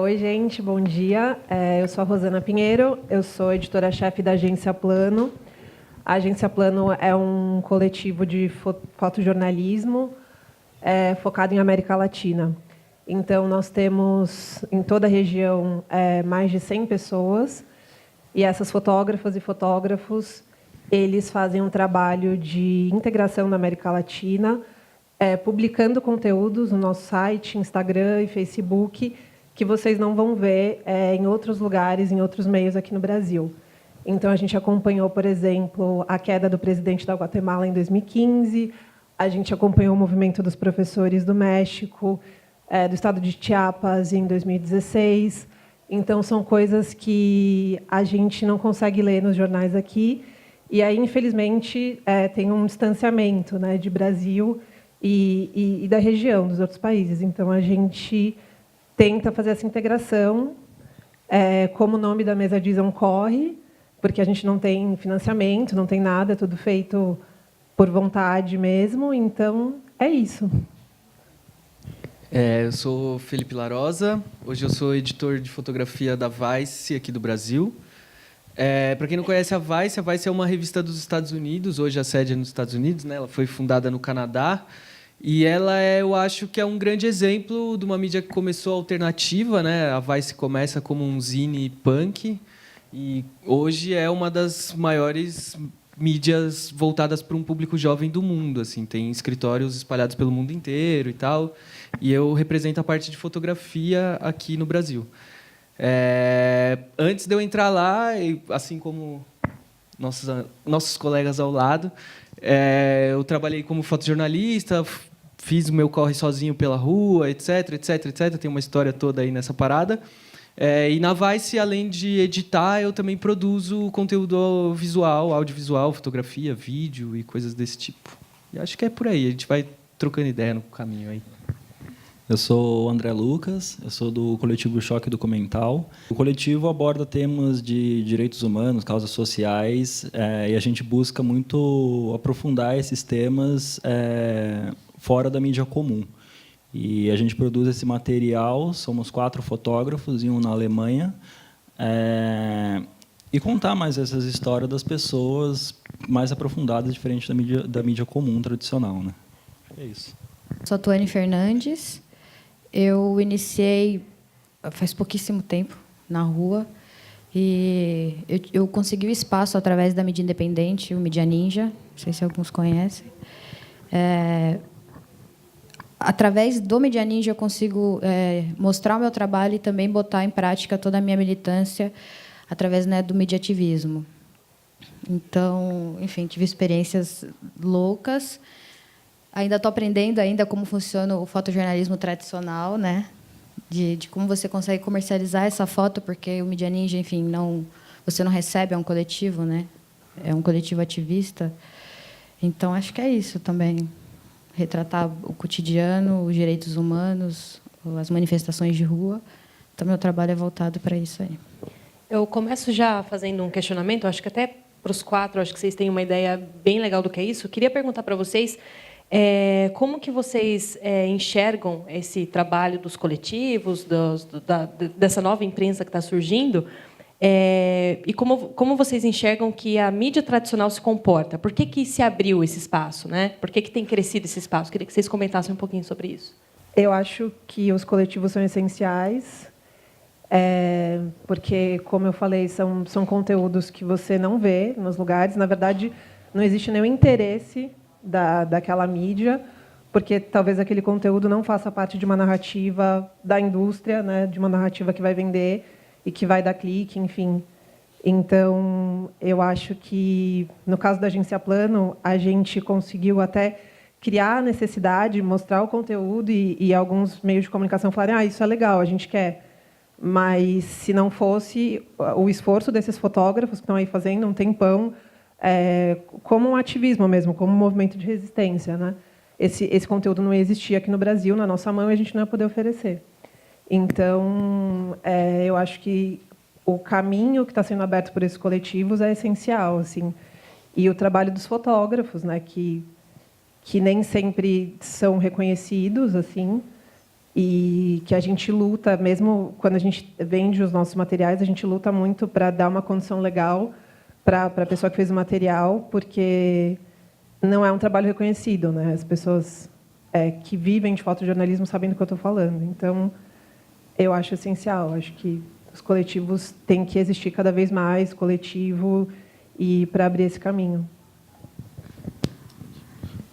Oi, gente, bom dia. Eu sou a Rosana Pinheiro, eu sou editora-chefe da Agência Plano. A Agência Plano é um coletivo de fotojornalismo focado em América Latina. Então, nós temos, em toda a região, mais de 100 pessoas, e essas fotógrafas e fotógrafos, eles fazem um trabalho de integração da América Latina, publicando conteúdos no nosso site, Instagram e Facebook, que vocês não vão ver em outros lugares, em outros meios aqui no Brasil. Então, a gente acompanhou, por exemplo, a queda do presidente da Guatemala em 2015, a gente acompanhou o movimento dos professores do México, do estado de Chiapas, em 2016. Então, são coisas que a gente não consegue ler nos jornais aqui. E aí, infelizmente, tem um distanciamento, né, de Brasil e da região, dos outros países. Então, a gente tenta fazer essa integração. Como o nome da mesa diz, é um corre, porque a gente não tem financiamento, não tem nada, é tudo feito por vontade mesmo. Então, é isso. Eu sou Felipe Larosa, hoje eu sou editor de fotografia da Vice, aqui do Brasil. Para quem não conhece a Vice é uma revista dos Estados Unidos, hoje a sede é nos Estados Unidos, né? Ela foi fundada no Canadá, e ela eu acho que é um grande exemplo de uma mídia que começou alternativa, né? A Vice começa como um zine punk, e hoje é uma das maiores mídias voltadas para um público jovem do mundo. Assim, tem escritórios espalhados pelo mundo inteiro e tal, e eu represento a parte de fotografia aqui no Brasil. Antes de eu entrar lá, assim como nossos colegas ao lado, eu trabalhei como fotojornalista, fiz o meu corre sozinho pela rua, etc, etc, etc. Tem uma história toda aí nessa parada. E na Vice, além de editar, eu também produzo conteúdo visual, audiovisual, fotografia, vídeo e coisas desse tipo. E acho que é por aí, a gente vai trocando ideia no caminho aí. Eu sou o André Lucas, eu sou do coletivo Choque Documental. O coletivo aborda temas de direitos humanos, causas sociais, e a gente busca muito aprofundar esses temas fora da mídia comum. E a gente produz esse material, somos 4 fotógrafos e um na Alemanha, e contar mais essas histórias das pessoas mais aprofundadas, diferente da mídia comum tradicional, né? É isso. Sou a Tuane Fernandes. Eu iniciei faz pouquíssimo tempo na rua e eu consegui o espaço através da mídia independente, o Mídia Ninja, não sei se alguns conhecem. Através do Mídia Ninja eu consigo mostrar o meu trabalho e também botar em prática toda a minha militância através, né, do mediativismo. Então, enfim, tive experiências loucas. Ainda estou aprendendo ainda como funciona o fotojornalismo tradicional, né? De como você consegue comercializar essa foto, porque o Mídia Ninja, enfim, você não recebe, é um coletivo, né? É um coletivo ativista. Então, acho que é isso também. Retratar o cotidiano, os direitos humanos, as manifestações de rua. Então, meu trabalho é voltado para isso aí. Eu começo já fazendo um questionamento, acho que até para os 4, acho que vocês têm uma ideia bem legal do que é isso. Eu queria perguntar para vocês como que vocês enxergam esse trabalho dos coletivos, dessa nova imprensa que está surgindo, e como vocês enxergam que a mídia tradicional se comporta? Por que se abriu esse espaço, né? Por que tem crescido esse espaço? Queria que vocês comentassem um pouquinho sobre isso. Eu acho que os coletivos são essenciais, porque, como eu falei, são conteúdos que você não vê nos lugares. Na verdade, não existe nenhum interesse daquela mídia, porque talvez aquele conteúdo não faça parte de uma narrativa da indústria, né, de uma narrativa que vai vender e que vai dar clique, enfim. Então, eu acho que, no caso da Agência Plano, a gente conseguiu até criar a necessidade, mostrar o conteúdo e alguns meios de comunicação falarem isso é legal, a gente quer. Mas, se não fosse o esforço desses fotógrafos que estão aí fazendo um tempão, como um ativismo mesmo, como um movimento de resistência, né? Esse conteúdo não existia aqui no Brasil, na nossa mão, e a gente não ia poder oferecer. Então, eu acho que o caminho que está sendo aberto por esses coletivos é essencial, assim. E o trabalho dos fotógrafos, né, que nem sempre são reconhecidos, assim, e que a gente luta, mesmo quando a gente vende os nossos materiais, a gente luta muito para dar uma condição legal para a pessoa que fez o material, porque não é um trabalho reconhecido, né? As pessoas que vivem de fotojornalismo sabem do que eu estou falando. Então, eu acho essencial. Acho que os coletivos têm que existir cada vez mais, coletivo, e para abrir esse caminho.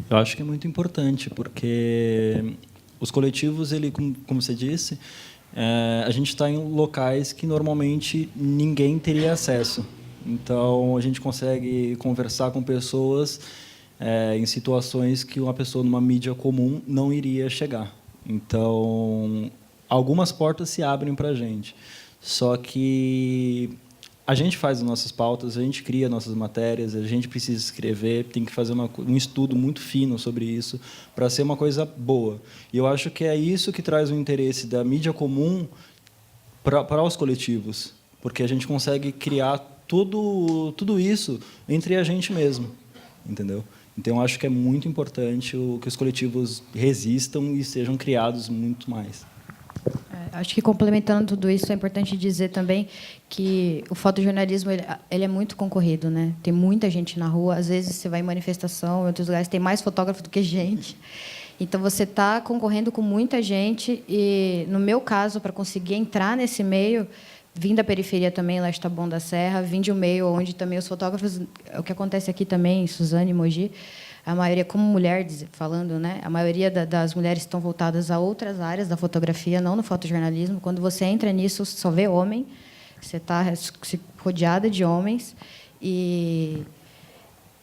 Eu acho que é muito importante, porque os coletivos, como você disse, a gente está em locais que normalmente ninguém teria acesso. Então, a gente consegue conversar com pessoas em situações que uma pessoa numa mídia comum não iria chegar. Então, algumas portas se abrem para a gente. Só que a gente faz as nossas pautas, a gente cria nossas matérias, a gente precisa escrever, tem que fazer um estudo muito fino sobre isso para ser uma coisa boa. E eu acho que é isso que traz o interesse da mídia comum para os coletivos, porque a gente consegue criar tudo isso entre a gente mesmo, entendeu? Então, eu acho que é muito importante que os coletivos resistam e sejam criados muito mais. Acho que, complementando tudo isso, é importante dizer também que o fotojornalismo ele é muito concorrido, né? Tem muita gente na rua, às vezes você vai em manifestação, em outros lugares tem mais fotógrafo do que gente. Então, você está concorrendo com muita gente e, no meu caso, para conseguir entrar nesse meio, vim da periferia também, lá de Taboão da Serra, vim de um meio onde também os fotógrafos, o que acontece aqui também, em Suzano e Mogi, a maioria, como mulher falando, né, a maioria das mulheres estão voltadas a outras áreas da fotografia, não no fotojornalismo. Quando você entra nisso, você só vê homem, você está rodeada de homens, e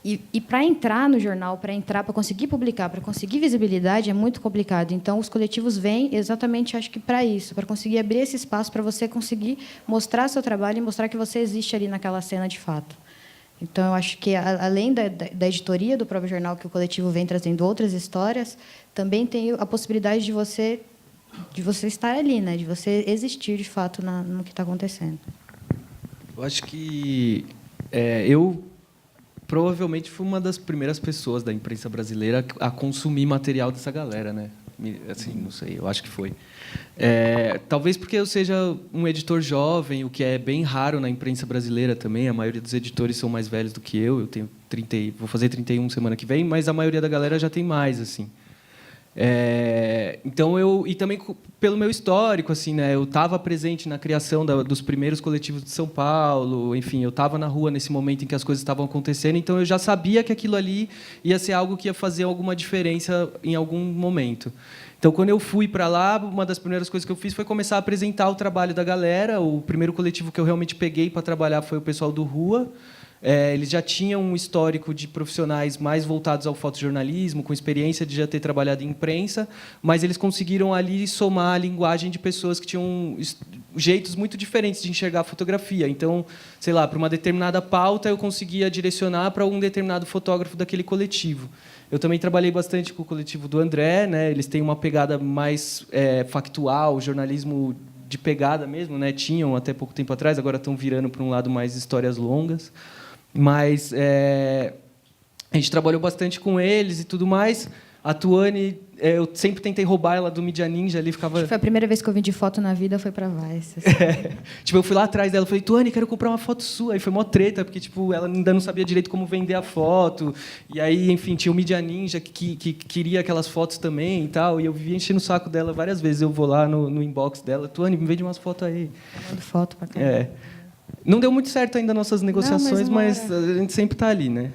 E para entrar no jornal, para conseguir publicar, para conseguir visibilidade, é muito complicado. Então, os coletivos vêm exatamente, acho que, para isso, para conseguir abrir esse espaço para você conseguir mostrar seu trabalho e mostrar que você existe ali naquela cena de fato. Então, eu acho que, além da editoria do próprio jornal, que o coletivo vem trazendo outras histórias, também tem a possibilidade de você estar ali, né? De você existir, de fato, no que está acontecendo. Eu acho que eu provavelmente fui uma das primeiras pessoas da imprensa brasileira a consumir material dessa galera, né? Assim, não sei, eu acho que foi. Talvez porque eu seja um editor jovem, o que é bem raro na imprensa brasileira também. A maioria dos editores são mais velhos do que eu. Eu tenho 30, vou fazer 31 semana que vem, mas a maioria da galera já tem mais, assim. Então e também pelo meu histórico, assim, né? Eu estava presente na criação dos primeiros coletivos de São Paulo, enfim, eu estava na rua nesse momento em que as coisas estavam acontecendo, então eu já sabia que aquilo ali ia ser algo que ia fazer alguma diferença em algum momento. Então, quando eu fui para lá, uma das primeiras coisas que eu fiz foi começar a apresentar o trabalho da galera. O primeiro coletivo que eu realmente peguei para trabalhar foi o pessoal do Rua. Eles já tinham um histórico de profissionais mais voltados ao fotojornalismo, com experiência de já ter trabalhado em imprensa, mas eles conseguiram ali somar a linguagem de pessoas que tinham jeitos muito diferentes de enxergar a fotografia. Então, sei lá, para uma determinada pauta, eu conseguia direcionar para um determinado fotógrafo daquele coletivo. Eu também trabalhei bastante com o coletivo do André, né? Eles têm uma pegada mais factual, jornalismo de pegada mesmo, né? Tinham até pouco tempo atrás, agora estão virando para um lado mais histórias longas. Mas a gente trabalhou bastante com eles e tudo mais. A Tuane, eu sempre tentei roubar ela do Media Ninja ali, ficava... Acho que foi a primeira vez que eu vim de foto na vida, foi para Vice. Assim. Tipo, eu fui lá atrás dela, falei, Tuane, quero comprar uma foto sua. Aí foi mó treta, porque tipo, ela ainda não sabia direito como vender a foto. E aí, enfim, tinha o Media Ninja que queria aquelas fotos também e tal. E eu vivia enchendo o saco dela várias vezes. Eu vou lá no inbox dela, Tuane, me vende umas fotos aí. Eu mando foto para cá. Não deu muito certo ainda nossas negociações, mas a gente sempre está ali, né?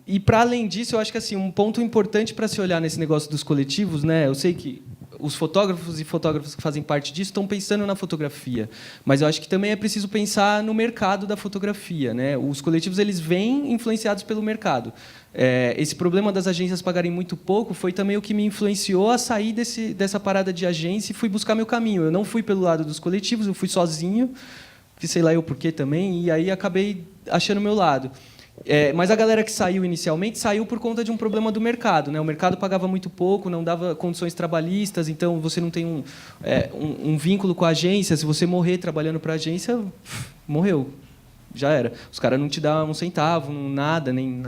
E, para além disso, eu acho que assim, um ponto importante para se olhar nesse negócio dos coletivos, né? Eu sei que os fotógrafos e fotógrafas que fazem parte disso estão pensando na fotografia, mas eu acho que também é preciso pensar no mercado da fotografia, né? Os coletivos eles vêm influenciados pelo mercado. Esse problema das agências pagarem muito pouco foi também o que me influenciou a sair dessa parada de agência e fui buscar meu caminho. Eu não fui pelo lado dos coletivos, eu fui sozinho, que sei lá eu por quê também, e aí acabei achando o meu lado. Mas a galera que saiu inicialmente saiu por conta de um problema do mercado, né? O mercado pagava muito pouco, não dava condições trabalhistas, então você não tem um vínculo com a agência. Se você morrer trabalhando para a agência, morreu. Já era. Os caras não te dão um centavo, nada, nem...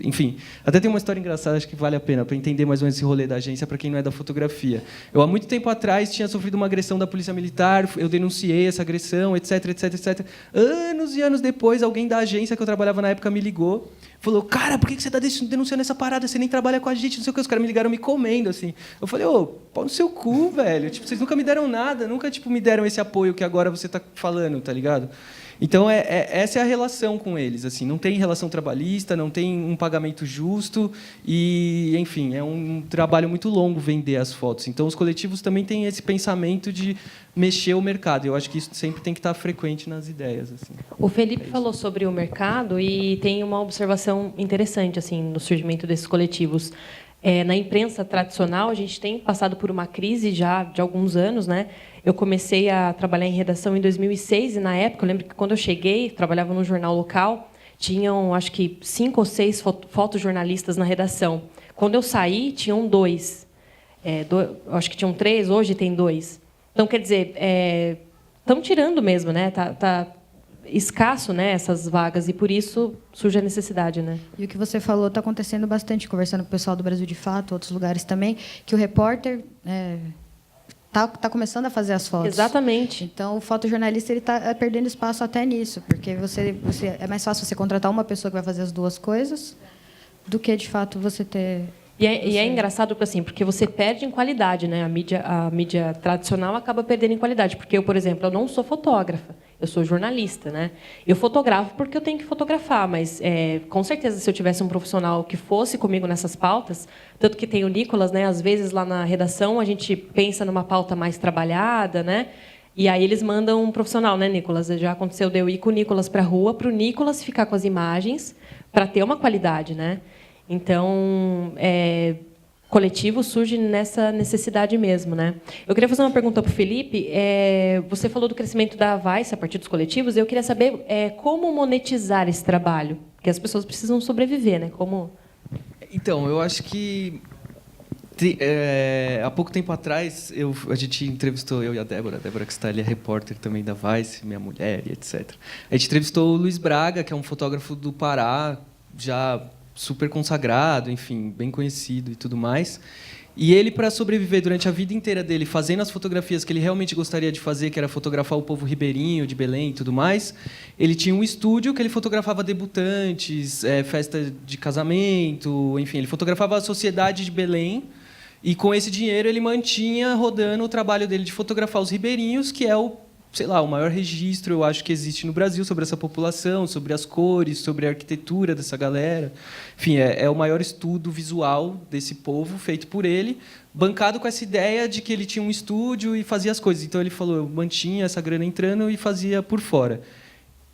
Enfim. Até tem uma história engraçada, acho que vale a pena, para entender mais ou menos esse rolê da agência, para quem não é da fotografia. Eu, há muito tempo atrás, tinha sofrido uma agressão da Polícia Militar, eu denunciei essa agressão, etc, etc, etc. Anos e anos depois, alguém da agência que eu trabalhava na época me ligou, falou, cara, por que você está denunciando essa parada? Você nem trabalha com a gente, não sei o que. Os caras me ligaram me comendo, assim. Eu falei, pau no seu cu, velho. Tipo, vocês nunca me deram nada, nunca me deram esse apoio que agora você está falando, tá ligado? Então, essa é a relação com eles. Assim, não tem relação trabalhista, não tem um pagamento justo e, enfim, é um trabalho muito longo vender as fotos. Então, os coletivos também têm esse pensamento de mexer o mercado. Eu acho que isso sempre tem que estar frequente nas ideias. Assim. O Felipe falou sobre o mercado e tem uma observação interessante assim no surgimento desses coletivos. Na imprensa tradicional, a gente tem passado por uma crise já de alguns anos, né? Eu comecei a trabalhar em redação em 2006 e, na época, eu lembro que, quando eu cheguei, trabalhava num jornal local, tinham, acho que, 5 ou 6 fotojornalistas na redação. Quando eu saí, tinham 2. Acho que tinham 3, hoje tem 2. Então, quer dizer, estão tirando mesmo, né? Tá escasso, né, essas vagas, e por isso surge a necessidade, né? E o que você falou está acontecendo bastante, conversando com o pessoal do Brasil de Fato, outros lugares também, que o repórter tá começando a fazer as fotos. Exatamente. Então, o fotojornalista ele está perdendo espaço até nisso, porque você é mais fácil você contratar uma pessoa que vai fazer as duas coisas do que, de fato, você ter... E é engraçado porque você perde em qualidade, né? A mídia tradicional acaba perdendo em qualidade, porque eu, por exemplo, eu não sou fotógrafa, eu sou jornalista, né? Eu fotografo porque eu tenho que fotografar, mas com certeza se eu tivesse um profissional que fosse comigo nessas pautas, tanto que tem o Nicolas, né? Às vezes lá na redação a gente pensa numa pauta mais trabalhada, né? E aí eles mandam um profissional, né, Nicolas? Já aconteceu de eu ir com o Nicolas para a rua, para o Nicolas ficar com as imagens, para ter uma qualidade, né? Então, coletivo surge nessa necessidade mesmo, né? Eu queria fazer uma pergunta para o Felipe. Você falou do crescimento da Vice a partir dos coletivos. Eu queria saber como monetizar esse trabalho, porque as pessoas precisam sobreviver, né? Como... Então, eu acho que há pouco tempo atrás a gente entrevistou, eu e a Débora que está ali, é repórter também da Vice, minha mulher e etc. A gente entrevistou o Luiz Braga, que é um fotógrafo do Pará, já super consagrado, enfim, bem conhecido e tudo mais. E ele, para sobreviver durante a vida inteira dele, fazendo as fotografias que ele realmente gostaria de fazer, que era fotografar o povo ribeirinho, de Belém e tudo mais, ele tinha um estúdio que ele fotografava debutantes, festa de casamento, enfim, ele fotografava a sociedade de Belém. E com esse dinheiro ele mantinha rodando o trabalho dele de fotografar os ribeirinhos, que é o maior registro, eu acho, que existe no Brasil sobre essa população, sobre as cores, sobre a arquitetura dessa galera. Enfim, é o maior estudo visual desse povo, feito por ele, bancado com essa ideia de que ele tinha um estúdio e fazia as coisas. Então, ele falou, eu mantinha essa grana entrando e fazia por fora.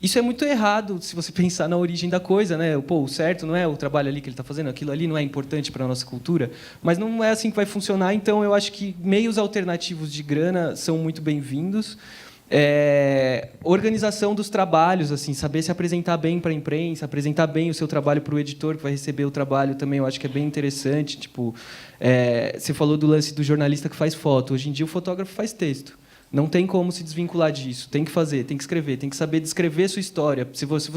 Isso é muito errado, se você pensar na origem da coisa, né? O certo não é o trabalho ali que ele está fazendo, aquilo ali não é importante para a nossa cultura, mas não é assim que vai funcionar. Então, eu acho que meios alternativos de grana são muito bem-vindos. Organização dos trabalhos, assim, saber se apresentar bem para a imprensa, apresentar bem o seu trabalho para o editor que vai receber o trabalho também, eu acho que é bem interessante. Tipo, você falou do lance do jornalista que faz foto. Hoje em dia, o fotógrafo faz texto. Não tem como se desvincular disso. Tem que fazer, tem que escrever, tem que saber descrever sua história. Se você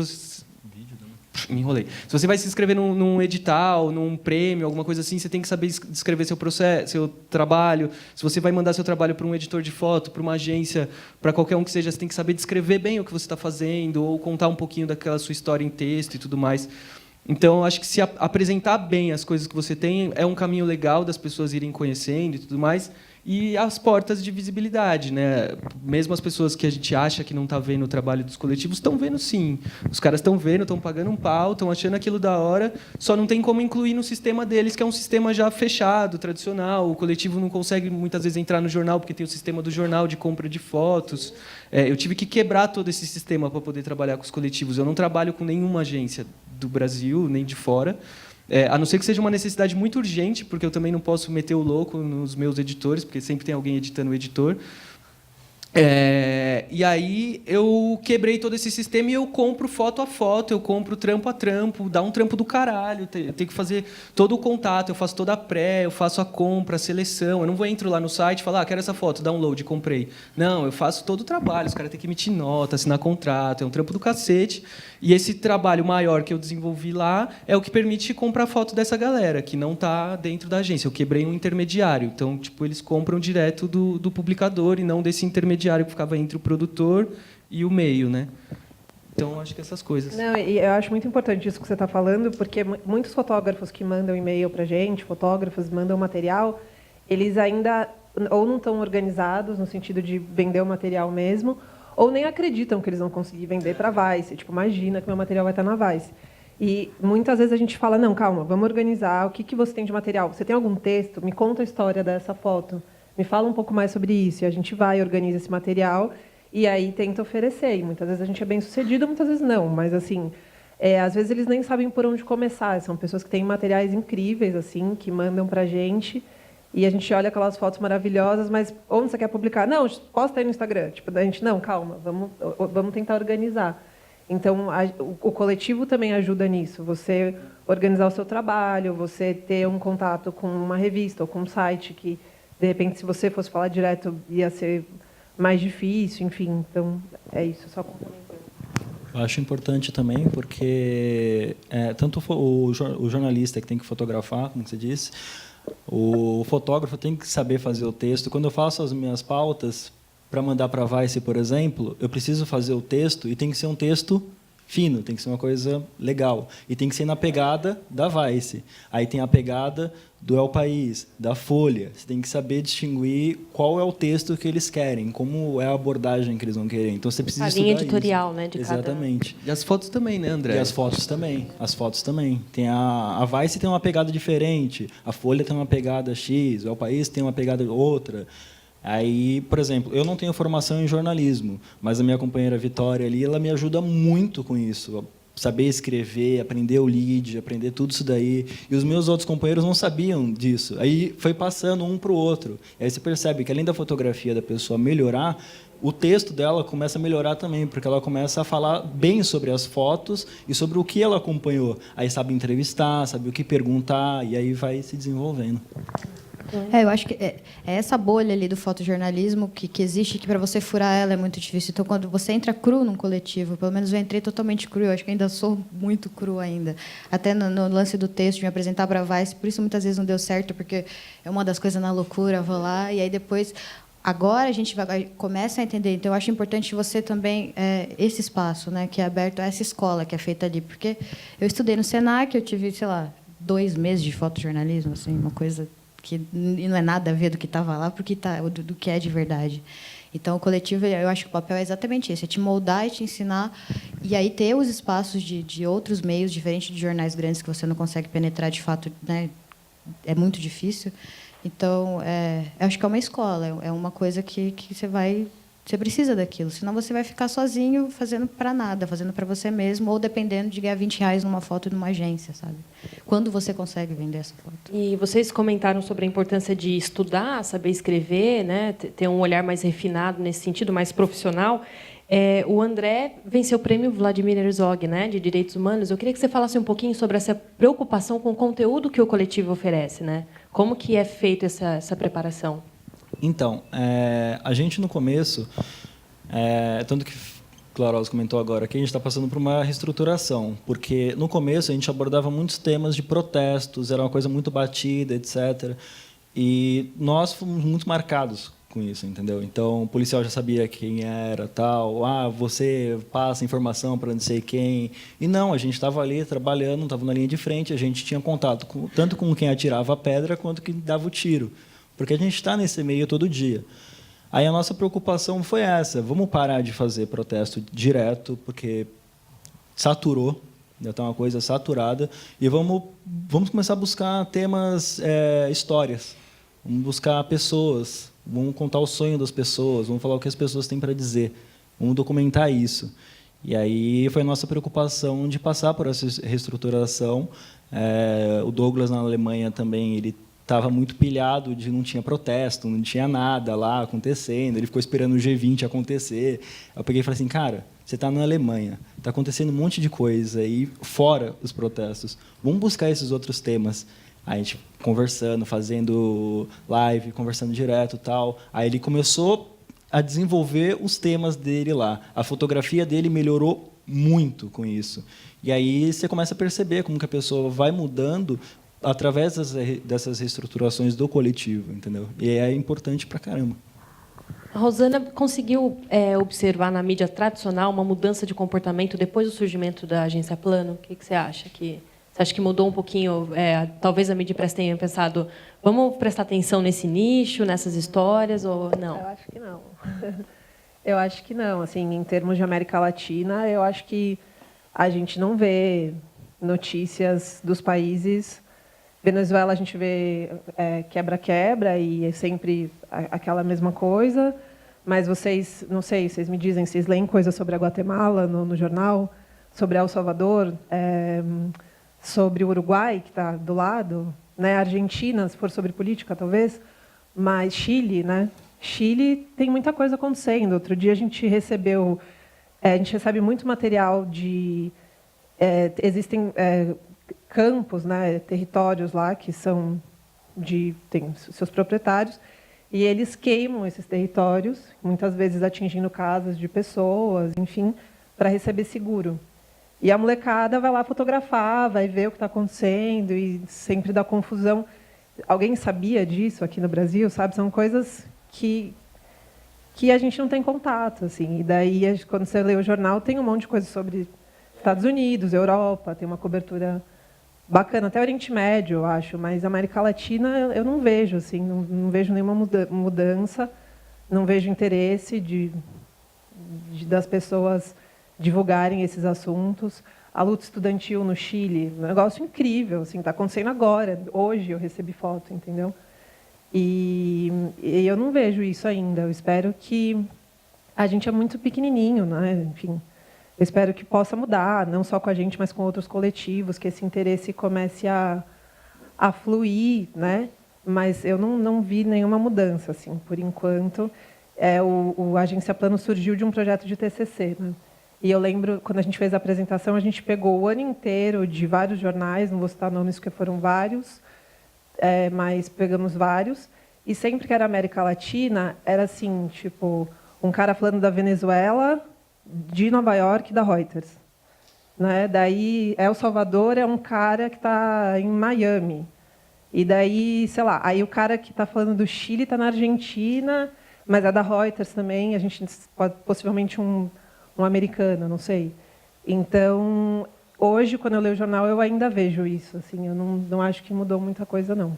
me enrolei. Se você vai se inscrever num edital, num prêmio, alguma coisa assim, você tem que saber descrever seu processo, seu trabalho. Se você vai mandar seu trabalho para um editor de foto, para uma agência, para qualquer um que seja, você tem que saber descrever bem o que você está fazendo, ou contar um pouquinho daquela sua história em texto e tudo mais. Então, acho que se apresentar bem as coisas que você tem é um caminho legal das pessoas irem conhecendo e tudo mais. E as portas de visibilidade, né? Mesmo as pessoas que a gente acha que não está vendo o trabalho dos coletivos, estão vendo sim. Os caras estão vendo, estão pagando um pau, estão achando aquilo da hora, só não tem como incluir no sistema deles, que é um sistema já fechado, tradicional. O coletivo não consegue, muitas vezes, entrar no jornal, porque tem o sistema do jornal de compra de fotos. Eu tive que quebrar todo esse sistema para poder trabalhar com os coletivos. Eu não trabalho com nenhuma agência do Brasil, nem de fora, a não ser que seja uma necessidade muito urgente, porque eu também não posso meter o louco nos meus editores, porque sempre tem alguém editando o editor. E aí eu quebrei todo esse sistema e eu compro foto a foto, eu compro trampo a trampo, dá um trampo do caralho, eu tenho que fazer todo o contato, eu faço toda a pré, eu faço a compra, a seleção, eu não entro lá no site e falar, quero essa foto, download, comprei. Não, eu faço todo o trabalho, os caras têm que emitir nota, assinar contrato, é um trampo do cacete. E esse trabalho maior que eu desenvolvi lá é o que permite comprar foto dessa galera, que não está dentro da agência. Eu quebrei um intermediário. Então, tipo, eles compram direto do publicador e não desse intermediário que ficava entre o produtor e o meio, né? Então, acho que essas coisas. Não, e eu acho muito importante isso que você está falando, porque muitos fotógrafos que mandam e-mail para a gente, fotógrafos mandam material, eles ainda ou não estão organizados no sentido de vender o material mesmo, ou nem acreditam que eles vão conseguir vender para a Vice. Tipo, imagina que meu material vai estar na Vice. E muitas vezes a gente fala, não, calma, vamos organizar. O que você tem de material? Você tem algum texto? Me conta a história dessa foto. Me fala um pouco mais sobre isso. E a gente vai, organiza esse material e aí tenta oferecer. E muitas vezes a gente é bem-sucedido, muitas vezes não. Mas, assim, às vezes eles nem sabem por onde começar. São pessoas que têm materiais incríveis, assim, que mandam para a gente. E a gente olha aquelas fotos maravilhosas, mas onde você quer publicar? Não, posta aí no Instagram. Tipo, a gente, não, calma, vamos tentar organizar. Então, o coletivo também ajuda nisso. Você organizar o seu trabalho, você ter um contato com uma revista ou com um site que, de repente, se você fosse falar direto, ia ser mais difícil, enfim. Então, é isso, só complementando. Eu acho importante também, porque tanto o jornalista que tem que fotografar, como você disse, o fotógrafo tem que saber fazer o texto. Quando eu faço as minhas pautas para mandar para a Vice, por exemplo, eu preciso fazer o texto e tem que ser um texto fino, tem que ser uma coisa legal. E tem que ser na pegada da Vice. Aí tem a pegada do El País, da Folha. Você tem que saber distinguir qual é o texto que eles querem, como é a abordagem que eles vão querer. Então, você precisa estudar linha editorial, isso. né, de Exatamente. E as fotos também, né, André? E as fotos também. As fotos também. Tem a Vice tem uma pegada diferente, a Folha tem uma pegada X, o El País tem uma pegada outra. Aí, por exemplo, eu não tenho formação em jornalismo, mas a minha companheira Vitória ali, ela me ajuda muito com isso. Saber escrever, aprender o lead, aprender tudo isso daí. E os meus outros companheiros não sabiam disso. Aí foi passando um para o outro. E aí você percebe que, além da fotografia da pessoa melhorar, o texto dela começa a melhorar também, porque ela começa a falar bem sobre as fotos e sobre o que ela acompanhou. Aí sabe entrevistar, sabe o que perguntar, e aí vai se desenvolvendo. Eu acho que é essa bolha ali do fotojornalismo que existe, que para você furar ela é muito difícil. Então, quando você entra cru num coletivo, pelo menos eu entrei totalmente cru, eu acho que ainda sou muito cru ainda. Até no lance do texto, de me apresentar para a Vice, por isso muitas vezes não deu certo, porque é uma das coisas na loucura, vou lá, e aí depois... Agora a gente começa a entender. Então, eu acho importante você também, esse espaço, né, que é aberto a essa escola que é feita ali. Porque eu estudei no Senac, eu tive, sei lá, 2 meses de fotojornalismo, assim, uma coisa que não é nada a ver do que estava lá, porque do que é de verdade. Então, o coletivo, eu acho que o papel é exatamente esse, é te moldar e te ensinar, e aí ter os espaços de outros meios, diferente de jornais grandes, que você não consegue penetrar de fato, né, é muito difícil. Então, eu acho que é uma escola, é uma coisa que você precisa daquilo, senão você vai ficar sozinho fazendo para nada, fazendo para você mesmo, ou dependendo de ganhar R$20 numa foto de uma agência, sabe? Quando você consegue vender essa foto? E vocês comentaram sobre a importância de estudar, saber escrever, né? Ter um olhar mais refinado nesse sentido, mais profissional. O André venceu o prêmio Vladimir Herzog, né, de Direitos Humanos. Eu queria que você falasse um pouquinho sobre essa preocupação com o conteúdo que o coletivo oferece, né? Como que é feita essa preparação? Então, a gente no começo, tanto que Clarós comentou agora, que a gente está passando por uma reestruturação, porque no começo a gente abordava muitos temas de protestos, era uma coisa muito batida, etc. E nós fomos muito marcados com isso, entendeu? Então, o policial já sabia quem era, tal. Você passa informação para não sei quem. E não, a gente estava ali trabalhando, estava na linha de frente, a gente tinha contato tanto com quem atirava a pedra quanto quem dava o tiro, porque a gente está nesse meio todo dia. Aí a nossa preocupação foi essa: vamos parar de fazer protesto direto, porque saturou, já está uma coisa saturada, e vamos começar a buscar temas, histórias, vamos buscar pessoas, vamos contar o sonho das pessoas, vamos falar o que as pessoas têm para dizer, vamos documentar isso. E aí foi a nossa preocupação de passar por essa reestruturação. O Douglas, na Alemanha, também, ele estava muito pilhado de não tinha protesto, não tinha nada lá acontecendo, ele ficou esperando o G20 acontecer. Eu peguei e falei assim: cara, você está na Alemanha, está acontecendo um monte de coisa aí fora os protestos, vamos buscar esses outros temas. Aí a gente conversando, fazendo live, conversando direto, tal. Aí ele começou a desenvolver os temas dele lá. A fotografia dele melhorou muito com isso. E aí você começa a perceber como que a pessoa vai mudando através dessas reestruturações do coletivo, entendeu? E é importante pra caramba. A Rosana conseguiu observar na mídia tradicional uma mudança de comportamento depois do surgimento da Agência Plano? O que você acha? Você acha que mudou um pouquinho? Talvez a mídia press tenha pensado, vamos prestar atenção nesse nicho, nessas histórias, ou não? Eu acho que não. Eu acho que não. Assim, em termos de América Latina, eu acho que a gente não vê notícias dos países. Venezuela, a gente vê quebra-quebra e é sempre aquela mesma coisa. Mas vocês, não sei, vocês me dizem, vocês leem coisas sobre a Guatemala no jornal, sobre El Salvador, sobre o Uruguai, que está do lado, né? Argentina, se for sobre política, talvez, mas Chile, né? Chile tem muita coisa acontecendo. Outro dia a gente recebe muito material de... existem campos, né? Territórios lá que têm seus proprietários, e eles queimam esses territórios, muitas vezes atingindo casas de pessoas, enfim, para receber seguro. E a molecada vai lá fotografar, vai ver o que está acontecendo e sempre dá confusão. Alguém sabia disso aqui no Brasil, sabe? São coisas que a gente não tem contato, assim. E daí, quando você lê o jornal, tem um monte de coisa sobre Estados Unidos, Europa, tem uma cobertura bacana, até Oriente Médio, eu acho, mas América Latina eu não vejo, assim, não vejo nenhuma mudança, não vejo interesse das pessoas divulgarem esses assuntos. A luta estudantil no Chile, um negócio incrível, assim, está acontecendo agora, hoje eu recebi foto, entendeu? E eu não vejo isso ainda. Eu espero que a gente é muito pequenininho, né? Enfim, eu espero que possa mudar, não só com a gente, mas com outros coletivos, que esse interesse comece a fluir, né? Mas eu não vi nenhuma mudança, assim, por enquanto. O Agência Plano surgiu de um projeto de TCC, né? E eu lembro, quando a gente fez a apresentação, a gente pegou o ano inteiro de vários jornais, não vou citar nomes porque foram vários, mas pegamos vários, e sempre que era América Latina, era assim, tipo, um cara falando da Venezuela, de Nova York, da Reuters. Né? Daí, El Salvador é um cara que está em Miami. E daí, sei lá, aí o cara que está falando do Chile está na Argentina, mas é da Reuters também, a gente pode, possivelmente um americano, não sei. Então, hoje, quando eu leio o jornal, eu ainda vejo isso. Assim, eu não acho que mudou muita coisa, não.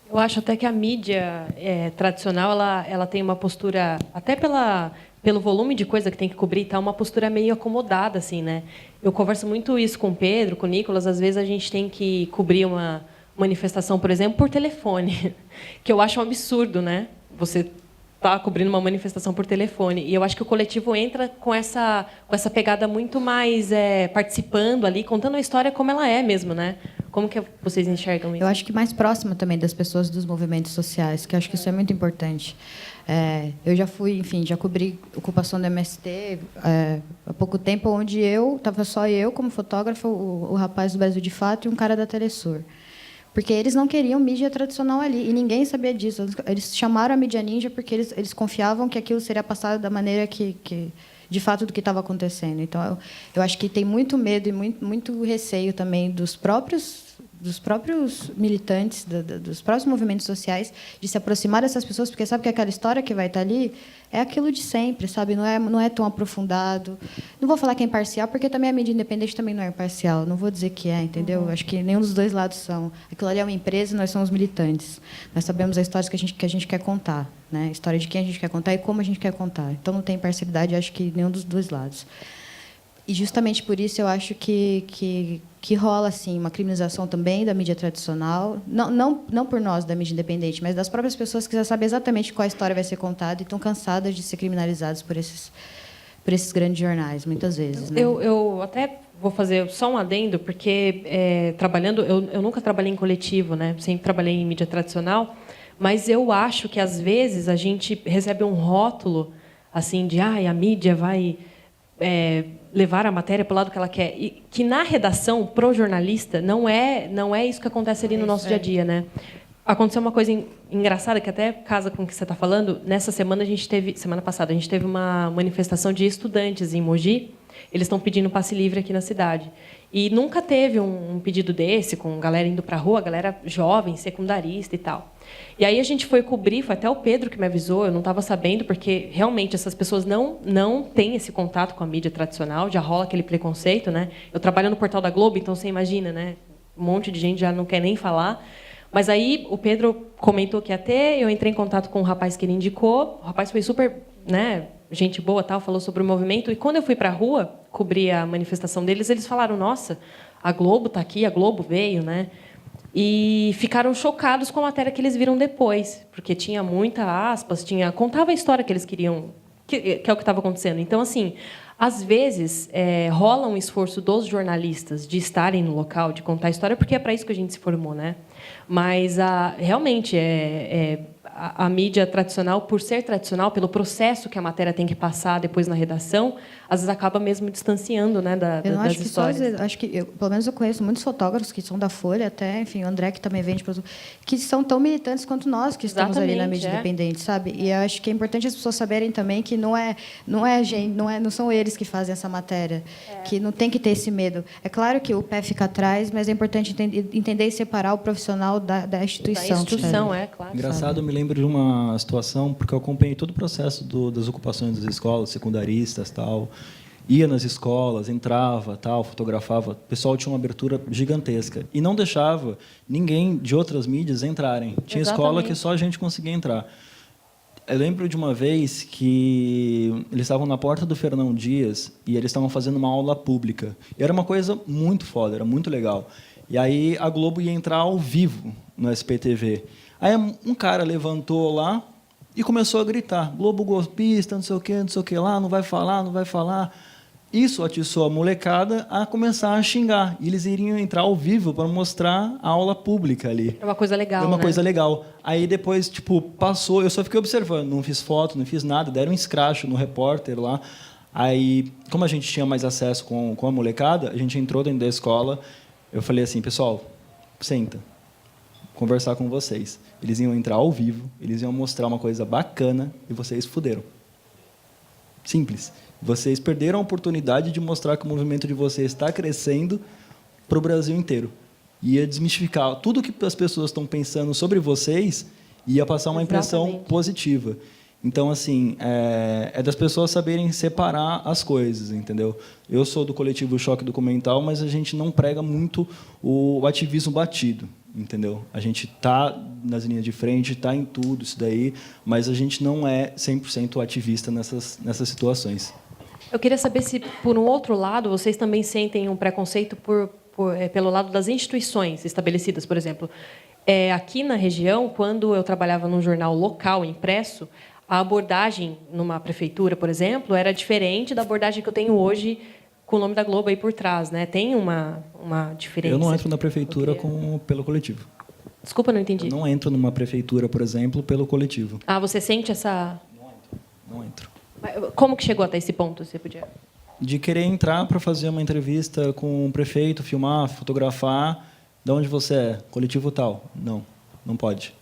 Eu acho até que a mídia tradicional ela tem uma postura, até pelo volume de coisa que tem que cobrir, tá uma postura meio acomodada, assim, né? Eu converso muito isso com o Pedro, com o Nicolas. Às vezes a gente tem que cobrir uma manifestação, por exemplo, por telefone, que eu acho um absurdo, né? Você está cobrindo uma manifestação por telefone. E eu acho que o coletivo entra com essa pegada muito mais participando ali, contando a história como ela é mesmo, né? Como que vocês enxergam isso? Eu acho que mais próximo também das pessoas dos movimentos sociais, que eu acho que isso é muito importante. Eu já fui, enfim, já cobri ocupação do MST há pouco tempo, onde estava só eu como fotógrafo, o rapaz do Brasil de Fato e um cara da Telesur. Porque eles não queriam mídia tradicional ali, e ninguém sabia disso. Eles chamaram a mídia ninja porque eles confiavam que aquilo seria passado da maneira que de fato, do que estava acontecendo. Então, eu acho que tem muito medo e muito receio também dos próprios militantes, dos próprios movimentos sociais, de se aproximar dessas pessoas, porque sabe que aquela história que vai estar ali é aquilo de sempre, sabe? Não é tão aprofundado. Não vou falar que é imparcial, porque também a mídia independente também não é imparcial. Não vou dizer que é, entendeu? Acho que nenhum dos dois lados são. Aquilo ali é uma empresa e nós somos militantes. Nós sabemos a história que a gente quer contar, né? A história de quem a gente quer contar e como a gente quer contar. Então, não tem imparcialidade, acho que nenhum dos dois lados. E, justamente por isso, eu acho que rola assim uma criminalização também da mídia tradicional, não por nós, da mídia independente, mas das próprias pessoas que já sabem exatamente qual história vai ser contada e estão cansadas de ser criminalizadas por esses grandes jornais, muitas vezes. Né? Eu até vou fazer só um adendo, porque trabalhando, eu nunca trabalhei em coletivo, né? Sempre trabalhei em mídia tradicional, mas eu acho que, às vezes, a gente recebe um rótulo assim de a mídia vai levar a matéria para o lado que ela quer, e que na redação, pro jornalista, não é isso que acontece ali no nosso dia a dia, né? Aconteceu uma coisa engraçada que até casa com o que você está falando. Nessa semana semana passada a gente teve uma manifestação de estudantes em Mogi. Eles estão pedindo passe livre aqui na cidade. E nunca teve um pedido desse, com galera indo para a rua, galera jovem, secundarista e tal. E aí a gente foi cobrir, foi até o Pedro que me avisou, eu não estava sabendo, porque realmente essas pessoas não têm esse contato com a mídia tradicional, já rola aquele preconceito, né? Eu trabalho no Portal da Globo, então você imagina, né? Um monte de gente já não quer nem falar. Mas aí o Pedro comentou que ia ter, eu entrei em contato com o rapaz que ele indicou, o rapaz foi super, né, gente boa, tal, falou sobre o movimento, e quando eu fui para a rua cobrir a manifestação deles, eles falaram: nossa, a Globo está aqui, a Globo veio, né? E ficaram chocados com a matéria que eles viram depois, porque tinha muita aspas, contava a história que eles queriam, que é o que estava acontecendo. Então, assim, às vezes rola um esforço dos jornalistas de estarem no local, de contar a história, porque é para isso que a gente se formou, né? Mas realmente a mídia tradicional, por ser tradicional, pelo processo que a matéria tem que passar depois na redação, às vezes acaba mesmo distanciando, né, das histórias. Acho que pelo menos eu conheço muitos fotógrafos que são da Folha, até, enfim, o André, que também vende produto, que são tão militantes quanto nós que estamos ali na mídia independente, sabe? E eu acho que é importante as pessoas saberem também que não são eles que fazem essa matéria, que não tem que ter esse medo. É claro que o pé fica atrás, mas é importante entender e separar o profissional da instituição. Da instituição, claro. Engraçado, eu me lembro de uma situação, porque eu acompanhei todo o processo das ocupações das escolas, secundaristas, tal. Ia nas escolas, entrava, tal, fotografava. O pessoal tinha uma abertura gigantesca e não deixava ninguém de outras mídias entrarem. Tinha escola que só a gente conseguia entrar. Eu lembro de uma vez que eles estavam na porta do Fernão Dias e eles estavam fazendo uma aula pública. E era uma coisa muito foda, era muito legal. E aí a Globo ia entrar ao vivo no SPTV. Aí um cara levantou lá e começou a gritar, Globo golpista, não sei o que lá, não vai falar, não vai falar. Isso atiçou a molecada a começar a xingar. E eles iriam entrar ao vivo para mostrar a aula pública ali. É uma coisa legal, É uma né? coisa legal. Aí depois, tipo, passou, eu só fiquei observando, não fiz foto, não fiz nada, deram um escracho no repórter lá. Aí, como a gente tinha mais acesso com a molecada, a gente entrou dentro da escola, eu falei assim, pessoal, senta, conversar com vocês. Eles iam entrar ao vivo, eles iam mostrar uma coisa bacana e vocês fuderam. Simples. Vocês perderam a oportunidade de mostrar que o movimento de vocês está crescendo para o Brasil inteiro. Ia desmistificar tudo que as pessoas estão pensando sobre vocês, ia passar uma impressão Exatamente. positiva. Então, assim, é das pessoas saberem separar as coisas, entendeu? Eu sou do coletivo Choque Documental, mas a gente não prega muito o ativismo batido, entendeu? A gente está nas linhas de frente, está em tudo isso daí, mas a gente não é 100% ativista nessas situações. Eu queria saber se, por um outro lado, vocês também sentem um preconceito pelo lado das instituições estabelecidas, por exemplo. Aqui na região, quando eu trabalhava num jornal local impresso, a abordagem numa prefeitura, por exemplo, era diferente da abordagem que eu tenho hoje com o nome da Globo aí por trás, né? Tem uma diferença. Eu não entro na prefeitura pelo coletivo. Desculpa, não entendi. Eu não entro numa prefeitura, por exemplo, pelo coletivo. Ah, você sente essa... Não entro. Como que chegou até esse ponto, você podia... De querer entrar para fazer uma entrevista com o prefeito, filmar, fotografar. De onde você é? Coletivo tal. Não pode.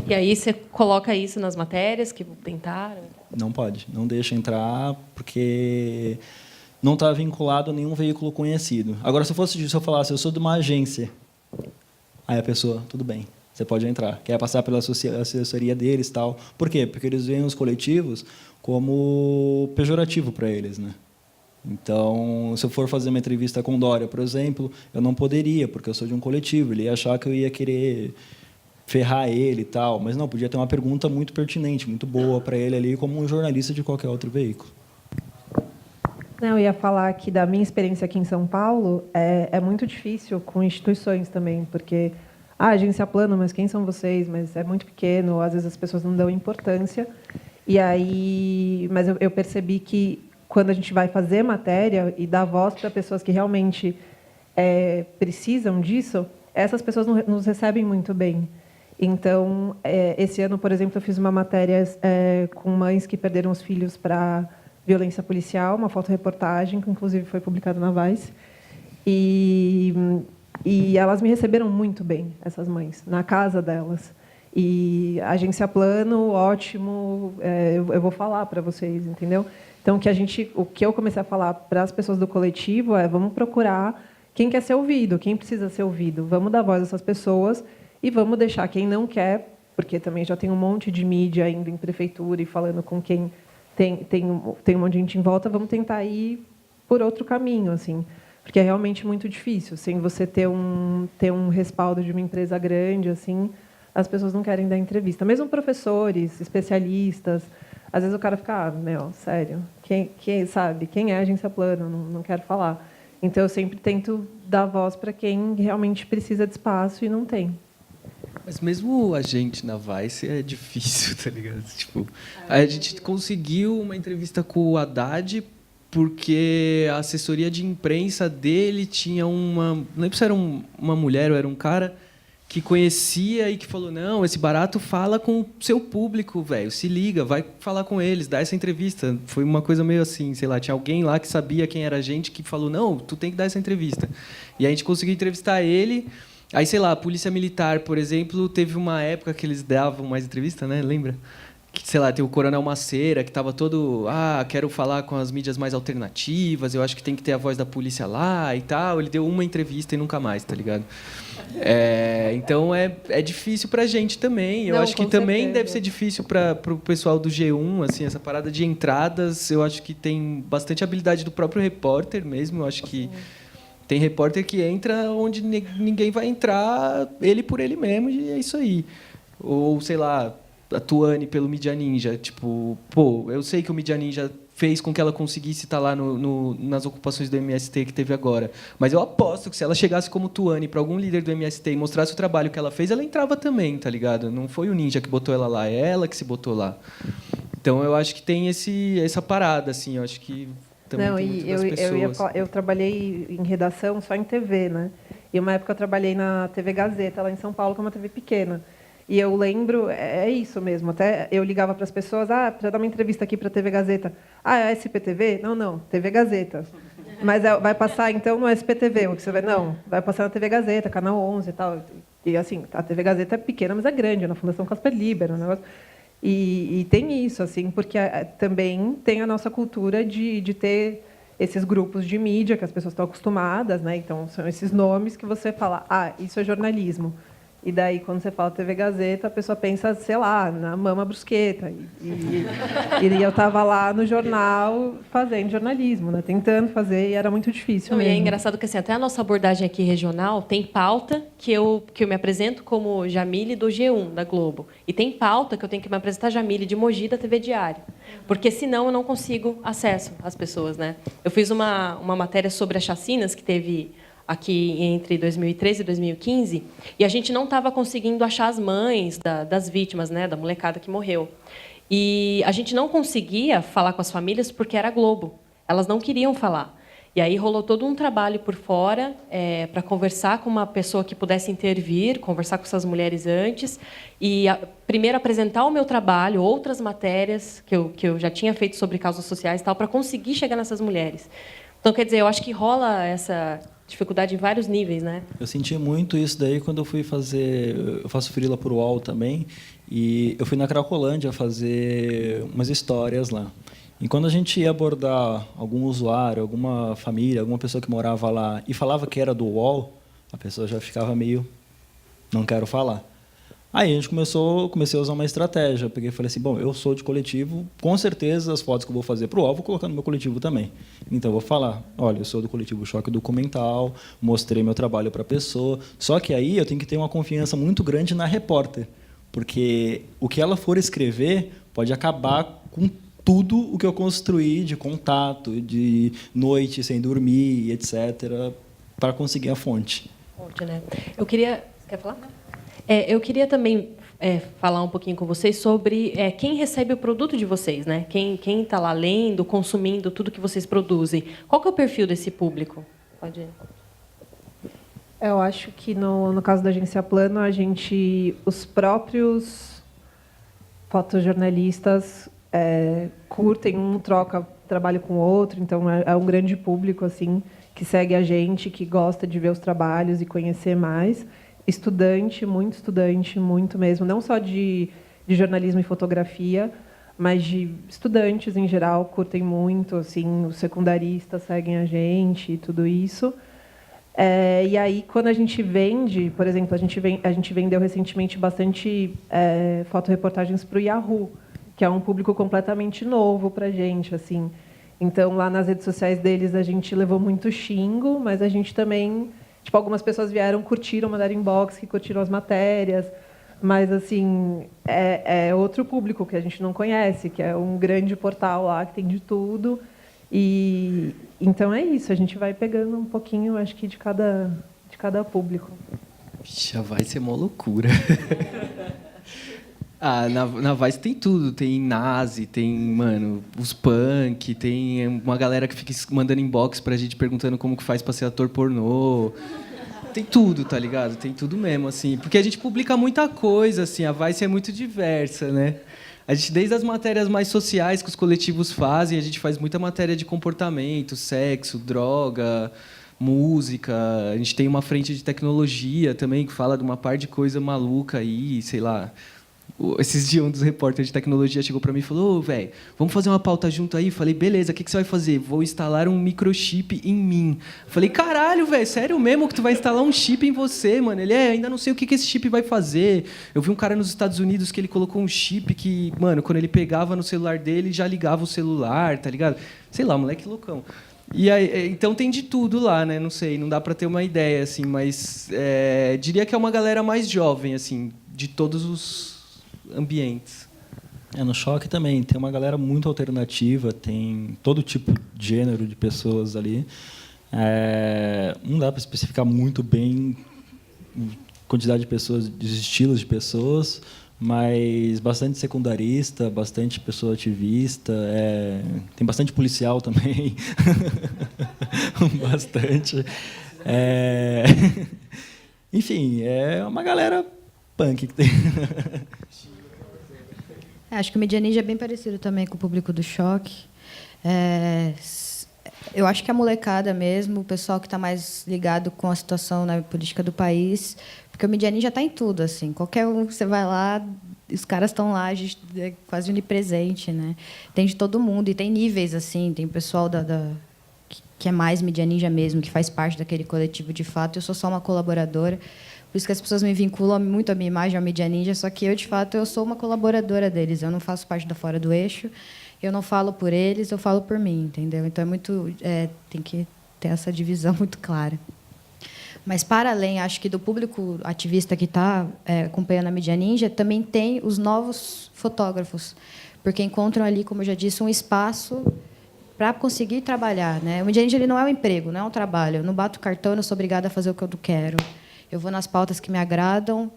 E aí você coloca isso nas matérias que tentaram? Não pode. Não deixa entrar porque não está vinculado a nenhum veículo conhecido. Agora, se eu falasse, eu sou de uma agência, aí a pessoa, tudo bem, você pode entrar. Quer passar pela assessoria deles e tal. Por quê? Porque eles veem os coletivos como pejorativo para eles, né? Então, se eu for fazer uma entrevista com Dória, por exemplo, eu não poderia, porque eu sou de um coletivo. Ele ia achar que eu ia querer ferrar ele e tal. Mas não, podia ter uma pergunta muito pertinente, muito boa para ele ali, como um jornalista de qualquer outro veículo. Não, eu ia falar que da minha experiência aqui em São Paulo é muito difícil com instituições também, porque agência plano, mas quem são vocês? Mas é muito pequeno, às vezes as pessoas não dão importância. E aí, mas eu percebi que quando a gente vai fazer matéria e dar voz para pessoas que realmente precisam disso, essas pessoas nos recebem muito bem. Então, esse ano, por exemplo, eu fiz uma matéria com mães que perderam os filhos para violência policial, uma fotoreportagem, que inclusive foi publicada na Vice. E elas me receberam muito bem, essas mães, na casa delas. E a agência plano, ótimo, eu vou falar para vocês, entendeu? Então, o que eu comecei a falar para as pessoas do coletivo vamos procurar quem quer ser ouvido, quem precisa ser ouvido. Vamos dar voz a essas pessoas e vamos deixar quem não quer, porque também já tem um monte de mídia indo em prefeitura e falando com quem tem um monte de gente em volta, vamos tentar ir por outro caminho, assim, porque é realmente muito difícil. Sem você ter um respaldo de uma empresa grande, assim, as pessoas não querem dar entrevista. Mesmo professores, especialistas, às vezes o cara fica, sério, quem sabe? Quem é a agência plano? Não quero falar. Então, eu sempre tento dar voz para quem realmente precisa de espaço e não tem. Mas mesmo a gente na Vice é difícil, tá ligado? Tipo, a gente conseguiu uma entrevista com o Haddad porque a assessoria de imprensa dele tinha não lembro se era uma mulher ou era um cara que conhecia e que falou, não, esse barato fala com o seu público, velho, se liga, vai falar com eles, dá essa entrevista. Foi uma coisa meio assim, sei lá, tinha alguém lá que sabia quem era a gente que falou, não, tu tem que dar essa entrevista. E a gente conseguiu entrevistar ele. Aí, sei lá, a Polícia Militar, por exemplo, teve uma época que eles davam mais entrevista, né? Lembra? Que, sei lá, tem o Coronel Maceira, que estava todo... quero falar com as mídias mais alternativas, eu acho que tem que ter a voz da polícia lá e tal. Ele deu uma entrevista e nunca mais, tá ligado? Então, é difícil pra gente também. Eu acho que também certeza. deve ser difícil pro pessoal do G1, assim, essa parada de entradas. Eu acho que tem bastante habilidade do próprio repórter mesmo. Eu acho que... Tem repórter que entra onde ninguém vai entrar, ele por ele mesmo, e é isso aí. Ou, sei lá, a Tuane pelo Mídia Ninja. Tipo, eu sei que o Mídia Ninja fez com que ela conseguisse estar lá nas ocupações do MST que teve agora. Mas eu aposto que se ela chegasse como Tuane para algum líder do MST e mostrasse o trabalho que ela fez, ela entrava também, tá ligado? Não foi o ninja que botou ela lá, é ela que se botou lá. Então eu acho que tem essa parada, assim, eu acho que também Não, tem e muito das pessoas. eu trabalhei em redação só em TV, né? E uma época eu trabalhei na TV Gazeta, lá em São Paulo, que é uma TV pequena. E eu lembro, é isso mesmo, até eu ligava para as pessoas, para dar uma entrevista aqui para a TV Gazeta. É SPTV? Não, TV Gazeta. Mas vai passar, então, no SPTV, o que você vai... Não, vai passar na TV Gazeta, Canal 11 e tal. E, assim, a TV Gazeta é pequena, mas é grande, é na Fundação Casper Libero, um negócio... E tem isso, assim, porque também tem a nossa cultura de ter esses grupos de mídia que as pessoas estão acostumadas, né? Então, são esses nomes que você fala, isso é jornalismo. E daí, quando você fala TV Gazeta, a pessoa pensa, sei lá, na Mama Brusqueta. E eu estava lá no jornal fazendo jornalismo, né? Tentando fazer, e era muito difícil Não, e é mesmo. engraçado que assim, até a nossa abordagem aqui regional tem pauta que eu me apresento como Jamile do G1, da Globo. E tem pauta que eu tenho que me apresentar Jamile de Mogi, da TV Diário. Porque, senão, eu não consigo acesso às pessoas, né? Eu fiz uma matéria sobre as chacinas que teve aqui entre 2013 e 2015, e a gente não estava conseguindo achar as mães das vítimas, né, da molecada que morreu. E a gente não conseguia falar com as famílias porque era Globo. Elas não queriam falar. E aí rolou todo um trabalho por fora para conversar com uma pessoa que pudesse intervir, conversar com essas mulheres antes, e primeiro apresentar o meu trabalho, outras matérias que eu já tinha feito sobre causas sociais e tal, para conseguir chegar nessas mulheres. Então, quer dizer, eu acho que rola essa dificuldade em vários níveis, né? Eu senti muito isso daí quando eu fui fazer... Eu faço freela para o UOL também, e eu fui na Cracolândia fazer umas histórias lá. E quando a gente ia abordar algum usuário, alguma família, alguma pessoa que morava lá e falava que era do UOL, a pessoa já ficava meio... não quero falar. Aí a gente comecei a usar uma estratégia, porque eu falei assim, bom, eu sou de coletivo, com certeza as fotos que eu vou fazer para o UOL, vou colocar no meu coletivo também. Então, eu vou falar, olha, eu sou do coletivo Choque Documental, mostrei meu trabalho para a pessoa, só que aí eu tenho que ter uma confiança muito grande na repórter, porque o que ela for escrever pode acabar com tudo o que eu construí de contato, de noite sem dormir, etc., para conseguir a fonte. Fonte, né? Eu queria... Quer falar? Eu queria também falar um pouquinho com vocês sobre quem recebe o produto de vocês, né? Quem está lá lendo, consumindo tudo que vocês produzem. Qual que é o perfil desse público? Pode ir. Eu acho que, no caso da Agência Plano, os próprios fotojornalistas curtem, um troca trabalho com o outro, então é um grande público assim que segue a gente, que gosta de ver os trabalhos e conhecer mais. Estudante, muito mesmo, não só de jornalismo e fotografia, mas de estudantes em geral, curtem muito, assim, os secundaristas seguem a gente e tudo isso. E aí, quando a gente vende, por exemplo, a gente vendeu recentemente bastante fotoreportagens para o Yahoo, que é um público completamente novo para a gente, assim. Então, lá nas redes sociais deles, a gente levou muito xingo, mas a gente também... Tipo, algumas pessoas vieram, curtiram, mandaram inbox, que curtiram as matérias, mas, assim, é outro público que a gente não conhece, que é um grande portal lá, que tem de tudo. E então é isso, a gente vai pegando um pouquinho, acho que, de cada público. Já vai ser uma loucura. Na Vice tem tudo. Tem nazi, tem, mano, os punk, tem uma galera que fica mandando inbox pra gente perguntando como que faz pra ser ator pornô. Tem tudo, tá ligado? Tem tudo mesmo, assim. Porque a gente publica muita coisa, assim. A Vice é muito diversa, né? A gente, desde as matérias mais sociais que os coletivos fazem, a gente faz muita matéria de comportamento, sexo, droga, música. A gente tem uma frente de tecnologia também, que fala de uma par de coisa maluca aí, sei lá... Esses dias, um dos repórteres de tecnologia chegou para mim e falou: "Ô, velho, vamos fazer uma pauta junto aí?" Falei: "Beleza, o que você vai fazer?" "Vou instalar um microchip em mim." Falei: "Caralho, velho, sério mesmo que tu vai instalar um chip em você, mano?" Ele: "Ainda não sei o que esse chip vai fazer." Eu vi um cara nos Estados Unidos que ele colocou um chip que, mano, quando ele pegava no celular dele, já ligava o celular, tá ligado? Sei lá, moleque loucão. E aí, então tem de tudo lá, né? Não sei, não dá para ter uma ideia, assim, mas diria que é uma galera mais jovem, assim, de todos os ambientes. No Choque também tem uma galera muito alternativa, tem todo tipo de gênero de pessoas ali. Não dá para especificar muito bem a quantidade de pessoas, dos estilos de pessoas, mas bastante secundarista, bastante pessoa ativista, tem bastante policial também, bastante. Enfim, é uma galera punk que tem. Acho que o Mídia Ninja é bem parecido também com o público do Choque. Eu acho que a molecada mesmo, o pessoal que está mais ligado com a situação na política do país, porque o Mídia Ninja está em tudo, assim. Qualquer um que você vai lá, os caras estão lá, a gente é quase onipresente, né? Tem de todo mundo e tem níveis, assim. Tem pessoal que é mais Mídia Ninja mesmo, que faz parte daquele coletivo de fato. Eu sou só uma colaboradora. Por isso que as pessoas me vinculam muito à minha imagem, ao Mídia Ninja, só que eu, de fato, eu sou uma colaboradora deles. Eu não faço parte da Fora do Eixo, eu não falo por eles, eu falo por mim, entendeu? Então, tem que ter essa divisão muito clara. Mas, para além, acho que do público ativista que está acompanhando a Mídia Ninja, também tem os novos fotógrafos, porque encontram ali, como eu já disse, um espaço para conseguir trabalhar, né? O Mídia Ninja ele não é um emprego, não é um trabalho. Eu não bato cartão, eu não sou obrigada a fazer o que eu quero. Eu vou nas pautas que me agradam.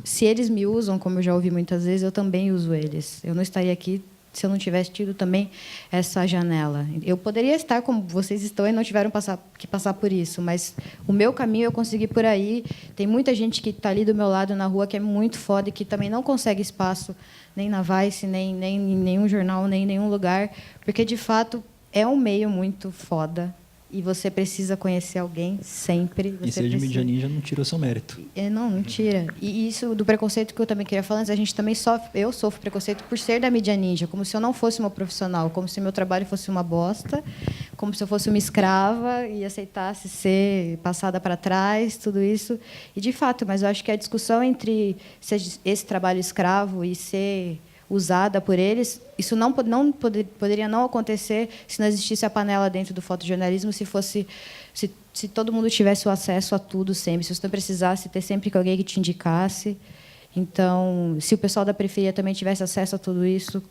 Se eles me usam, como eu já ouvi muitas vezes, eu também uso eles. Eu não estaria aqui se eu não tivesse tido também essa janela. Eu poderia estar como vocês estão e não tiveram que passar por isso, mas o meu caminho eu consegui por aí. Tem muita gente que está ali do meu lado na rua que é muito foda e que também não consegue espaço nem na Vice, nem em nenhum jornal, nem em nenhum lugar, porque, de fato, é um meio muito foda. E você precisa conhecer alguém sempre. E ser de Mídia Ninja não tira o seu mérito. Não tira. E isso do preconceito que eu também queria falar antes, a gente também sofre. Eu sofro preconceito por ser da Mídia Ninja, como se eu não fosse uma profissional, como se meu trabalho fosse uma bosta, como se eu fosse uma escrava e aceitasse ser passada para trás, tudo isso. E, de fato, mas eu acho que a discussão entre esse trabalho escravo e ser usada por eles, isso poderia não acontecer se não existisse a panela dentro do fotojornalismo, se todo mundo tivesse o acesso a tudo sempre, se você não precisasse ter sempre alguém que te indicasse. Então, se o pessoal da periferia também tivesse acesso a tudo isso,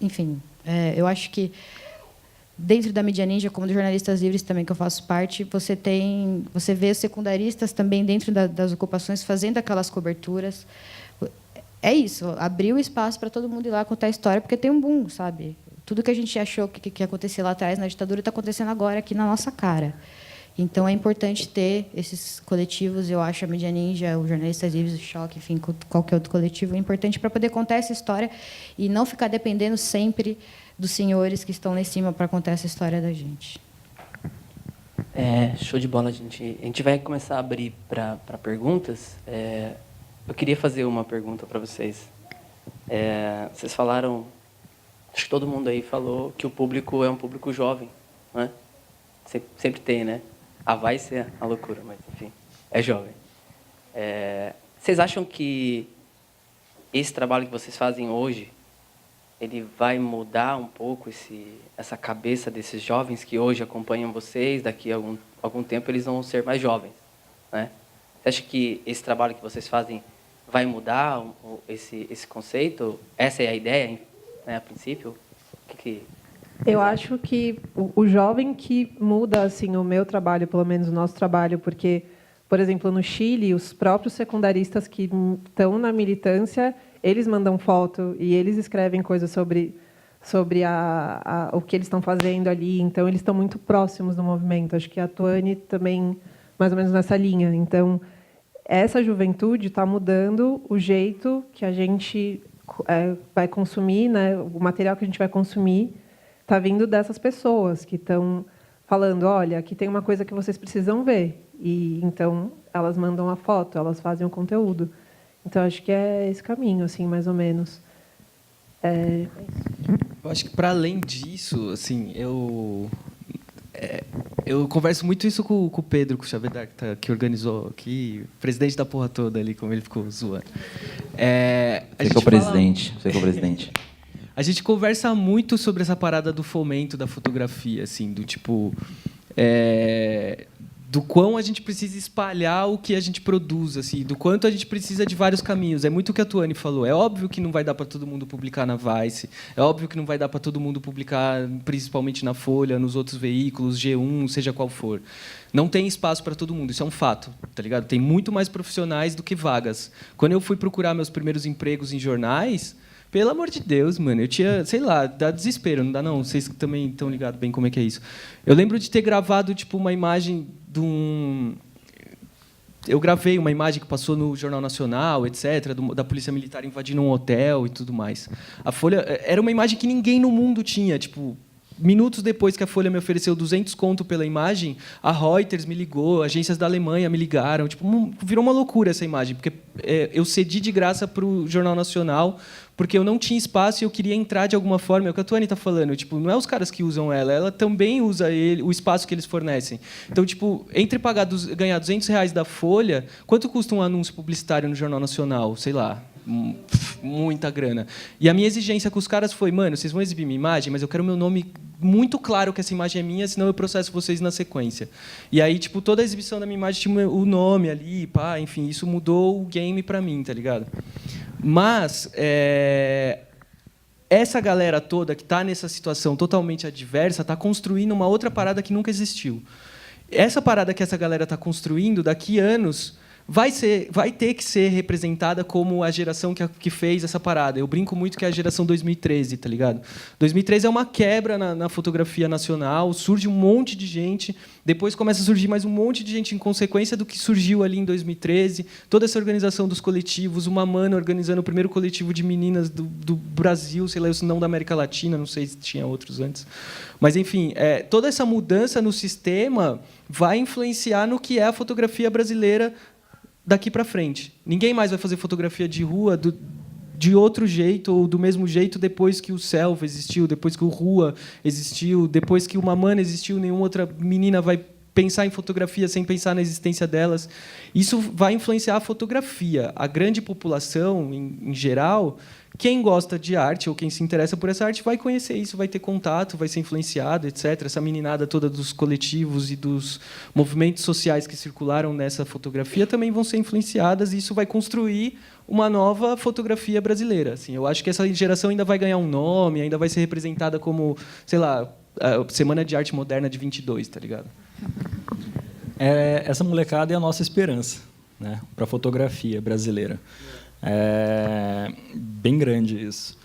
enfim, eu acho que dentro da Mídia Ninja, como dos jornalistas livres também que eu faço parte, você vê os secundaristas também dentro das ocupações fazendo aquelas coberturas. É isso, abrir o espaço para todo mundo ir lá contar a história, porque tem um boom, sabe? Tudo que a gente achou que ia acontecer lá atrás na ditadura está acontecendo agora aqui na nossa cara. Então é importante ter esses coletivos. Eu acho a Mídia Ninja, os Jornalistas Livres, o Choque, enfim, qualquer outro coletivo é importante para poder contar essa história e não ficar dependendo sempre dos senhores que estão lá em cima para contar essa história da gente. Show de bola, gente. A gente vai começar a abrir para perguntas. Eu queria fazer uma pergunta para vocês. Vocês falaram, acho que todo mundo aí falou que o público é um público jovem, né? Sempre tem, né? Vai ser a loucura, mas enfim, é jovem. Vocês acham que esse trabalho que vocês fazem hoje, ele vai mudar um pouco essa cabeça desses jovens que hoje acompanham vocês? Daqui a algum tempo eles vão ser mais jovens, né? Você acha que esse trabalho que vocês fazem vai mudar esse conceito? Essa é a ideia, né, a princípio? Eu acho que o jovem que muda assim o meu trabalho, pelo menos o nosso trabalho, porque, por exemplo, no Chile, os próprios secundaristas que estão na militância, eles mandam foto e eles escrevem coisas sobre o que eles estão fazendo ali. Então, eles estão muito próximos do movimento. Acho que a Tuane também, mais ou menos nessa linha. Então, essa juventude está mudando o jeito que a gente vai consumir, né? O material que a gente vai consumir está vindo dessas pessoas que estão falando, olha, aqui tem uma coisa que vocês precisam ver. E então elas mandam a foto, elas fazem o conteúdo. Então acho que é esse caminho, assim, mais ou menos. Eu acho que para além disso, assim, eu converso muito isso com o Pedro, com o Xavier, que organizou aqui, presidente da porra toda ali, como ele ficou zoando. Você que é o presidente. A gente conversa muito sobre essa parada do fomento da fotografia, assim, do tipo, do quão a gente precisa espalhar o que a gente produz, assim, do quanto a gente precisa de vários caminhos. É muito o que a Tuane falou. É óbvio que não vai dar para todo mundo publicar na Vice, é óbvio que não vai dar para todo mundo publicar, principalmente na Folha, nos outros veículos, G1, seja qual for. Não tem espaço para todo mundo, isso é um fato, tá ligado? Tem muito mais profissionais do que vagas. Quando eu fui procurar meus primeiros empregos em jornais, pelo amor de Deus, mano, eu tinha, sei lá, dá desespero, não dá não? Vocês também estão ligados bem como é que é isso. Eu lembro de ter gravado tipo uma imagem de um... Eu gravei uma imagem que passou no Jornal Nacional, etc., da Polícia Militar invadindo um hotel e tudo mais. A Folha era uma imagem que ninguém no mundo tinha, tipo... Minutos depois que a Folha me ofereceu 200 conto pela imagem, a Reuters me ligou, agências da Alemanha me ligaram. Tipo, virou uma loucura essa imagem, porque eu cedi de graça para o Jornal Nacional, porque eu não tinha espaço e eu queria entrar de alguma forma. É o que a Tuane está falando. Tipo, não é os caras que usam ela também usa o espaço que eles fornecem. Então, tipo, entre ganhar R$200 da Folha, quanto custa um anúncio publicitário no Jornal Nacional? Sei lá. Muita grana. E a minha exigência com os caras foi, mano, vocês vão exibir minha imagem, mas eu quero meu nome muito claro que essa imagem é minha, senão eu processo vocês na sequência. E aí, tipo, toda a exibição da minha imagem tinha o nome ali, pá, enfim, isso mudou o game pra mim, tá ligado? Mas essa galera toda que está nessa situação totalmente adversa está construindo uma outra parada que nunca existiu. Essa parada que essa galera está construindo, daqui a anos, vai ter que ser representada como a geração que fez essa parada. Eu brinco muito que é a geração 2013, tá ligado? 2013 é uma quebra na fotografia nacional, surge um monte de gente, depois começa a surgir mais um monte de gente em consequência do que surgiu ali em 2013, toda essa organização dos coletivos, uma mana organizando o primeiro coletivo de meninas do Brasil, sei lá, se não da América Latina, não sei se tinha outros antes. Mas, enfim, toda essa mudança no sistema vai influenciar no que é a fotografia brasileira daqui para frente. Ninguém mais vai fazer fotografia de rua de outro jeito ou do mesmo jeito depois que o Selva existiu, depois que o Rua existiu, depois que o Mamana existiu, nenhuma outra menina vai pensar em fotografia sem pensar na existência delas. Isso vai influenciar a fotografia. A grande população, em geral, quem gosta de arte ou quem se interessa por essa arte vai conhecer isso, vai ter contato, vai ser influenciado, etc. Essa meninada toda dos coletivos e dos movimentos sociais que circularam nessa fotografia também vão ser influenciadas e isso vai construir uma nova fotografia brasileira. Assim, eu acho que essa geração ainda vai ganhar um nome, ainda vai ser representada como, sei lá, a Semana de Arte Moderna de 22, tá ligado? Essa molecada é a nossa esperança, né, para a fotografia brasileira. É bem grande isso.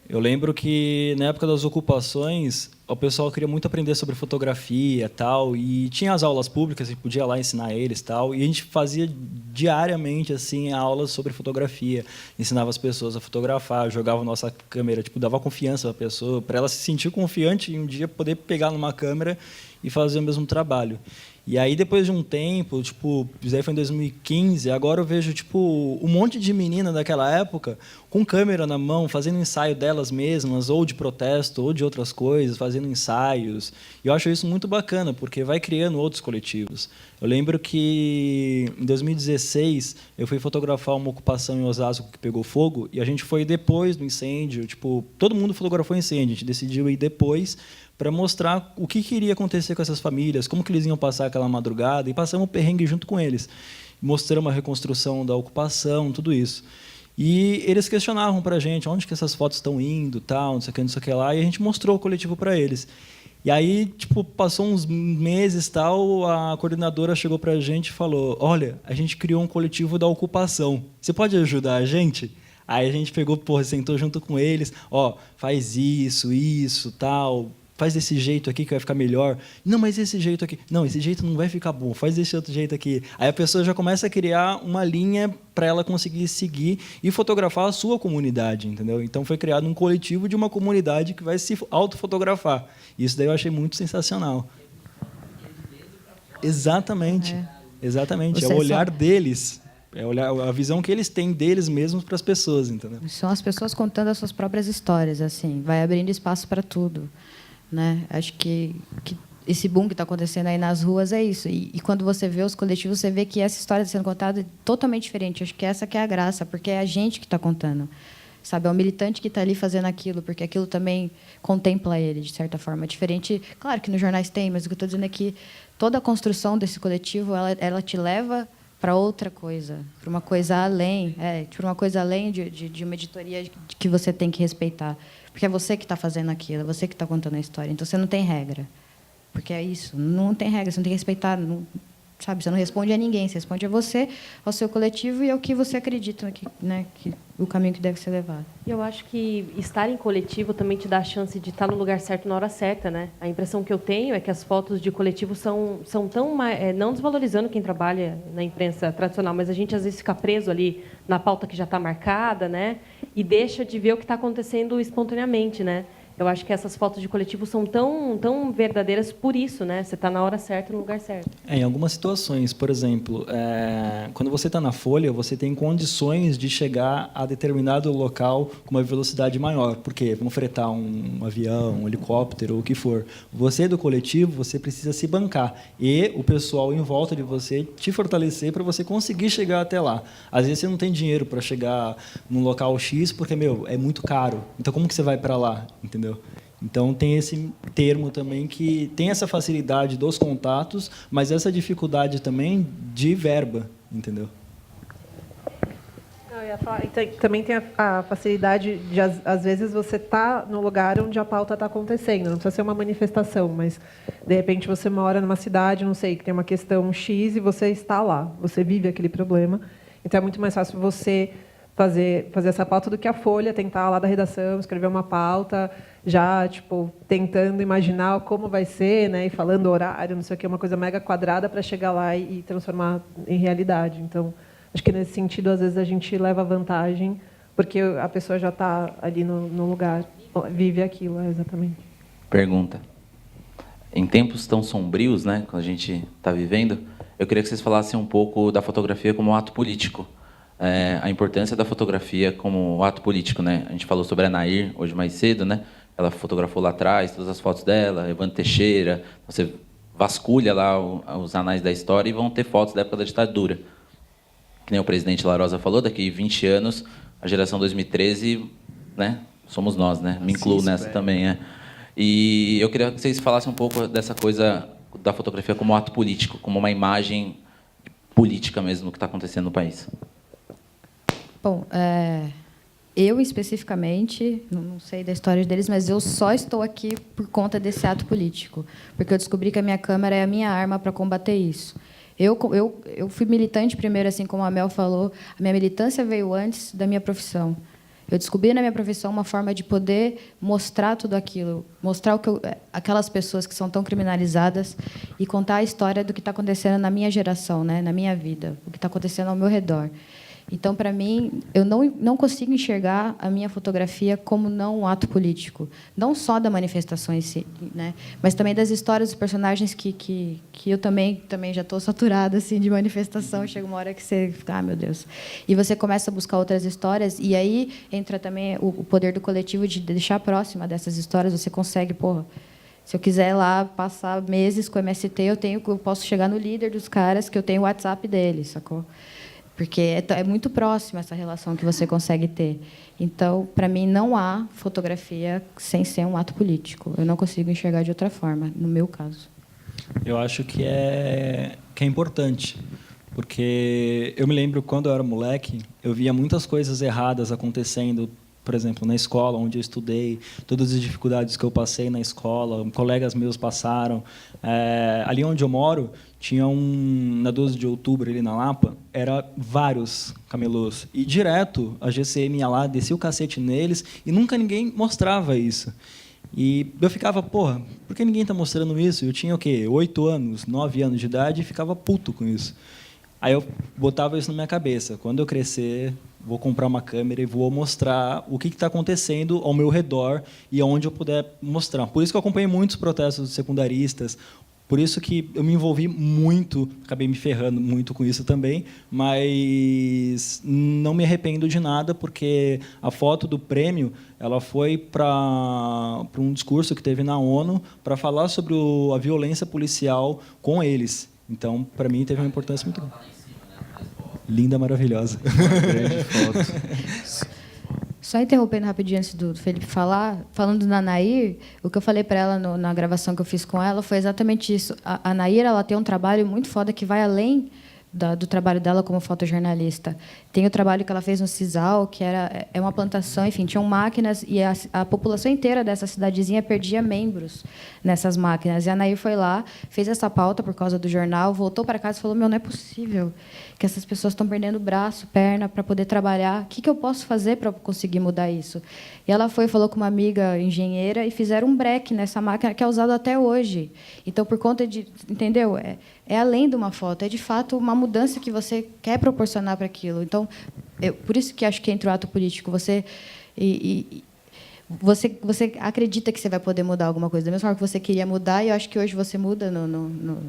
Eu lembro que, na época das ocupações, o pessoal queria muito aprender sobre fotografia tal, e tinha as aulas públicas, a gente podia lá ensinar eles tal, e a gente fazia diariamente assim aulas sobre fotografia, ensinava as pessoas a fotografar, jogava a nossa câmera, tipo, dava confiança para a pessoa, para ela se sentir confiante e um dia poder pegar numa câmera e fazer o mesmo trabalho. E aí, depois de um tempo, tipo, isso aí foi em 2015, agora eu vejo tipo, um monte de menina daquela época com câmera na mão, fazendo ensaio delas mesmas, ou de protesto, ou de outras coisas, fazendo ensaios. E eu acho isso muito bacana, porque vai criando outros coletivos. Eu lembro que, em 2016, eu fui fotografar uma ocupação em Osasco que pegou fogo, e a gente foi depois do incêndio, tipo, todo mundo fotografou incêndio, a gente decidiu ir depois para mostrar o que iria acontecer com essas famílias, como que eles iam passar aquela madrugada, e passamos o perrengue junto com eles. Mostramos a reconstrução da ocupação, tudo isso. E eles questionavam para a gente onde que essas fotos estão indo, tal, não sei o que lá, e a gente mostrou o coletivo para eles. E aí, tipo, passou uns meses, tal, a coordenadora chegou para a gente e falou: olha, a gente criou um coletivo da ocupação, você pode ajudar a gente? Aí a gente pegou, sentou junto com eles, faz isso, tal, faz desse jeito aqui que vai ficar melhor. Não, mas esse jeito aqui... Não, esse jeito não vai ficar bom, faz desse outro jeito aqui. Aí a pessoa já começa a criar uma linha para ela conseguir seguir e fotografar a sua comunidade, entendeu? Então foi criado um coletivo de uma comunidade que vai se autofotografar. Isso daí eu achei muito sensacional. Exatamente. Exatamente. É o olhar deles. É a visão que eles têm deles mesmos para as pessoas, entendeu? São as pessoas contando as suas próprias histórias, assim. Vai abrindo espaço para tudo. Né? Acho que esse boom que está acontecendo aí nas ruas é isso. E quando você vê os coletivos, você vê que essa história sendo contada é totalmente diferente. Acho que essa que é a graça, porque é a gente que está contando. sabe? É o militante que está ali fazendo aquilo, porque aquilo também contempla ele, de certa forma. Diferente, claro que nos jornais tem, mas o que eu estou dizendo é que toda a construção desse coletivo, ela te leva para outra coisa, para uma coisa além, para uma coisa além de uma editoria que você tem que respeitar. Porque é você que está fazendo aquilo, é você que está contando a história. Então, você não tem regra. Porque é isso, não tem regra, você não tem que respeitar, não, sabe? Você não responde a ninguém, você responde a você, ao seu coletivo e ao que você acredita, que o caminho que deve ser levado. E eu acho que estar em coletivo também te dá a chance de estar no lugar certo na hora certa, né? A impressão que eu tenho é que as fotos de coletivo são tão não desvalorizando quem trabalha na imprensa tradicional, mas a gente às vezes fica preso ali na pauta que já está marcada, né? E deixa de ver o que está acontecendo espontaneamente, né? Eu acho que essas fotos de coletivo são tão verdadeiras por isso, né? Você está na hora certa, no lugar certo. Em algumas situações, por exemplo, quando você está na Folha, você tem condições de chegar a determinado local com uma velocidade maior. Por quê? Vamos fretar um avião, um helicóptero, ou o que for. Você do coletivo, você precisa se bancar. E o pessoal em volta de você te fortalecer para você conseguir chegar até lá. Às vezes você não tem dinheiro para chegar num local X, porque, é muito caro. Então, como que você vai para lá? Entendeu? Então, tem esse termo também que tem essa facilidade dos contatos, mas essa dificuldade também de verba, entendeu? Eu ia falar, e também tem a facilidade de, às vezes, você está no lugar onde a pauta está acontecendo. Não precisa ser uma manifestação, mas, de repente, você mora numa cidade, não sei, que tem uma questão X e você está lá. Você vive aquele problema. Então, é muito mais fácil você fazer essa pauta do que a Folha, tentar lá da redação, escrever uma pauta, já tentando imaginar como vai ser, né, e falando horário, não sei o que, uma coisa mega quadrada para chegar lá e transformar em realidade. Então, acho que nesse sentido, às vezes a gente leva vantagem, porque a pessoa já está ali no lugar, vive aquilo, exatamente. Pergunta. Em tempos tão sombrios, né, que a gente está vivendo, eu queria que vocês falassem um pouco da fotografia como ato político. A importância da fotografia como ato político, né? A gente falou sobre a Nair hoje mais cedo, né? Ela fotografou lá atrás todas as fotos dela, Evandro Teixeira. Você vasculha lá os anais da história e vão ter fotos da época da ditadura. Que nem o presidente Larosa falou, daqui 20 anos, a geração 2013, né? Somos nós, né? Me incluo nessa também, E eu queria que vocês falassem um pouco dessa coisa da fotografia como ato político, como uma imagem política mesmo do que está acontecendo no país. Bom, eu especificamente, não sei da história deles, mas eu só estou aqui por conta desse ato político, porque eu descobri que a minha câmera é a minha arma para combater isso. Eu fui militante primeiro, assim como a Mel falou, a minha militância veio antes da minha profissão. Eu descobri na minha profissão uma forma de poder mostrar tudo aquilo, mostrar aquelas pessoas que são tão criminalizadas e contar a história do que está acontecendo na minha geração, né, na minha vida, o que está acontecendo ao meu redor. Então, para mim, eu não consigo enxergar a minha fotografia como não um ato político. Não só da manifestação em si, né? Mas também das histórias dos personagens que eu também já estou saturada assim, de manifestação. Chega uma hora que você fica, meu Deus. E você começa a buscar outras histórias, e aí entra também o poder do coletivo de deixar próxima dessas histórias. Você consegue, se eu quiser ir lá passar meses com o MST, eu posso chegar no líder dos caras, que eu tenho o WhatsApp deles, sacou? Porque é muito próxima essa relação que você consegue ter. Então, para mim, não há fotografia sem ser um ato político. Eu não consigo enxergar de outra forma, no meu caso. Eu acho que é importante, porque eu me lembro, quando eu era moleque, eu via muitas coisas erradas acontecendo, por exemplo, na escola onde eu estudei, todas as dificuldades que eu passei na escola, colegas meus passaram. Ali onde eu moro, tinha na 12 de outubro, ali na Lapa, era vários camelôs. E direto a GCM ia lá, descia o cacete neles, e nunca ninguém mostrava isso. E eu ficava, por que ninguém está mostrando isso? Eu tinha, 8 anos, 9 anos de idade, e ficava puto com isso. Aí eu botava isso na minha cabeça. Quando eu crescer, vou comprar uma câmera e vou mostrar o que está acontecendo ao meu redor e aonde eu puder mostrar. Por isso que eu acompanhei muitos protestos secundaristas, por isso que eu me envolvi muito, acabei me ferrando muito com isso também, mas não me arrependo de nada, porque a foto do prêmio ela foi para um discurso que teve na ONU para falar sobre a violência policial com eles. Então, para mim, teve uma importância muito grande. Linda, maravilhosa. Uma grande foto. Só interrompendo rapidinho antes do Felipe falar, falando da Nair, o que eu falei para ela na gravação que eu fiz com ela foi exatamente isso. A Nair, ela tem um trabalho muito foda que vai além do trabalho dela como fotojornalista. Tem o trabalho que ela fez no Sisal, que é uma plantação, enfim, tinham máquinas e a população inteira dessa cidadezinha perdia membros nessas máquinas. E a Nair foi lá, fez essa pauta por causa do jornal, voltou para casa e falou: não é possível que essas pessoas estão perdendo braço, perna para poder trabalhar. O que eu posso fazer para conseguir mudar isso? E ela falou com uma amiga engenheira e fizeram um breque nessa máquina que é usado até hoje. Então, por conta de... Entendeu? É além de uma foto, é, de fato, uma mudança que você quer proporcionar para aquilo. Então, por isso que acho que entra o ato político. Você acredita que você vai poder mudar alguma coisa, da mesma forma que você queria mudar, e eu acho que hoje você muda.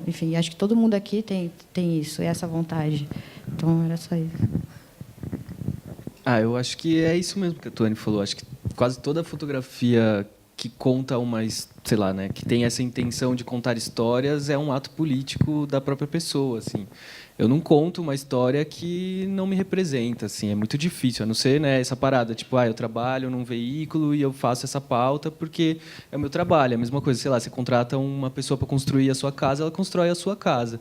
Enfim, acho que todo mundo aqui tem isso, essa vontade. Então, era só isso. Eu acho que é isso mesmo que a Tuane falou. Acho que quase toda fotografia que conta sei lá, né, que tem essa intenção de contar histórias é um ato político da própria pessoa, assim. Eu não conto uma história que não me representa, assim, é muito difícil, a não ser, né, essa parada, tipo, eu trabalho num veículo e eu faço essa pauta porque é o meu trabalho. É a mesma coisa, sei lá, você contrata uma pessoa para construir a sua casa, ela constrói a sua casa.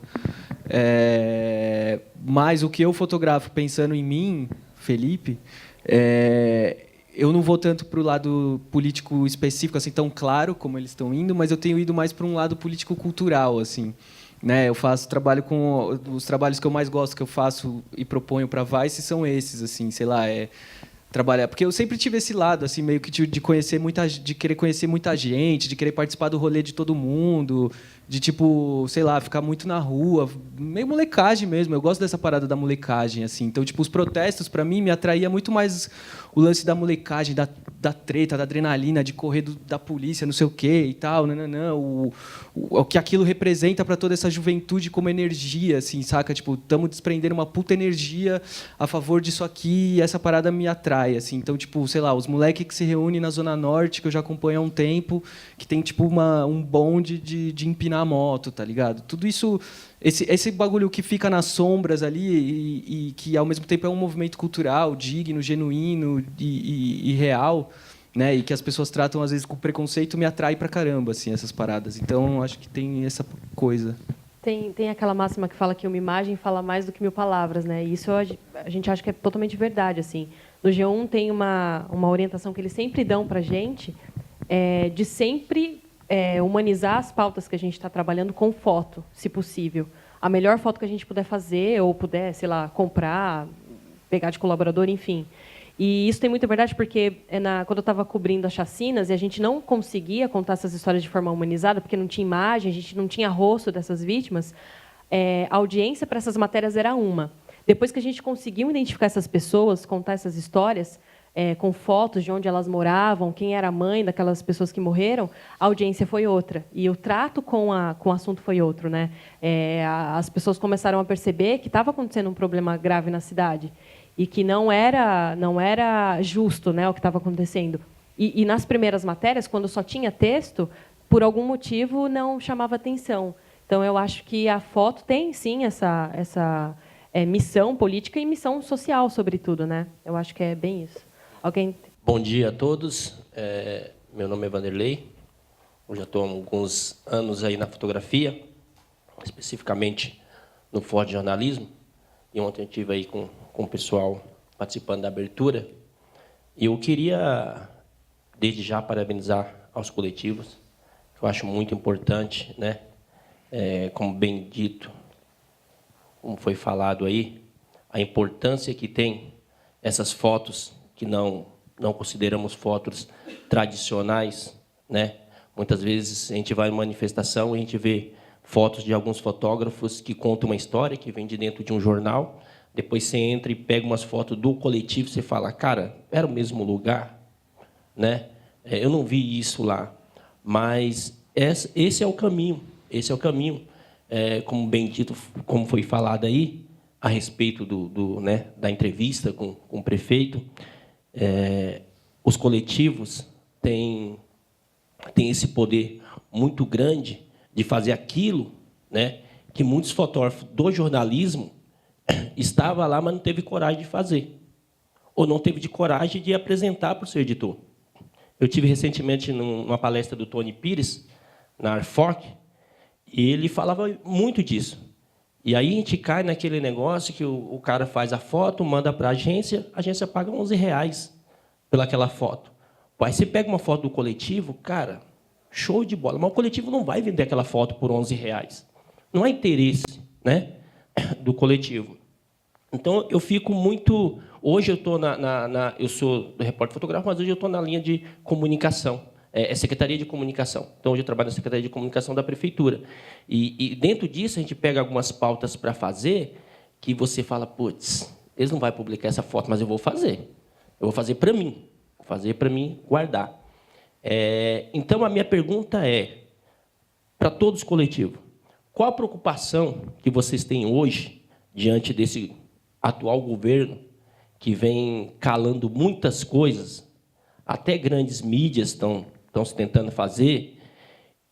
Mas o que eu fotografo pensando em mim, Felipe, eu não vou tanto para o lado político específico, assim, tão claro como eles estão indo, mas eu tenho ido mais para um lado político-cultural, assim, né? Eu faço trabalho com os trabalhos que eu mais gosto, que eu faço e proponho para a Vice, são esses, assim, sei lá, trabalhar, porque eu sempre tive esse lado, assim, meio que de conhecer de querer conhecer muita gente, de querer participar do rolê de todo mundo, de, tipo, sei lá, ficar muito na rua, meio molecagem mesmo. Eu gosto dessa parada da molecagem, assim. Então, tipo, os protestos, para mim, me atraía muito mais o lance da molecagem, da treta, da adrenalina, de correr da polícia, não sei o quê e tal, o que aquilo representa para toda essa juventude como energia, assim, saca? Tipo, estamos desprendendo uma puta energia a favor disso aqui, e essa parada me atrai, assim. Então, tipo, sei lá, os moleques que se reúnem na Zona Norte, que eu já acompanho há um tempo, que tem, tipo, um bonde de empinar a moto, tá ligado? Tudo isso, esse bagulho que fica nas sombras ali e que, ao mesmo tempo, é um movimento cultural, digno, genuíno e real, né? E que as pessoas tratam, às vezes, com preconceito, me atrai pra caramba, assim, essas paradas. Então, acho que tem essa coisa. Tem aquela máxima que fala que uma imagem fala mais do que 1000 palavras, né? E isso a gente acha que é totalmente verdade, assim. No G1 tem uma orientação que eles sempre dão para a gente, de sempre humanizar as pautas que a gente está trabalhando com foto, se possível. A melhor foto que a gente puder fazer, ou puder, sei lá, comprar, pegar de colaborador, enfim. E isso tem muita verdade, porque quando eu estava cobrindo as chacinas, e a gente não conseguia contar essas histórias de forma humanizada, porque não tinha imagem, a gente não tinha rosto dessas vítimas, a audiência para essas matérias era uma. Depois que a gente conseguiu identificar essas pessoas, contar essas histórias, com fotos de onde elas moravam, quem era a mãe daquelas pessoas que morreram, a audiência foi outra. E o trato com o assunto foi outro, né? As pessoas começaram a perceber que estava acontecendo um problema grave na cidade e que não era justo, né, o que estava acontecendo. E nas primeiras matérias, quando só tinha texto, por algum motivo não chamava atenção. Então, eu acho que a foto tem, sim, essa missão política e missão social, sobretudo, né? Eu acho que é bem isso. Alguém? Bom dia a todos. Meu nome é Vanderlei. Eu já estou há alguns anos aí na fotografia, especificamente no fotojornalismo. E ontem eu estive aí com o pessoal participando da abertura. E eu queria, desde já, parabenizar aos coletivos, que eu acho muito importante, né? Como bem dito, como foi falado aí, a importância que tem essas fotos que não consideramos fotos tradicionais, né? Muitas vezes a gente vai em manifestação e a gente vê fotos de alguns fotógrafos que contam uma história que vem de dentro de um jornal. Depois você entra e pega umas fotos do coletivo, você fala, cara, era o mesmo lugar, né? Eu não vi isso lá, mas esse é o caminho. Esse é o caminho, como bem dito, como foi falado aí, a respeito né, da entrevista com o prefeito. Os coletivos têm esse poder muito grande de fazer aquilo, né, que muitos fotógrafos do jornalismo estavam lá, mas não teve coragem de fazer. ou não teve de coragem de apresentar para o seu editor. Eu tive recentemente numa palestra do Tony Pires, na Arfork, e ele falava muito disso. E aí a gente cai naquele negócio que o cara faz a foto, manda para a agência paga R$11 pelaquela foto. Aí você pega uma foto do coletivo, cara, show de bola, mas o coletivo não vai vender aquela foto por R$11. Não há interesse, né, do coletivo. Então, eu fico muito... Hoje eu estou eu sou do repórter fotográfico, mas hoje eu estou na linha de comunicação. É Secretaria de Comunicação. Então, hoje eu trabalho na Secretaria de Comunicação da Prefeitura. E dentro disso, a gente pega algumas pautas para fazer que você fala, putz, eles não vão publicar essa foto, mas eu vou fazer. Eu vou fazer para mim. Vou fazer para mim guardar. Então, a minha pergunta é, para todos os coletivos, qual a preocupação que vocês têm hoje, diante desse atual governo, que vem calando muitas coisas, até grandes mídias estão se tentando fazer,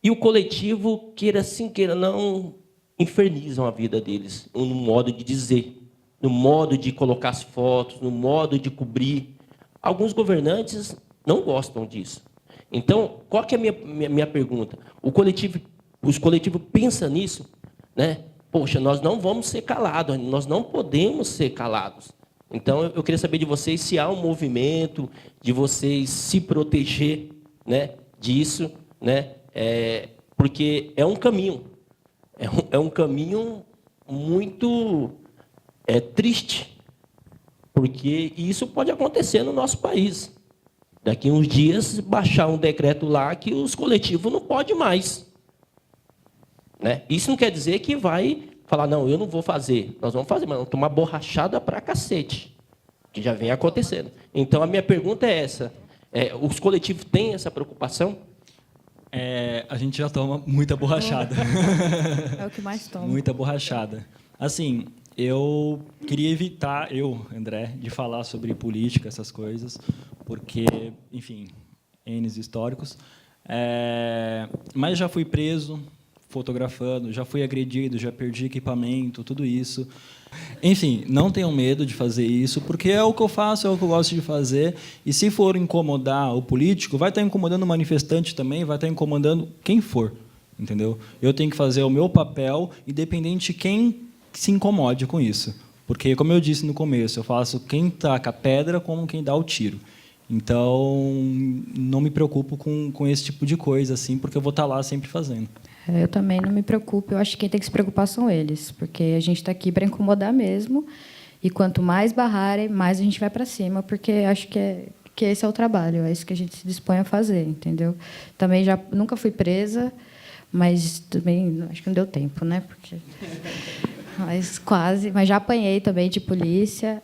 e o coletivo, queira sim, queira não, infernizam a vida deles, no modo de dizer, no modo de colocar as fotos, no modo de cobrir. Alguns governantes não gostam disso. Então, qual que é a minha pergunta? Os coletivos pensam nisso, né? Poxa, nós não vamos ser calados, nós não podemos ser calados. Então, eu queria saber de vocês se há um movimento de vocês se proteger, né, disso, né? Porque é um caminho. É um caminho muito triste, porque isso pode acontecer no nosso país. Daqui a uns dias, baixar um decreto lá que os coletivos não podem mais. Né? Isso não quer dizer que vai falar, não, eu não vou fazer. Nós vamos fazer, mas vamos tomar borrachada pra cacete, que já vem acontecendo. Então, a minha pergunta é essa. Os coletivos têm essa preocupação? A gente já toma muita borrachada. É o que mais toma. Muita borrachada. Assim, eu queria evitar, André, de falar sobre política, essas coisas, porque, enfim, N's históricos. Mas já fui preso fotografando, já fui agredido, já perdi equipamento, tudo isso. Enfim, não tenham medo de fazer isso, porque é o que eu faço, é o que eu gosto de fazer. E se for incomodar o político, vai estar incomodando o manifestante também, vai estar incomodando quem for, entendeu? Eu tenho que fazer o meu papel, independente de quem se incomode com isso. Porque, como eu disse no começo, eu faço quem taca a pedra como quem dá o tiro. Então, não me preocupo com esse tipo de coisa, assim, porque eu vou estar lá sempre fazendo. Eu também não me preocupo. Eu acho que quem tem que se preocupar são eles, porque a gente está aqui para incomodar mesmo. E quanto mais barrarem, mais a gente vai para cima, porque acho que esse é o trabalho, é isso que a gente se dispõe a fazer, entendeu? Também nunca fui presa, mas também acho que não deu tempo, né? Porque, mas quase. Mas já apanhei também de polícia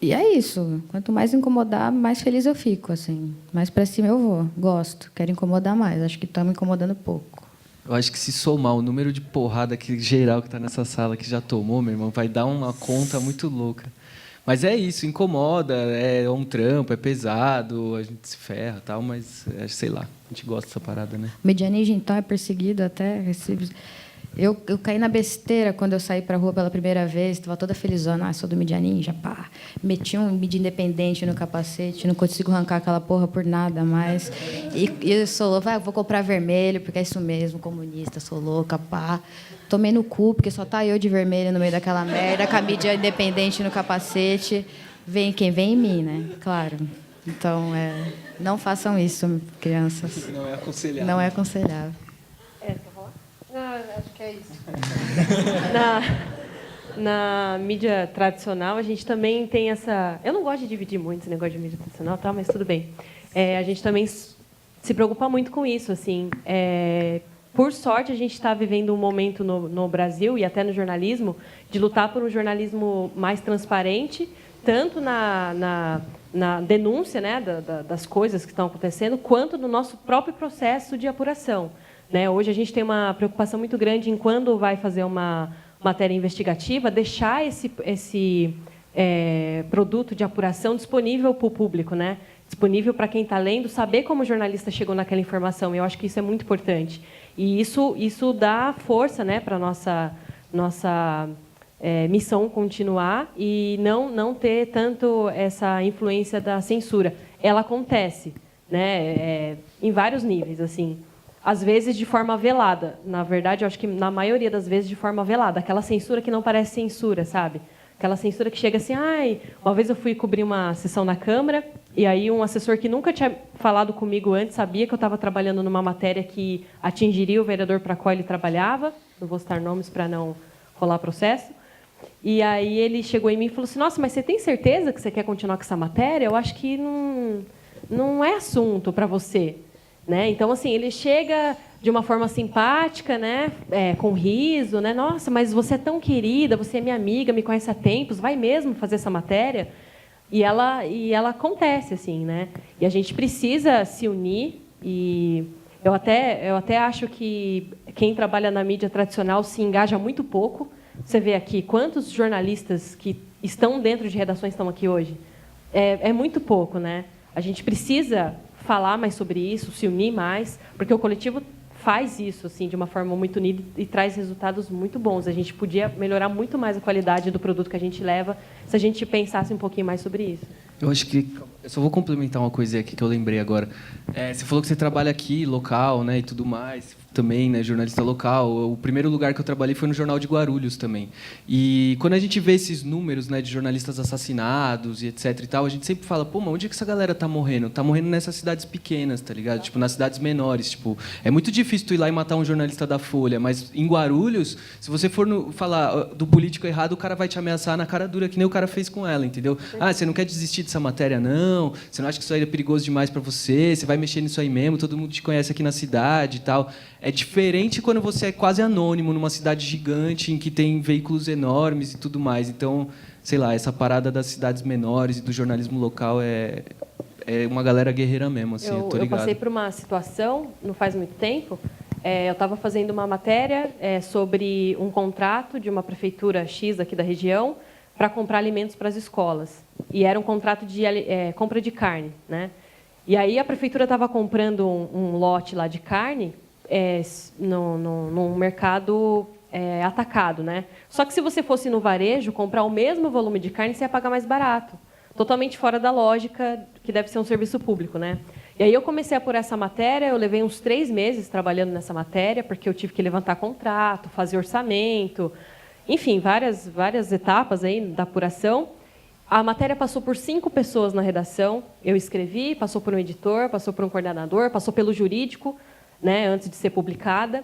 E é isso. Quanto mais incomodar, mais feliz eu fico, assim. Mais para cima eu vou. Gosto. Quero incomodar mais. Acho que estão me incomodando pouco. Eu acho que se somar o número de porrada que geral que está nessa sala que já tomou, meu irmão, vai dar uma conta muito louca. Mas é isso, incomoda, é um trampo, é pesado, a gente se ferra e tal, mas sei lá, a gente gosta dessa parada, né? O medianinja, então, é perseguido até... Eu caí na besteira quando eu saí para a rua pela primeira vez, estava toda felizona, sou do Mídia Ninja, pá. Meti um mídia independente no capacete, não consigo arrancar aquela porra por nada mais. E eu sou louca, vou comprar vermelho, porque é isso mesmo, comunista, sou louca, pá. Tomei no cu, porque só tá eu de vermelho no meio daquela merda, com a mídia independente no capacete. Vem quem vem em mim, né? Claro. Então, não façam isso, crianças. Não é aconselhável. Não é aconselhável. Não, acho que é isso. Na mídia tradicional, a gente também tem essa... Eu não gosto de dividir muito esse negócio de mídia tradicional, tá? Mas tudo bem. A gente também se preocupa muito com isso. Assim. Por sorte, a gente está vivendo um momento no Brasil, e até no jornalismo, de lutar por um jornalismo mais transparente, tanto na denúncia, né, das coisas que estão acontecendo, quanto no nosso próprio processo de apuração. Né? Hoje a gente tem uma preocupação muito grande em quando vai fazer uma matéria investigativa, deixar esse produto de apuração disponível para o público, né? Disponível para quem está lendo, saber como o jornalista chegou naquela informação. Eu acho que isso é muito importante. E isso dá força, né, para a nossa missão continuar e não ter tanto essa influência da censura. Ela acontece, né, em vários níveis, assim. Às vezes de forma velada. Na verdade, eu acho que na maioria das vezes de forma velada. Aquela censura que não parece censura, sabe? Aquela censura que chega assim, uma vez eu fui cobrir uma sessão na Câmara e aí um assessor que nunca tinha falado comigo antes sabia que eu estava trabalhando numa matéria que atingiria o vereador para qual ele trabalhava. Não vou citar nomes para não rolar processo. E aí ele chegou em mim e falou assim, nossa, mas você tem certeza que você quer continuar com essa matéria? Eu acho que não é assunto para você. Né? Então, assim, ele chega de uma forma simpática, né? Com riso, né? Nossa, mas você é tão querida, você é minha amiga, me conhece há tempos, vai mesmo fazer essa matéria? E ela acontece, assim, né? E a gente precisa se unir e eu até acho que quem trabalha na mídia tradicional se engaja muito pouco. Você vê aqui quantos jornalistas que estão dentro de redações estão aqui hoje. É muito pouco, né? A gente precisa falar mais sobre isso, se unir mais, porque o coletivo faz isso assim de uma forma muito unida e traz resultados muito bons. A gente podia melhorar muito mais a qualidade do produto que a gente leva se a gente pensasse um pouquinho mais sobre isso. Eu acho que eu só vou complementar uma coisinha aqui que eu lembrei agora. Você falou que você trabalha aqui, local, né, e tudo mais, também, né, jornalista local. O primeiro lugar que eu trabalhei foi no Jornal de Guarulhos também. E quando a gente vê esses números, né, de jornalistas assassinados e etc e tal, a gente sempre fala, pô, mas onde é que essa galera tá morrendo? Tá morrendo nessas cidades pequenas, tá ligado? Tipo, nas cidades menores, tipo, é muito difícil tu ir lá e matar um jornalista da Folha, mas em Guarulhos, se você for falar do político errado, o cara vai te ameaçar na cara dura, que nem o cara fez com ela, entendeu? Você não quer desistir dessa matéria, não? Você não acha que isso aí é perigoso demais para você? Você vai mexer nisso aí mesmo? Todo mundo te conhece aqui na cidade e tal. É diferente quando você é quase anônimo numa cidade gigante em que tem veículos enormes e tudo mais. Então, sei lá, essa parada das cidades menores e do jornalismo local é uma galera guerreira mesmo, assim, eu tô ligado. Eu passei por uma situação, não faz muito tempo, eu estava fazendo uma matéria sobre um contrato de uma prefeitura X aqui da região para comprar alimentos para as escolas. E era um contrato de compra de carne, né? E aí a prefeitura estava comprando um lote lá de carne num mercado atacado, né? Só que se você fosse no varejo comprar o mesmo volume de carne, você ia pagar mais barato. Totalmente fora da lógica que deve ser um serviço público, né? E aí eu comecei a apurar essa matéria, eu levei uns 3 meses trabalhando nessa matéria, porque eu tive que levantar contrato, fazer orçamento, enfim, várias etapas aí da apuração. A matéria passou por 5 pessoas na redação, eu escrevi, passou por um editor, passou por um coordenador, passou pelo jurídico, né, antes de ser publicada.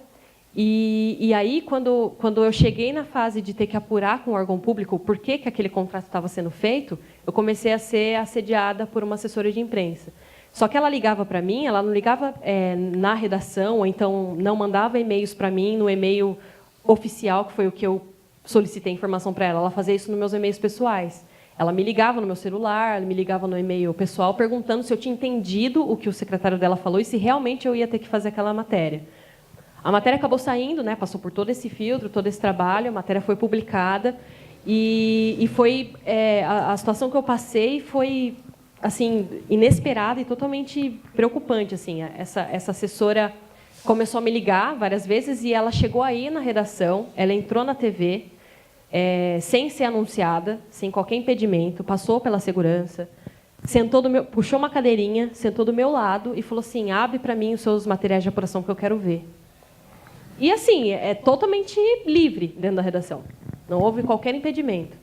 E aí, quando eu cheguei na fase de ter que apurar com o órgão público por que aquele contrato estava sendo feito, eu comecei a ser assediada por uma assessora de imprensa. Só que ela ligava para mim, ela não ligava na redação, ou então não mandava e-mails para mim no e-mail oficial, que foi o que eu solicitei informação para ela. Ela fazia isso nos meus e-mails pessoais. Ela me ligava no meu celular, ela me ligava no e-mail pessoal, perguntando se eu tinha entendido o que o secretário dela falou e se realmente eu ia ter que fazer aquela matéria. A matéria acabou saindo, né, passou por todo esse filtro, todo esse trabalho, a matéria foi publicada e foi a situação que eu passei foi assim inesperada e totalmente preocupante, assim. Essa assessora começou a me ligar várias vezes e ela chegou aí na redação, ela entrou na TV sem ser anunciada, sem qualquer impedimento, passou pela segurança, puxou uma cadeirinha, sentou do meu lado e falou assim: abre para mim os seus materiais de apuração que eu quero ver. E assim, é totalmente livre dentro da redação. Não houve qualquer impedimento.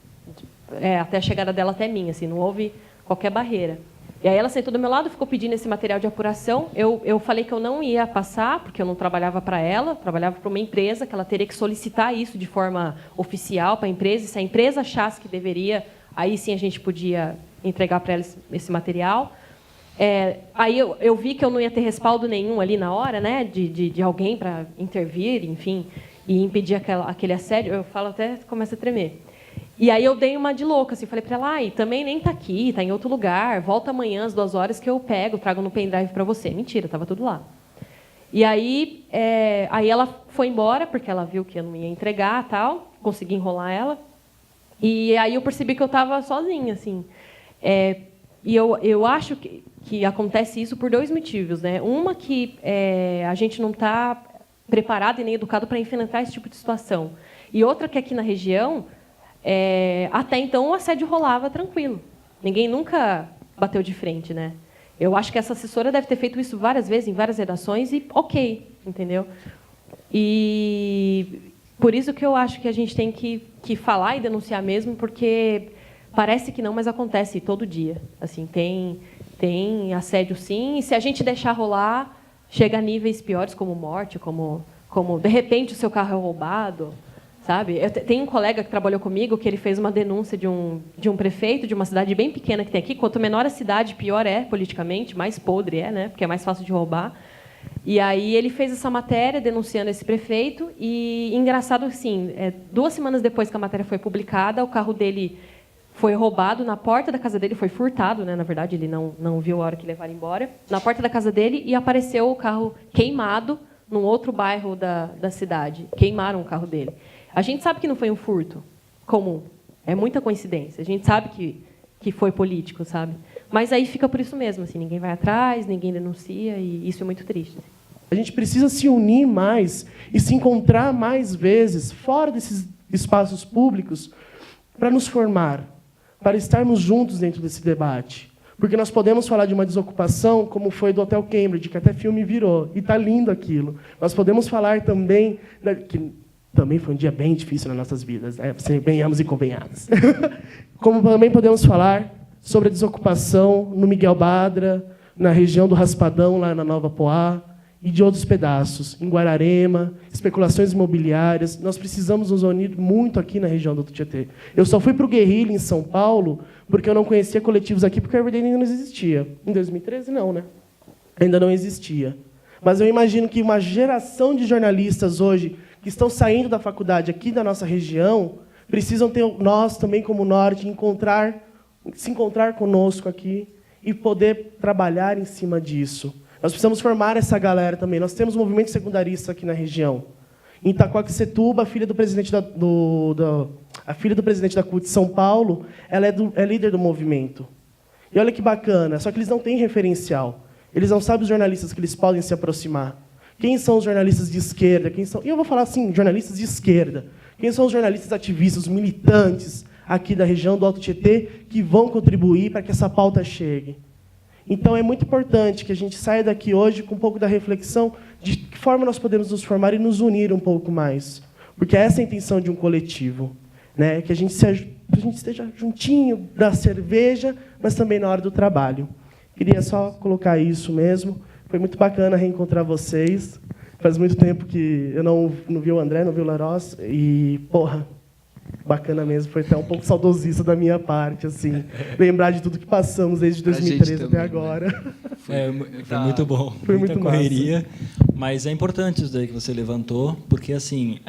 Até a chegada dela até mim, assim, não houve qualquer barreira. E aí ela sentou do meu lado, ficou pedindo esse material de apuração. Eu falei que eu não ia passar, porque eu não trabalhava para ela, trabalhava para uma empresa, que ela teria que solicitar isso de forma oficial para a empresa. E se a empresa achasse que deveria, aí sim a gente podia entregar para ela esse material. Aí eu vi que eu não ia ter respaldo nenhum ali na hora, né, de alguém para intervir, enfim, e impedir aquele assédio. Eu falo até começa a tremer. E aí eu dei uma de louca, assim, falei para ela: e também nem está aqui, está em outro lugar, volta amanhã às 2 horas que eu trago no pendrive para você. Mentira, estava tudo lá. E aí ela foi embora, porque ela viu que eu não ia entregar, tal, consegui enrolar ela. E aí eu percebi que eu estava sozinha, assim. E eu acho que acontece isso por 2 motivos, né? Uma, que a gente não está preparado e nem educado para enfrentar esse tipo de situação. E outra, que aqui na região até então o assédio rolava tranquilo. Ninguém nunca bateu de frente, né? Eu acho que essa assessora deve ter feito isso várias vezes, em várias redações, e ok, entendeu? E por isso que eu acho que a gente tem que falar e denunciar mesmo, porque parece que não, mas acontece todo dia. Assim, tem assédio, sim, e se a gente deixar rolar, chega a níveis piores, como morte, como de repente o seu carro é roubado, sabe? Eu tenho um colega que trabalhou comigo que ele fez uma denúncia de um prefeito de uma cidade bem pequena que tem aqui. Quanto menor a cidade, pior é politicamente, mais podre é, né? Porque é mais fácil de roubar. E aí ele fez essa matéria denunciando esse prefeito e, engraçado assim, 2 semanas depois que a matéria foi publicada, o carro dele foi roubado na porta da casa dele, foi furtado, né? Na verdade, ele não viu a hora que levaram embora, na porta da casa dele, e apareceu o carro queimado num outro bairro da cidade. Queimaram o carro dele. A gente sabe que não foi um furto comum, é muita coincidência. A gente sabe que foi político, sabe? Mas aí fica por isso mesmo, assim, ninguém vai atrás, ninguém denuncia, e isso é muito triste. A gente precisa se unir mais e se encontrar mais vezes fora desses espaços públicos para nos formar, para estarmos juntos dentro desse debate. Porque nós podemos falar de uma desocupação, como foi do Hotel Cambridge, que até filme virou, e está lindo aquilo. Nós podemos falar também, que também foi um dia bem difícil nas nossas vidas, né? Venhamos e convenhamos. Como também podemos falar sobre a desocupação no Miguel Badra, na região do Raspadão, lá na Nova Poá, e de outros pedaços, em Guararema, especulações imobiliárias. Nós precisamos nos unir muito aqui na região do Tietê. Eu só fui para o Guerrilha, em São Paulo, porque eu não conhecia coletivos aqui, porque a Riverdale ainda não existia. Em 2013, não, né? Ainda não existia. Mas eu imagino que uma geração de jornalistas hoje, que estão saindo da faculdade aqui da nossa região, precisam ter, nós também, como Norte, se encontrar conosco aqui e poder trabalhar em cima disso. Nós precisamos formar essa galera também. Nós temos um movimento secundarista aqui na região. Em Itaquaquecetuba, a filha do presidente da CUT de São Paulo, ela é líder do movimento. E olha que bacana, só que eles não têm referencial. Eles não sabem os jornalistas que eles podem se aproximar. Quem são os jornalistas de esquerda? E eu vou falar assim, jornalistas de esquerda. Quem são os jornalistas ativistas, os militantes aqui da região do Alto Tietê que vão contribuir para que essa pauta chegue? Então, é muito importante que a gente saia daqui hoje com um pouco da reflexão de que forma nós podemos nos formar e nos unir um pouco mais. Porque essa é a intenção de um coletivo, né? Que a gente esteja juntinho da cerveja, mas também na hora do trabalho. Queria só colocar isso mesmo. Foi muito bacana reencontrar vocês. Faz muito tempo que eu não vi o André, não vi o Laros. E, porra, bacana mesmo. Foi até um pouco saudosista da minha parte, assim. Lembrar de tudo que passamos desde 2013 até agora. Né? Foi muito bom. Foi muita muito correria. massa. Mas é importante isso daí que você levantou, porque, assim,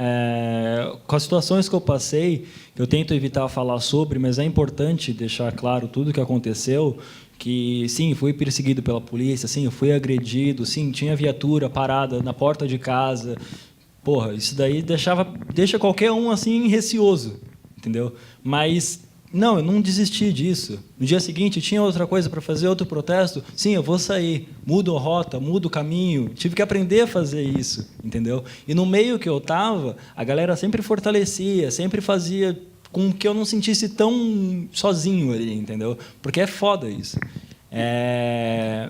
com as situações que eu passei, eu tento evitar falar sobre, mas é importante deixar claro tudo o que aconteceu, que, sim, fui perseguido pela polícia, sim, fui agredido, sim, tinha viatura parada na porta de casa. Porra, isso daí deixa qualquer um, assim, receoso, entendeu? Mas, não, eu não desisti disso. No dia seguinte, tinha outra coisa para fazer, outro protesto. Sim, eu vou sair. Mudo a rota, mudo o caminho. Tive que aprender a fazer isso, entendeu? E no meio que eu estava, a galera sempre fortalecia, sempre fazia com que eu não sentisse tão sozinho ali, entendeu? Porque é foda isso.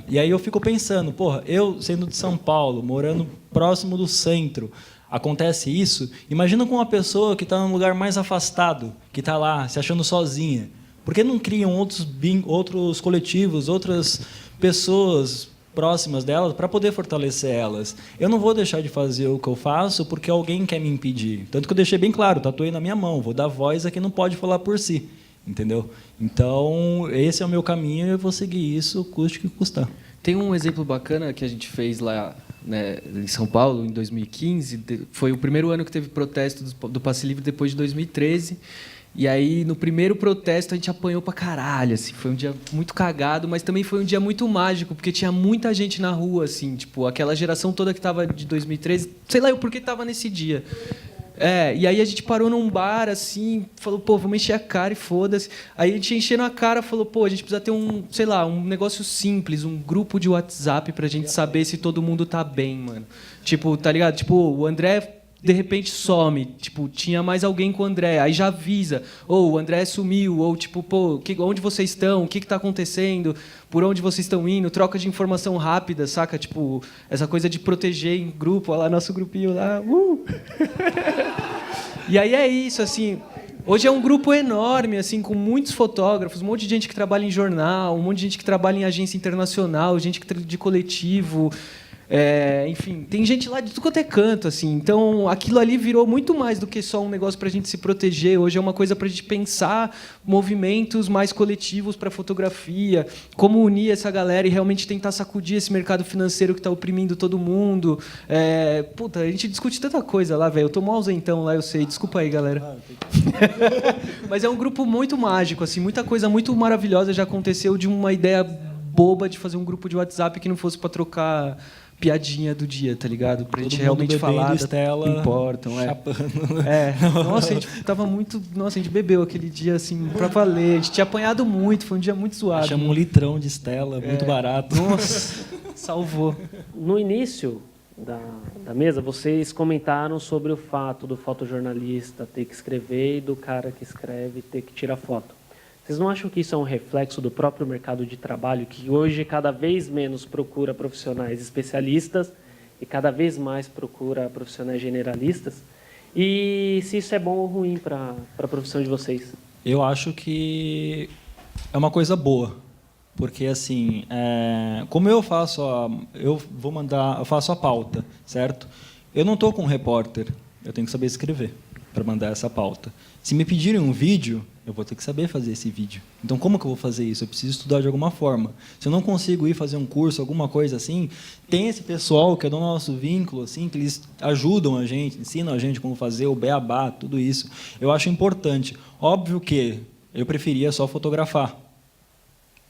E aí eu fico pensando, porra, eu sendo de São Paulo, morando próximo do centro, acontece isso, imagina com uma pessoa que está num lugar mais afastado, que está lá, se achando sozinha. Por que não criam outros coletivos, outras pessoas próximas delas para poder fortalecer elas? Eu não vou deixar de fazer o que eu faço porque alguém quer me impedir. Tanto que eu deixei bem claro, tatuei na minha mão, vou dar voz a quem não pode falar por si. Entendeu? Então, esse é o meu caminho e eu vou seguir isso, custe o que custar. Tem um exemplo bacana que a gente fez lá, né, em São Paulo, em 2015. Foi o primeiro ano que teve protesto do Passe Livre depois de 2013. E aí, no primeiro protesto, a gente apanhou pra caralho, assim. Foi um dia muito cagado, mas também foi um dia muito mágico, porque tinha muita gente na rua, assim. Tipo, aquela geração toda que estava de 2013, sei lá eu por que estava nesse dia. E aí a gente parou num bar, assim, falou, pô, vamos encher a cara e foda-se. Aí a gente enchendo a cara, falou, pô, a gente precisa ter um negócio simples, um grupo de WhatsApp pra gente saber se todo mundo tá bem, mano. Tipo, tá ligado? Tipo, o André de repente some, tipo, tinha mais alguém com o André, aí já avisa, ou o André sumiu, ou tipo, pô, onde vocês estão, o que está acontecendo, por onde vocês estão indo, troca de informação rápida, saca? Tipo, essa coisa de proteger em grupo, olha lá, nosso grupinho lá, E aí é isso, assim, hoje é um grupo enorme, assim, com muitos fotógrafos, um monte de gente que trabalha em jornal, um monte de gente que trabalha em agência internacional, gente de coletivo, enfim, tem gente lá de tudo quanto é canto, assim. Então, aquilo ali virou muito mais do que só um negócio para a gente se proteger. Hoje é uma coisa para a gente pensar movimentos mais coletivos para fotografia, como unir essa galera e realmente tentar sacudir esse mercado financeiro que está oprimindo todo mundo. Puta, a gente discute tanta coisa lá, velho. Eu tô mó ausentão lá, eu sei. Desculpa aí, galera. Mas é um grupo muito mágico, assim. Muita coisa muito maravilhosa já aconteceu de uma ideia boba de fazer um grupo de WhatsApp que não fosse para trocar piadinha do dia, tá ligado? Pra gente realmente falar do que importam. Nossa, a gente tava muito... Nossa, a gente bebeu aquele dia, assim, pra valer. A gente tinha apanhado muito, foi um dia muito zoado. Chama um litrão de Stella, muito barato. Nossa, salvou. No início da mesa, vocês comentaram sobre o fato do fotojornalista ter que escrever e do cara que escreve ter que tirar foto. Vocês não acham que isso é um reflexo do próprio mercado de trabalho, que hoje cada vez menos procura profissionais especialistas e cada vez mais procura profissionais generalistas? E se isso é bom ou ruim para a profissão de vocês? Eu acho que é uma coisa boa, porque assim, como eu faço eu faço a pauta, certo? Eu não estou com um repórter, eu tenho que saber escrever para mandar essa pauta. Se me pedirem um vídeo, eu vou ter que saber fazer esse vídeo. Então, como que eu vou fazer isso? Eu preciso estudar de alguma forma. Se eu não consigo ir fazer um curso, alguma coisa assim, tem esse pessoal que é do nosso vínculo, assim, que eles ajudam a gente, ensinam a gente como fazer o beabá, tudo isso. Eu acho importante. Óbvio que eu preferia só fotografar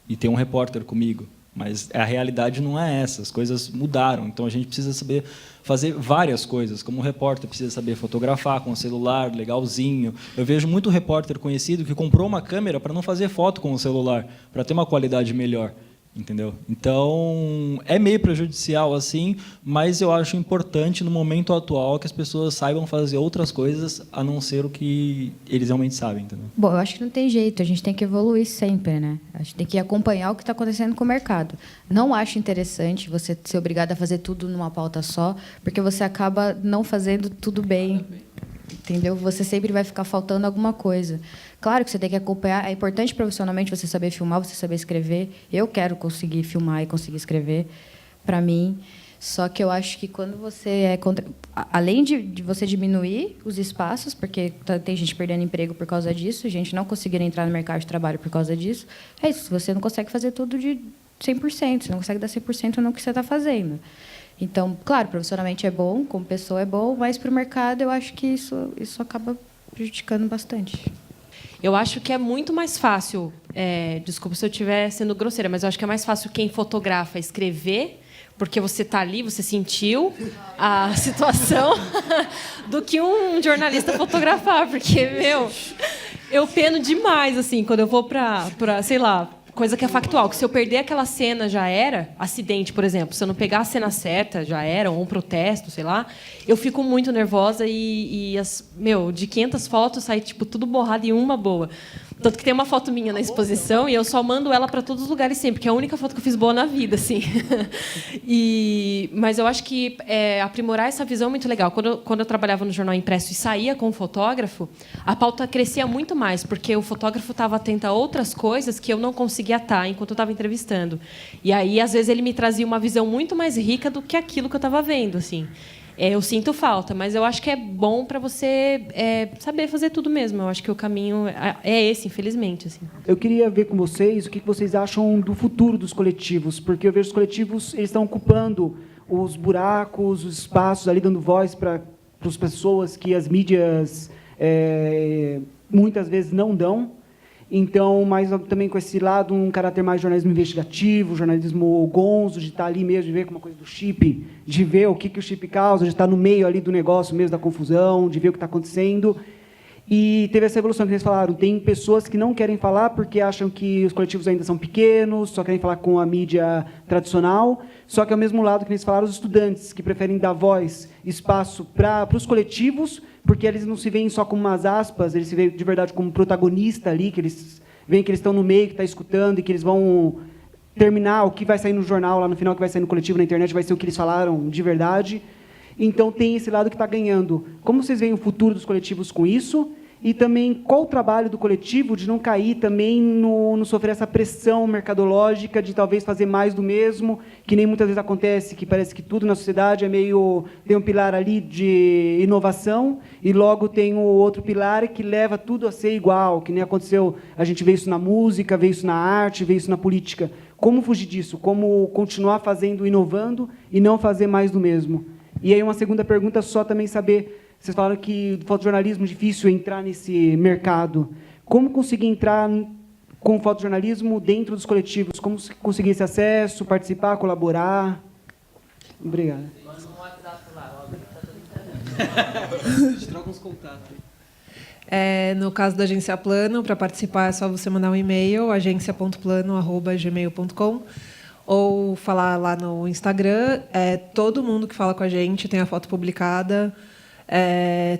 e ter um repórter comigo. Mas a realidade não é essa, as coisas mudaram. Então, a gente precisa saber fazer várias coisas, como o repórter precisa saber fotografar com o celular, legalzinho. Eu vejo muito repórter conhecido que comprou uma câmera para não fazer foto com o celular, para ter uma qualidade melhor. Entendeu? Então, é meio prejudicial, assim, mas eu acho importante, no momento atual, que as pessoas saibam fazer outras coisas, a não ser o que eles realmente sabem. Entendeu? Bom, eu acho que não tem jeito, a gente tem que evoluir sempre, né? A gente tem que acompanhar o que está acontecendo com o mercado. Não acho interessante você ser obrigado a fazer tudo numa pauta só, porque você acaba não fazendo tudo bem. Entendeu? Você sempre vai ficar faltando alguma coisa. Claro que você tem que acompanhar. É importante profissionalmente você saber filmar, você saber escrever. Eu quero conseguir filmar e conseguir escrever, para mim. Só que eu acho que quando você além de você diminuir os espaços, porque tem gente perdendo emprego por causa disso, gente não conseguindo entrar no mercado de trabalho por causa disso, é isso. Você não consegue fazer tudo de 100%. Você não consegue dar 100% no que você está fazendo. Então, claro, profissionalmente é bom, como pessoa é bom, mas para o mercado eu acho que isso acaba prejudicando bastante. Eu acho que é muito mais fácil, desculpa se eu estiver sendo grosseira, mas eu acho que é mais fácil quem fotografa escrever, porque você está ali, você sentiu a situação, do que um jornalista fotografar, porque, eu peno demais, assim, quando eu vou para sei lá, coisa que é factual, que se eu perder aquela cena já era, acidente, por exemplo, se eu não pegar a cena certa, já era, ou um protesto, sei lá, eu fico muito nervosa e de 500 fotos sai tipo, tudo borrado e uma boa. Tanto que tem uma foto minha na exposição e eu só mando ela para todos os lugares sempre, porque é a única foto que eu fiz boa na vida, assim. Mas eu acho que aprimorar essa visão é muito legal. Quando eu trabalhava no jornal impresso e saía com o fotógrafo, a pauta crescia muito mais, porque o fotógrafo estava atento a outras coisas que eu não conseguia estar enquanto eu estava entrevistando. E aí, às vezes, ele me trazia uma visão muito mais rica do que aquilo que eu estava vendo, assim. Eu sinto falta, mas eu acho que é bom para você saber fazer tudo mesmo. Eu acho que o caminho é esse, infelizmente. Assim. Eu queria ver com vocês o que vocês acham do futuro dos coletivos, porque eu vejo os coletivos eles estão ocupando os buracos, os espaços, ali dando voz para as pessoas que as mídias muitas vezes não dão. Então, mas também com esse lado, um caráter mais jornalismo investigativo, jornalismo gonzo, de estar ali mesmo, de ver como uma coisa do chip, de ver o que o chip causa, de estar no meio ali do negócio mesmo, da confusão, de ver o que está acontecendo. E teve essa evolução que vocês falaram. Tem pessoas que não querem falar porque acham que os coletivos ainda são pequenos, só querem falar com a mídia tradicional. Só que, ao mesmo lado que eles falaram, os estudantes, que preferem dar voz, espaço para os coletivos, porque eles não se veem só como umas aspas, eles se veem de verdade como protagonista ali, que eles veem que eles estão no meio, que está escutando, e que eles vão terminar, o que vai sair no jornal, lá no final, o que vai sair no coletivo, na internet, vai ser o que eles falaram de verdade. Então, tem esse lado que está ganhando. Como vocês veem o futuro dos coletivos com isso? E também, qual o trabalho do coletivo de não cair também no sofrer essa pressão mercadológica de talvez fazer mais do mesmo, que nem muitas vezes acontece, que parece que tudo na sociedade é meio... Tem um pilar ali de inovação e logo tem o outro pilar que leva tudo a ser igual, que nem aconteceu... A gente vê isso na música, vê isso na arte, vê isso na política. Como fugir disso? Como continuar fazendo, inovando e não fazer mais do mesmo? E aí uma segunda pergunta, só também saber... Vocês falaram que do fotojornalismo é difícil entrar nesse mercado. Como conseguir entrar com o fotojornalismo dentro dos coletivos? Como conseguir esse acesso, participar, colaborar? Obrigado. Manda um WhatsApp lá, a gente troca uns contatos. No caso da Agência Plano, para participar é só você mandar um e-mail, agencia.plano@gmail.com, ou falar lá no Instagram. Todo mundo que fala com a gente tem a foto publicada,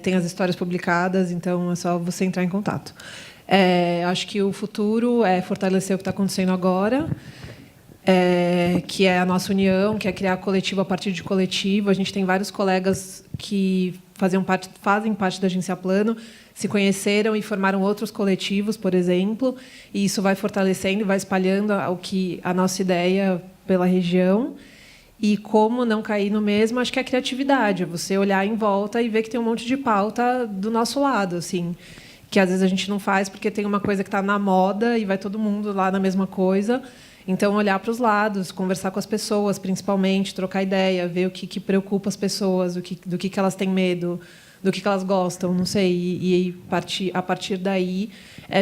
tem as histórias publicadas, então é só você entrar em contato. Acho que o futuro é fortalecer o que está acontecendo agora, que é a nossa união, que é criar coletivo a partir de coletivo. A gente tem vários colegas que fazem parte da Agência Plano, se conheceram e formaram outros coletivos, por exemplo, e isso vai fortalecendo e vai espalhando a nossa ideia pela região. E como não cair no mesmo, acho que é a criatividade, é você olhar em volta e ver que tem um monte de pauta do nosso lado, assim, que às vezes a gente não faz porque tem uma coisa que está na moda e vai todo mundo lá na mesma coisa. Então, olhar para os lados, conversar com as pessoas, principalmente, trocar ideia, ver o que preocupa as pessoas, do que elas têm medo, do que elas gostam, não sei. E a partir daí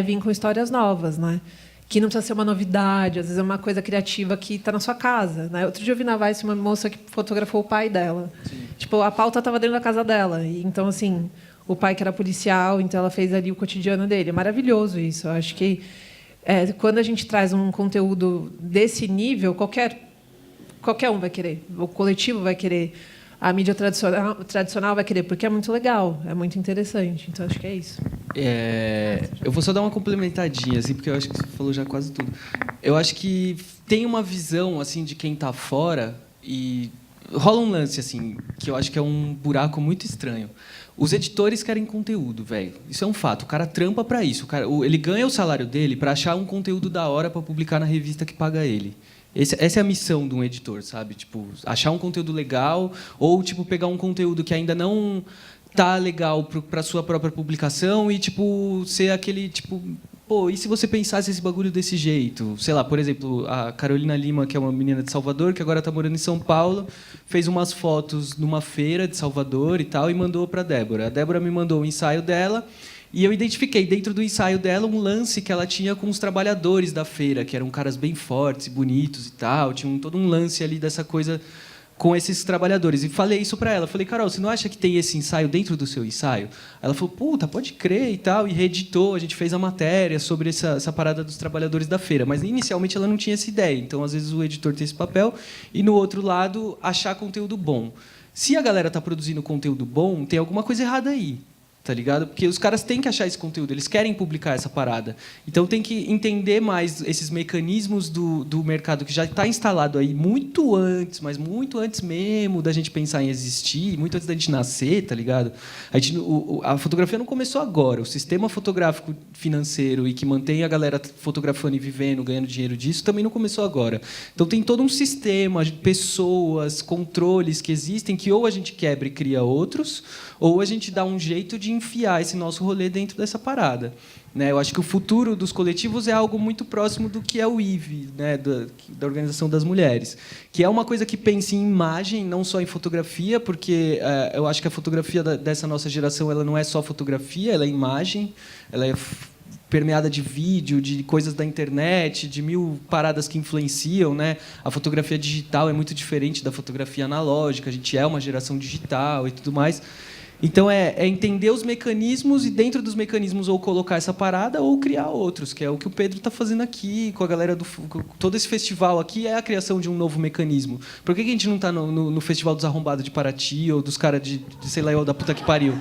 vir com histórias novas, né? Que não precisa ser uma novidade, às vezes é uma coisa criativa que está na sua casa, né? Outro dia eu vi na Vice uma moça que fotografou o pai dela. Sim. Tipo, a pauta estava dentro da casa dela. E, então, assim, o pai que era policial, então ela fez ali o cotidiano dele. É maravilhoso isso. Eu acho que quando a gente traz um conteúdo desse nível, qualquer um vai querer. O coletivo vai querer. A mídia tradicional vai querer, porque é muito legal, é muito interessante. Então, acho que é isso. Eu vou só dar uma complementadinha, assim, porque eu acho que você falou já quase tudo. Eu acho que tem uma visão assim de quem está fora e rola um lance assim que eu acho que é um buraco muito estranho. Os editores querem conteúdo, velho. Isso é um fato. O cara trampa para isso. Ele ganha o salário dele para achar um conteúdo da hora para publicar na revista que paga ele. Essa é a missão de um editor, sabe? Tipo, achar um conteúdo legal ou tipo pegar um conteúdo que ainda não tá legal para sua própria publicação e tipo ser aquele tipo, pô, e se você pensasse esse bagulho desse jeito? Sei lá, por exemplo, a Carolina Lima, que é uma menina de Salvador, que agora está morando em São Paulo, fez umas fotos numa feira de Salvador e tal e mandou para a Débora. A Débora me mandou o ensaio dela. E eu identifiquei dentro do ensaio dela um lance que ela tinha com os trabalhadores da feira, que eram caras bem fortes e bonitos e tal. Tinha todo um lance ali dessa coisa com esses trabalhadores. E falei isso para ela. Falei, Carol, você não acha que tem esse ensaio dentro do seu ensaio? Ela falou, puta, pode crer e tal. E reeditou, a gente fez a matéria sobre essa parada dos trabalhadores da feira. Mas, inicialmente, ela não tinha essa ideia. Então, às vezes, o editor tem esse papel. E, no outro lado, achar conteúdo bom. Se a galera está produzindo conteúdo bom, tem alguma coisa errada aí. Tá ligado? Porque os caras têm que achar esse conteúdo, eles querem publicar essa parada. Então tem que entender mais esses mecanismos do mercado que já está instalado aí muito antes, mas muito antes mesmo da gente pensar em existir, muito antes da gente nascer, tá ligado? A fotografia não começou agora. O sistema fotográfico financeiro e que mantém a galera fotografando e vivendo, ganhando dinheiro disso, também não começou agora. Então tem todo um sistema de pessoas, controles que existem que ou a gente quebra e cria outros, ou a gente dá um jeito de enfiar esse nosso rolê dentro dessa parada. Né? Eu acho que o futuro dos coletivos é algo muito próximo do que é o IVE, né? da Organização das Mulheres, que é uma coisa que pensa em imagem, não só em fotografia, porque eu acho que a fotografia dessa nossa geração ela não é só fotografia, ela é imagem, ela é permeada de vídeo, de coisas da internet, de mil paradas que influenciam, né? A fotografia digital é muito diferente da fotografia analógica, a gente é uma geração digital e tudo mais. Então, é entender os mecanismos e, dentro dos mecanismos, ou colocar essa parada ou criar outros, que é o que o Pedro está fazendo aqui, com a galera do... Todo esse festival aqui é a criação de um novo mecanismo. Por que a gente não está no Festival dos Arrombados de Paraty ou dos caras de, sei lá, eu, da puta que pariu?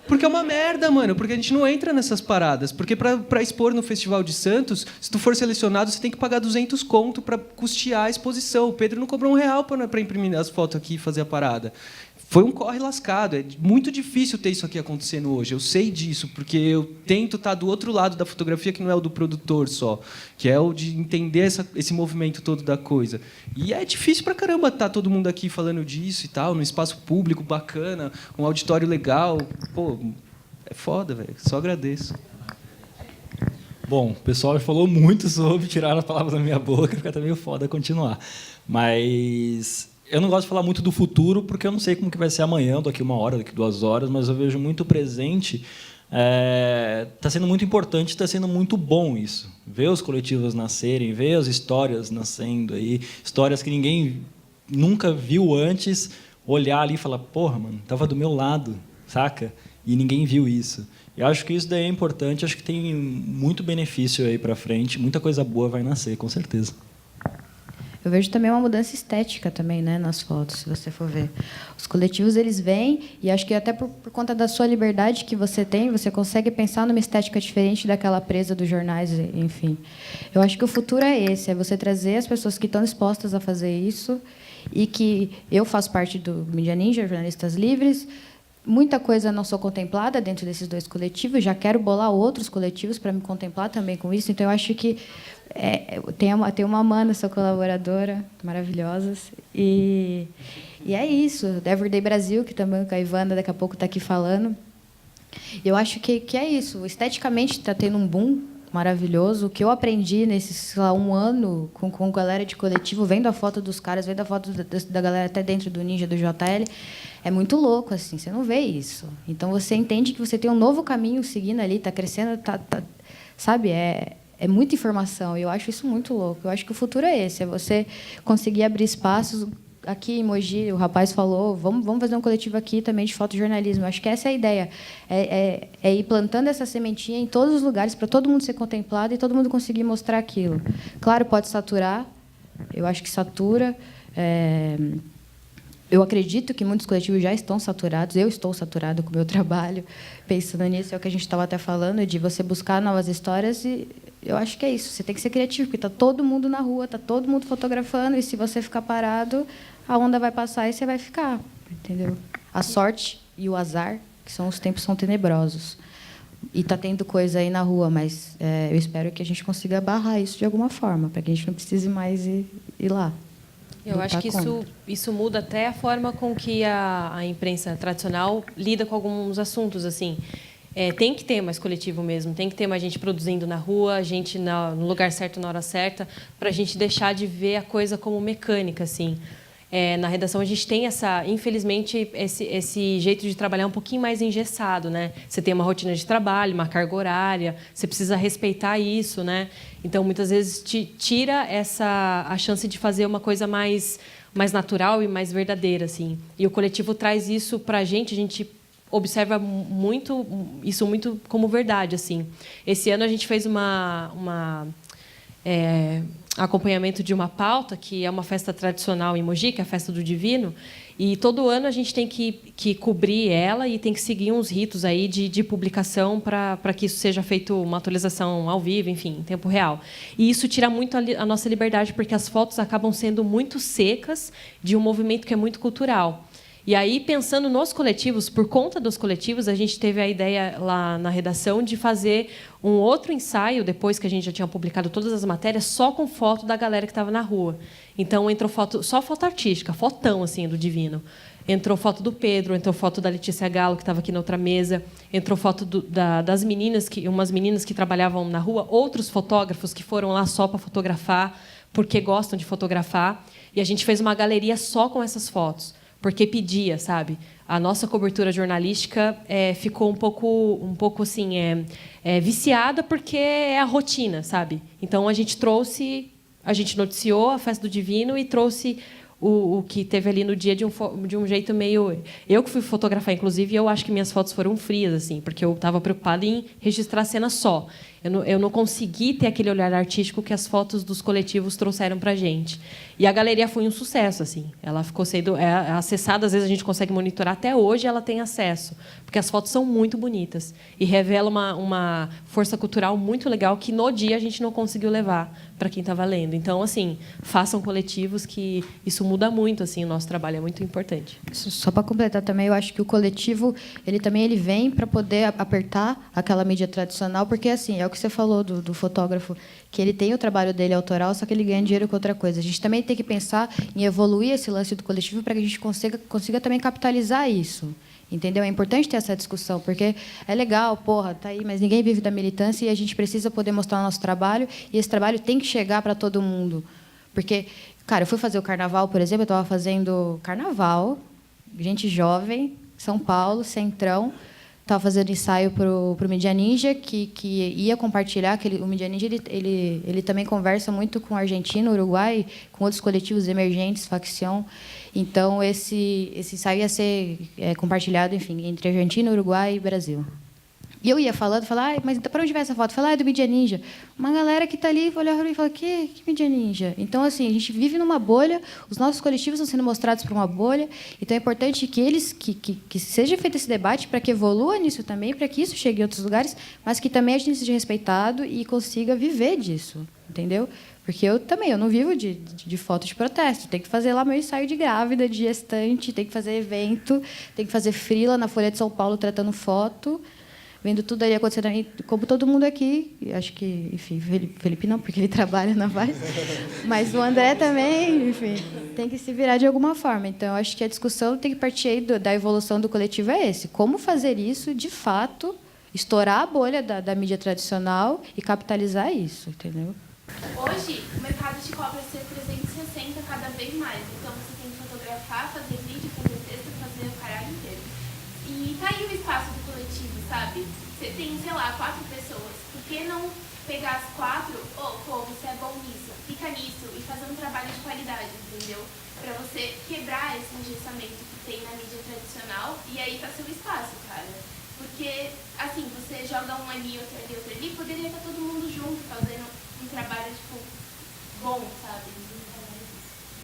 Porque é uma merda, mano. Porque a gente não entra nessas paradas. Porque para expor no Festival de Santos, se tu for selecionado, você tem que pagar 200 conto para custear a exposição. O Pedro não cobrou R$1 para imprimir as fotos aqui e fazer a parada. Foi um corre lascado. É muito difícil ter isso aqui acontecendo hoje. Eu sei disso, porque eu tento estar do outro lado da fotografia, que não é o do produtor só, que é o de entender esse movimento todo da coisa. E é difícil pra caramba estar todo mundo aqui falando disso e tal, num espaço público bacana, um auditório legal. Pô, é foda, velho. Só agradeço. Bom, o pessoal falou muito sobre tirar as palavras da minha boca, fica até meio foda continuar. Mas eu não gosto de falar muito do futuro, porque eu não sei como que vai ser amanhã, daqui 1 hora, daqui 2 horas, mas eu vejo muito presente. Está sendo muito importante, está sendo muito bom isso. Ver os coletivos nascerem, ver as histórias nascendo aí, histórias que ninguém nunca viu antes, olhar ali e falar, porra, mano, estava do meu lado, saca? E ninguém viu isso. Eu acho que isso daí é importante, acho que tem muito benefício aí para frente, muita coisa boa vai nascer, com certeza. Eu vejo também uma mudança estética também, né, nas fotos, se você for ver. Os coletivos, eles vêm, e acho que até por conta da sua liberdade que você tem, você consegue pensar numa estética diferente daquela presa dos jornais, enfim. Eu acho que o futuro é esse, é você trazer as pessoas que estão dispostas a fazer isso, e que eu faço parte do Mídia Ninja, Jornalistas Livres. Muita coisa não sou contemplada dentro desses 2 coletivos, já quero bolar outros coletivos para me contemplar também com isso, então eu acho que tem uma Amanda, sua colaboradora, maravilhosas, e é isso. Da Everyday Brasil, que também a Ivana daqui a pouco está aqui falando. Eu acho que é isso. Esteticamente está tendo um boom maravilhoso. O que eu aprendi nesse, sei lá, 1 ano com galera de coletivo, vendo a foto dos caras, vendo a foto da galera até dentro do Ninja, do JL, é muito louco, assim, você não vê isso. Então, você entende que você tem um novo caminho seguindo ali, está crescendo, sabe? É muita informação, e eu acho isso muito louco. Eu acho que o futuro é esse, é você conseguir abrir espaços. Aqui em Mogi, o rapaz falou, vamos fazer um coletivo aqui também de fotojornalismo. Eu acho que essa é a ideia, é ir plantando essa sementinha em todos os lugares, para todo mundo ser contemplado e todo mundo conseguir mostrar aquilo. Claro, pode saturar, eu acho que satura. Eu acredito que muitos coletivos já estão saturados. Eu estou saturada com o meu trabalho. Pensando nisso, é o que a gente estava até falando, de você buscar novas histórias. E eu acho que é isso. Você tem que ser criativo, porque está todo mundo na rua, está todo mundo fotografando. E se você ficar parado, a onda vai passar e você vai ficar. Entendeu? A sorte e o azar, que são os tempos, são tenebrosos. E está tendo coisa aí na rua, mas eu espero que a gente consiga barrar isso de alguma forma, para que a gente não precise mais ir lá. Eu acho que isso muda até a forma com que a imprensa tradicional lida com alguns assuntos. Assim, tem que ter mais coletivo mesmo, tem que ter mais gente produzindo na rua, gente no lugar certo, na hora certa, para a gente deixar de ver a coisa como mecânica. Assim. Na redação, a gente tem, infelizmente, esse jeito de trabalhar um pouquinho mais engessado. Né? Você tem uma rotina de trabalho, uma carga horária, você precisa respeitar isso. Né? Então, muitas vezes, tira a chance de fazer uma coisa mais natural e mais verdadeira. Assim. E o coletivo traz isso para a gente observa isso muito como verdade. Assim. Esse ano, a gente fez acompanhamento de uma pauta, que é uma festa tradicional em Mogi, que é a Festa do Divino, e todo ano a gente tem que cobrir ela e tem que seguir uns ritos aí de publicação para que isso seja feito uma atualização ao vivo, enfim, em tempo real. E isso tira muito a nossa liberdade, porque as fotos acabam sendo muito secas de um movimento que é muito cultural. E aí, pensando nos coletivos, por conta dos coletivos, a gente teve a ideia lá na redação de fazer um outro ensaio, depois que a gente já tinha publicado todas as matérias, só com foto da galera que estava na rua. Então, entrou só foto artística, fotão assim, do Divino. Entrou foto do Pedro, entrou foto da Letícia Galo, que estava aqui na outra mesa, entrou foto das meninas, umas meninas que trabalhavam na rua, outros fotógrafos que foram lá só para fotografar, porque gostam de fotografar. E a gente fez uma galeria só com essas fotos, porque pedia, sabe? A nossa cobertura jornalística ficou um pouco assim, viciada, porque é a rotina, sabe? Então, a gente noticiou a Festa do Divino e trouxe o que teve ali no dia de um jeito meio... Eu que fui fotografar, inclusive, eu acho que minhas fotos foram frias, assim, porque eu estava preocupada em registrar a cena só. Eu não consegui ter aquele olhar artístico que as fotos dos coletivos trouxeram para a gente. E a galeria foi um sucesso, assim. Ela ficou sendo acessada, às vezes a gente consegue monitorar, até hoje ela tem acesso, porque as fotos são muito bonitas e revela uma força cultural muito legal que no dia a gente não conseguiu levar para quem estava lendo. Então, assim, façam coletivos, que isso muda muito, assim, o nosso trabalho é muito importante. Só para completar também, eu acho que o coletivo ele vem para poder apertar aquela mídia tradicional, porque assim, é o que você falou do fotógrafo, que ele tem o trabalho dele autoral, só que ele ganha dinheiro com outra coisa. A gente também tem que pensar em evoluir esse lance do coletivo para que a gente consiga também capitalizar isso. Entendeu? É importante ter essa discussão, porque é legal, porra, tá aí, mas ninguém vive da militância e a gente precisa poder mostrar o nosso trabalho, e esse trabalho tem que chegar para todo mundo. Porque, cara, eu fui fazer o carnaval, por exemplo, eu estava fazendo carnaval, gente jovem, São Paulo, Centrão, estava fazendo ensaio para o Mídia Ninja, que ia compartilhar, o Mídia Ninja ele também conversa muito com a Argentina, Uruguai, com outros coletivos emergentes, facção. Então, esse ensaio ia ser compartilhado, enfim, entre Argentina, Uruguai e Brasil. E eu ia falando, mas para onde vai essa foto? É do Mídia Ninja. Uma galera que está ali olha para mim e fala, que Mídia Ninja? Então, assim, a gente vive numa bolha, os nossos coletivos estão sendo mostrados por uma bolha, então é importante que seja feito esse debate para que evolua nisso também, para que isso chegue em outros lugares, mas que também a gente seja respeitado e consiga viver disso, entendeu? Porque eu não vivo de foto de protesto. Tem que fazer lá meu ensaio de grávida, de gestante, tem que fazer evento, tem que fazer freela na Folha de São Paulo tratando foto, vendo tudo ali acontecendo, como todo mundo aqui. Acho que, enfim, Felipe não, porque ele trabalha na Vaz, mas o André também, enfim, tem que se virar de alguma forma. Então, acho que a discussão tem que partir aí da evolução do coletivo é esse. Como fazer isso, de fato, estourar a bolha da mídia tradicional e capitalizar isso, entendeu? Hoje, o mercado te cobra ser 360 cada vez mais. Então, você tem que fotografar, fazer vídeo, fazer texto, fazer o caralho inteiro. E tá aí o espaço do coletivo, sabe? Você tem, sei lá, 4 pessoas. Por que não pegar as 4? Pô, você é bom nisso, fica nisso. E fazer um trabalho de qualidade, entendeu? Pra você quebrar esse engessamento que tem na mídia tradicional. E aí tá seu espaço, cara. Porque, assim, você joga um ali, outro ali, outro ali. Poderia estar todo mundo junto fazendo um trabalho, tipo, bom, sabe?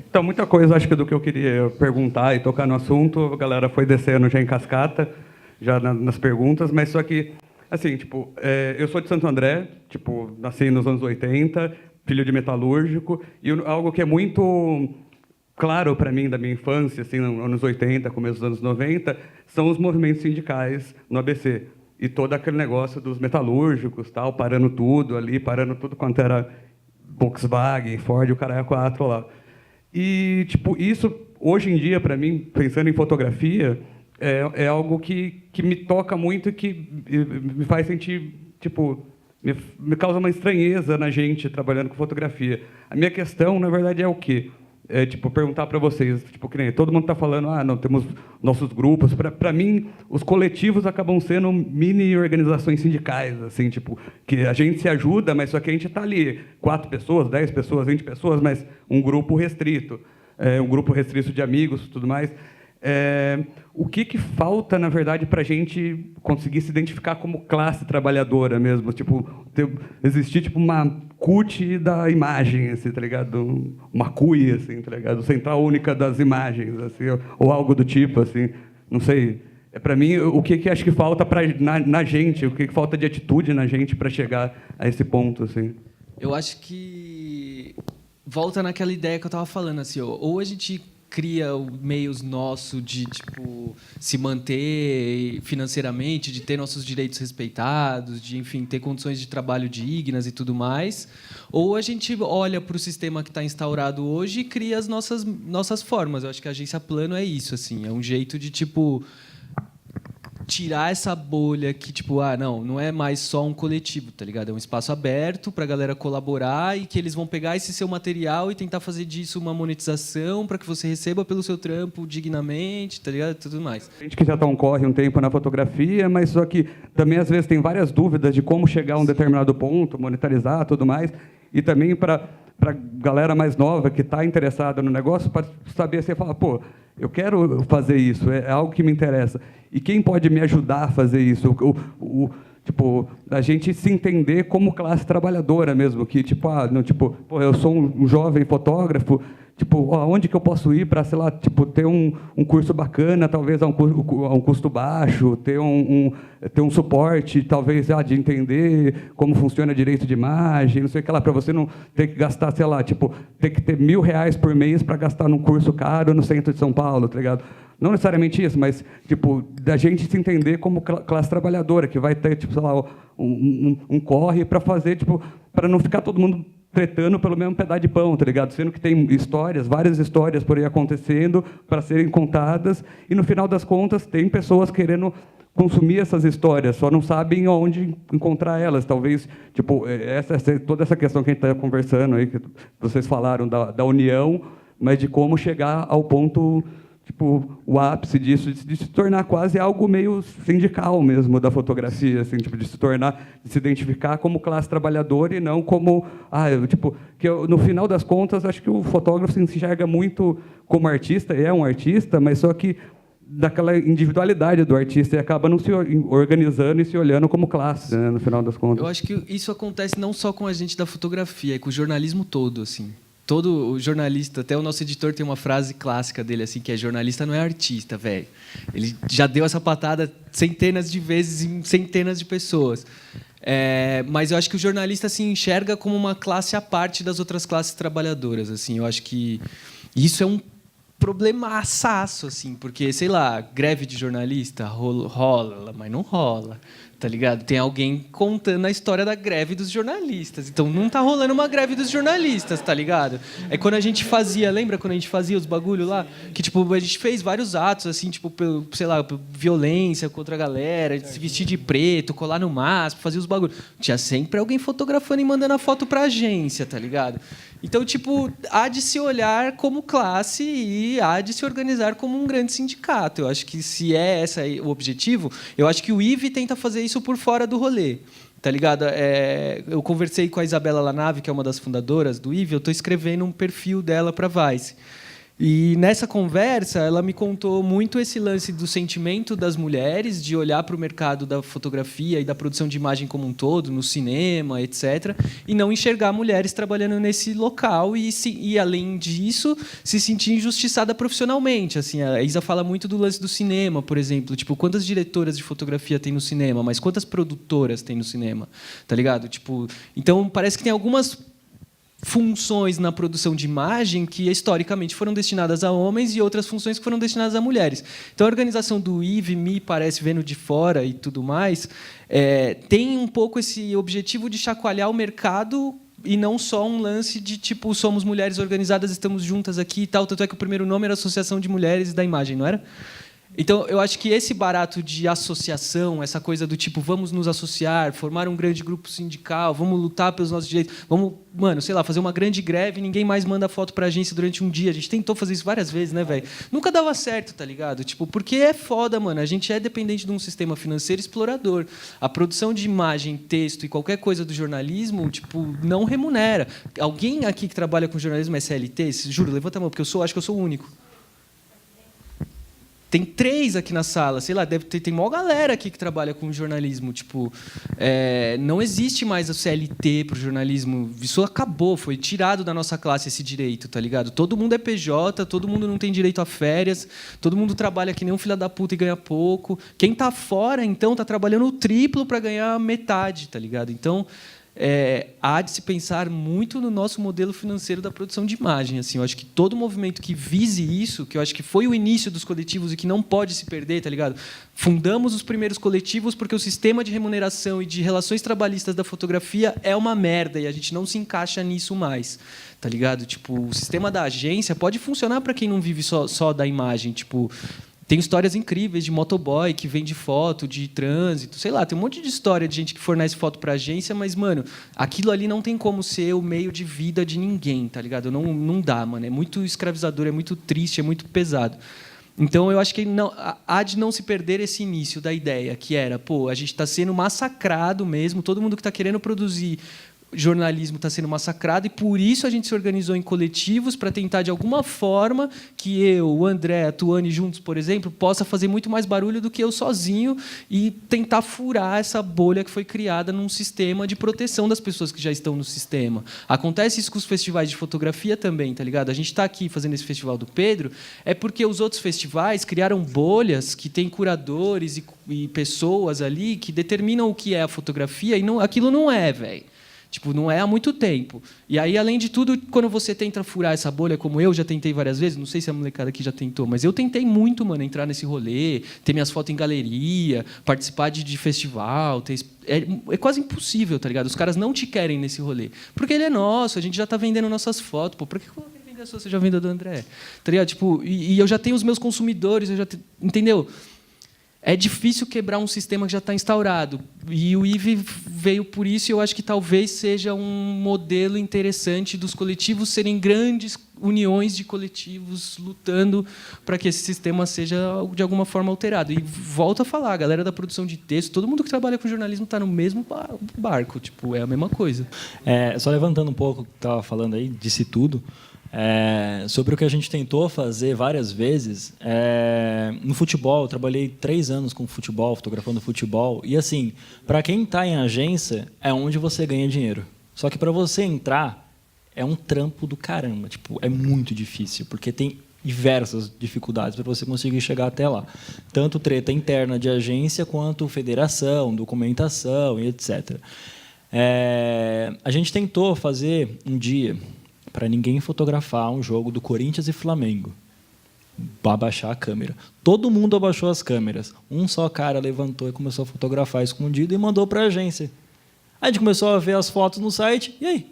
Então, muita coisa, acho que do que eu queria perguntar e tocar no assunto, a galera foi descendo já em cascata, já nas perguntas, mas só que, assim, tipo, eu sou de Santo André, tipo, nasci nos anos 80, filho de metalúrgico, e algo que é muito claro para mim da minha infância, assim, nos anos 80, começo dos anos 90, são os movimentos sindicais no ABC. E todo aquele negócio dos metalúrgicos, tal, parando tudo quanto era Volkswagen, Ford, o caralho 4 lá. E, tipo, isso, hoje em dia, para mim, pensando em fotografia, é algo que me toca muito e que me faz sentir, tipo, me causa uma estranheza na gente trabalhando com fotografia. A minha questão, na verdade, é o quê? Tipo, perguntar para vocês, tipo, que nem todo mundo está falando, não, temos nossos grupos. Para mim, os coletivos acabam sendo mini organizações sindicais, assim, tipo, que a gente se ajuda, mas só que a gente está ali, 4 pessoas, 10 pessoas, 20 pessoas, mas um grupo restrito, um grupo restrito de amigos, tudo mais. O que falta, na verdade, para a gente conseguir se identificar como classe trabalhadora mesmo? Tipo, existir tipo uma CUT da imagem, assim, tá ligado? Uma CUI, assim, tá ligado? Central Única das Imagens, assim, ou algo do tipo, assim. Não sei. Para mim, o que acho que falta na gente? O que falta de atitude na gente para chegar a esse ponto, assim? Eu acho que volta naquela ideia que eu estava falando, assim, ou a gente cria meios nossos de, tipo, se manter financeiramente, de ter nossos direitos respeitados, de, enfim, ter condições de trabalho dignas e tudo mais, ou a gente olha para o sistema que está instaurado hoje e cria as nossas formas. Eu acho que a Agência Plano é isso, assim, é um jeito de, tipo, tirar essa bolha que, tipo, não é mais só um coletivo, tá ligado? É um espaço aberto para a galera colaborar e que eles vão pegar esse seu material e tentar fazer disso uma monetização para que você receba pelo seu trampo dignamente, tá ligado? Tudo mais. A gente que já corre um tempo na fotografia, mas só que também, às vezes, tem várias dúvidas de como chegar a um determinado ponto, monetarizar, tudo mais, e também para para a galera mais nova que está interessada no negócio, para saber, você fala, pô, eu quero fazer isso, é algo que me interessa. E quem pode me ajudar a fazer isso? Tipo, a gente se entender como classe trabalhadora mesmo, que tipo, pô, eu sou um jovem fotógrafo, tipo, onde que eu posso ir para, sei lá, tipo, ter um curso bacana, talvez a um custo baixo, ter um suporte, talvez, de entender como funciona direito de imagem, não sei o que lá, para você não ter que gastar, sei lá, tipo, ter que ter R$1.000 por mês para gastar num curso caro no centro de São Paulo, tá ligado? Não necessariamente isso, mas, tipo, da gente se entender como classe trabalhadora, que vai ter, tipo, sei lá, um corre para fazer, tipo, para não ficar todo mundo tretando pelo mesmo pedaço de pão, tá ligado? Sendo que tem histórias, várias histórias por aí acontecendo para serem contadas, e no final das contas tem pessoas querendo consumir essas histórias, só não sabem onde encontrar elas. Talvez, tipo, toda essa questão que a gente está conversando aí, que vocês falaram da união, mas de como chegar ao ponto, tipo, o ápice disso, de se tornar quase algo meio sindical mesmo da fotografia, assim, tipo, de se identificar como classe trabalhadora e não como, no final das contas, acho que o fotógrafo se enxerga muito como artista, é um artista, mas só que daquela individualidade do artista e acaba não se organizando e se olhando como classe, né, no final das contas. Eu acho que isso acontece não só com a gente da fotografia, é com o jornalismo todo, assim. Todo o jornalista, até o nosso editor tem uma frase clássica dele, assim, que é: jornalista não é artista, velho. Ele já deu essa patada centenas de vezes em centenas de pessoas. Mas eu acho que o jornalista se enxerga como uma classe à parte das outras classes trabalhadoras, assim. Eu acho que isso é um problemaçaço, assim, porque, sei lá, greve de jornalista rola, mas não rola, tá ligado? Tem alguém contando a história da greve dos jornalistas, então não tá rolando uma greve dos jornalistas, tá ligado? É quando a gente fazia, lembra quando a gente fazia os bagulho lá? Que, tipo, a gente fez vários atos, assim, tipo, sei lá, violência contra a galera, se vestir de preto, colar no MASP, fazer os bagulho. Tinha sempre alguém fotografando e mandando a foto pra agência, tá ligado? Então, tipo, há de se olhar como classe e há de se organizar como um grande sindicato. Eu acho que, se é esse o objetivo, eu acho que o IVE tenta fazer isso por fora do rolê, tá ligado? Eu conversei com a Isabela Lanave, que é uma das fundadoras do IVE, eu estou escrevendo um perfil dela para a Vice. E nessa conversa, ela me contou muito esse lance do sentimento das mulheres, de olhar para o mercado da fotografia e da produção de imagem como um todo, no cinema, etc., e não enxergar mulheres trabalhando nesse local e além disso, se sentir injustiçada profissionalmente. Assim, a Isa fala muito do lance do cinema, por exemplo. Tipo, quantas diretoras de fotografia tem no cinema, mas quantas produtoras tem no cinema? Tá ligado? Tipo, então, parece que tem algumas funções na produção de imagem que historicamente foram destinadas a homens e outras funções que foram destinadas a mulheres. Então, a organização do IVE, me parece, vendo de fora e tudo mais, tem um pouco esse objetivo de chacoalhar o mercado e não só um lance de, tipo, somos mulheres organizadas, estamos juntas aqui e tal. Tanto é que o primeiro nome era Associação de Mulheres da Imagem, não era? Então, eu acho que esse barato de associação, essa coisa do tipo, vamos nos associar, formar um grande grupo sindical, vamos lutar pelos nossos direitos, vamos, mano, sei lá, fazer uma grande greve e ninguém mais manda foto pra agência durante um dia. A gente tentou fazer isso várias vezes, né, velho? Nunca dava certo, tá ligado? Tipo, porque é foda, mano. A gente é dependente de um sistema financeiro explorador. A produção de imagem, texto e qualquer coisa do jornalismo, tipo, não remunera. Alguém aqui que trabalha com jornalismo é CLT? Juro, levanta a mão, porque acho que eu sou o único. Tem 3 aqui na sala, sei lá, tem maior galera aqui que trabalha com jornalismo. Tipo, não existe mais o CLT para o jornalismo. Isso acabou, foi tirado da nossa classe esse direito, tá ligado? Todo mundo é PJ, todo mundo não tem direito a férias, todo mundo trabalha que nem um filho da puta e ganha pouco. Quem tá fora, então, tá trabalhando o triplo para ganhar metade, tá ligado? Então, há de se pensar muito no nosso modelo financeiro da produção de imagem. Assim, eu acho que todo movimento que vise isso, que eu acho que foi o início dos coletivos e que não pode se perder, tá ligado? Fundamos os primeiros coletivos porque o sistema de remuneração e de relações trabalhistas da fotografia é uma merda e a gente não se encaixa nisso mais, tá ligado? Tipo, o sistema da agência pode funcionar para quem não vive só da imagem, tipo. Tem histórias incríveis de motoboy que vende foto, de trânsito, sei lá, tem um monte de história de gente que fornece foto para agência, mas, mano, aquilo ali não tem como ser o meio de vida de ninguém, tá ligado? Não dá, mano. É muito escravizador, é muito triste, é muito pesado. Então, eu acho que há de não se perder esse início da ideia, que era, pô, a gente está sendo massacrado mesmo, todo mundo que está querendo produzir jornalismo está sendo massacrado e por isso a gente se organizou em coletivos para tentar de alguma forma que eu, o André, a Tuane juntos, por exemplo, possa fazer muito mais barulho do que eu sozinho e tentar furar essa bolha que foi criada num sistema de proteção das pessoas que já estão no sistema. Acontece isso com os festivais de fotografia também, tá ligado? A gente está aqui fazendo esse festival do Pedro é porque os outros festivais criaram bolhas que têm curadores e pessoas ali que determinam o que é a fotografia e não, aquilo não é, velho. Tipo, não é há muito tempo. E aí, além de tudo, quando você tenta furar essa bolha, como eu já tentei várias vezes, não sei se a molecada aqui já tentou, mas eu tentei muito, mano, entrar nesse rolê, ter minhas fotos em galeria, participar de festival. É quase impossível, tá ligado? Os caras não te querem nesse rolê. Porque ele é nosso, a gente já está vendendo nossas fotos. Pô, por que eu vou vender a sua, você já vendeu do André? Tá ligado? Tipo, e eu já tenho os meus consumidores, entendeu? É difícil quebrar um sistema que já está instaurado. E o IVE veio por isso, e eu acho que talvez seja um modelo interessante dos coletivos serem grandes uniões de coletivos lutando para que esse sistema seja, de alguma forma, alterado. E volto a falar, a galera da produção de texto, todo mundo que trabalha com jornalismo está no mesmo barco, tipo, é a mesma coisa. Só levantando um pouco o que estava falando aí, disse tudo, sobre o que a gente tentou fazer várias vezes. No futebol, eu trabalhei 3 anos com futebol, fotografando futebol. E, assim, para quem está em agência, é onde você ganha dinheiro. Só que para você entrar, é um trampo do caramba. Tipo, é muito difícil, porque tem diversas dificuldades para você conseguir chegar até lá. Tanto treta interna de agência, quanto federação, documentação e etc. A gente tentou fazer um dia para ninguém fotografar um jogo do Corinthians e Flamengo. Abaixar a câmera. Todo mundo abaixou as câmeras. Um só cara levantou e começou a fotografar escondido e mandou para a agência. Aí a gente começou a ver as fotos no site, e aí?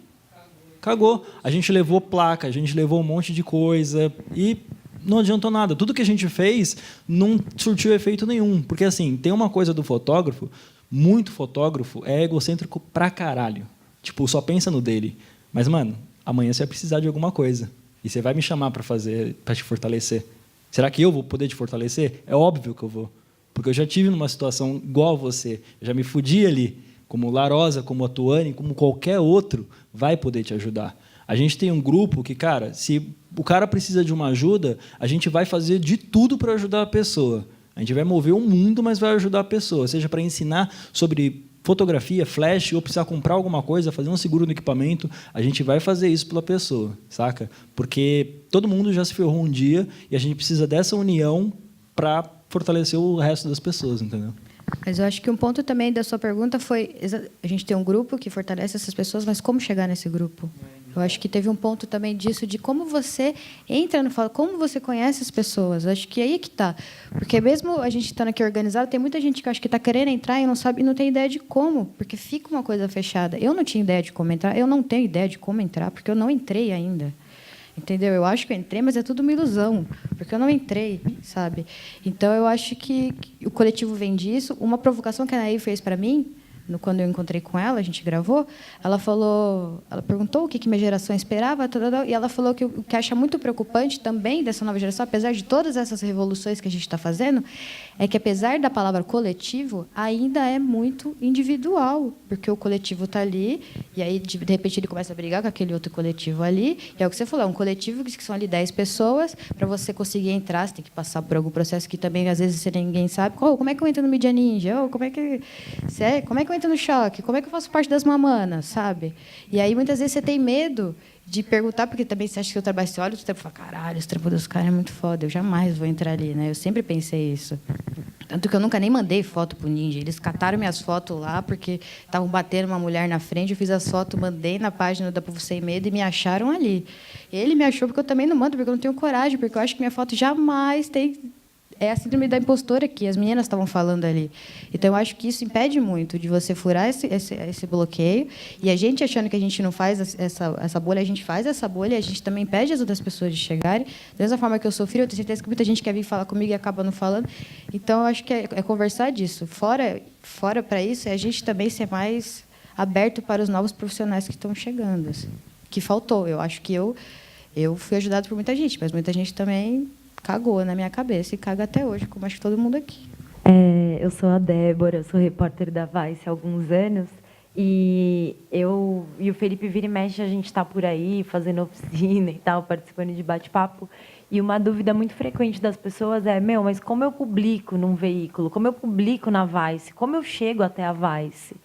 Cagou. A gente levou placa, a gente levou um monte de coisa e não adiantou nada. Tudo que a gente fez não surtiu efeito nenhum. Porque, assim, tem uma coisa do fotógrafo, muito fotógrafo é egocêntrico pra caralho. Tipo, só pensa no dele. Mas, mano, amanhã você vai precisar de alguma coisa. E você vai me chamar para te fortalecer. Será que eu vou poder te fortalecer? É óbvio que eu vou. Porque eu já tive numa situação igual a você. Eu já me fudi ali. Como Larosa, como a Tuane, como qualquer outro, vai poder te ajudar. A gente tem um grupo que, cara, se o cara precisa de uma ajuda, a gente vai fazer de tudo para ajudar a pessoa. A gente vai mover o mundo, mas vai ajudar a pessoa. Seja para ensinar sobre fotografia, flash, ou precisar comprar alguma coisa, fazer um seguro no equipamento, a gente vai fazer isso pela pessoa, saca? Porque todo mundo já se ferrou um dia e a gente precisa dessa união para fortalecer o resto das pessoas, entendeu? Mas eu acho que um ponto também da sua pergunta foi... A gente tem um grupo que fortalece essas pessoas, mas como chegar nesse grupo? Eu acho que teve um ponto também disso, de como você entra no fala, como você conhece as pessoas. Eu acho que aí que está. Porque mesmo a gente estando aqui organizado, tem muita gente que acho que está querendo entrar e não sabe, e não tem ideia de como, porque fica uma coisa fechada. Eu não tinha ideia de como entrar, eu não tenho ideia de como entrar, porque eu não entrei ainda. Entendeu? Eu acho que eu entrei, mas é tudo uma ilusão, porque eu não entrei, sabe? Então, eu acho que o coletivo vem disso. Uma provocação que a Anaí fez para mim, quando eu encontrei com ela, a gente gravou, ela perguntou o que minha geração esperava, e ela falou que o que acha muito preocupante também dessa nova geração, apesar de todas essas revoluções que a gente está fazendo, é que, apesar da palavra coletivo, ainda é muito individual, porque o coletivo está ali, e aí, de repente, ele começa a brigar com aquele outro coletivo ali, e é o que você falou, é um coletivo que são ali 10 pessoas, para você conseguir entrar, você tem que passar por algum processo que também, às vezes, ninguém sabe. Como é que eu entro no Media Ninja? Como é que eu entro no Choque? Como é que eu faço parte das mamanas, sabe? E aí, muitas vezes, você tem medo de perguntar, porque também você acha que o trabalho, você olha o tempo e fala, caralho, esse trampo dos caras é muito foda, eu jamais vou entrar ali, né? Eu sempre pensei isso. Tanto que eu nunca nem mandei foto pro Ninja. Eles cataram minhas fotos lá, porque estavam batendo uma mulher na frente, eu fiz as fotos, mandei na página da Povo Sem Medo e me acharam ali. Ele me achou porque eu também não mando, porque eu não tenho coragem, porque eu acho que minha foto jamais tem... É a síndrome da impostora que as meninas estavam falando ali. Então, eu acho que isso impede muito de você furar esse bloqueio. E a gente achando que a gente não faz essa bolha, a gente faz essa bolha, a gente também impede as outras pessoas de chegarem. Da mesma forma que eu sofri, eu tenho certeza que muita gente quer vir falar comigo e acaba não falando. Então, eu acho que é conversar disso. Fora para isso, é a gente também ser mais aberto para os novos profissionais que estão chegando. Assim, que faltou. Eu acho que eu fui ajudado por muita gente, mas muita gente também cagou na minha cabeça e caga até hoje, como acho que todo mundo aqui. Eu sou a Débora, eu sou repórter da Vice há alguns anos E eu e o Felipe vira e mexe, a gente está por aí fazendo oficina e tal, participando de bate-papo. E uma dúvida muito frequente das pessoas é: mas como eu publico num veículo? Como eu publico na Vice? Como eu chego até a Vice?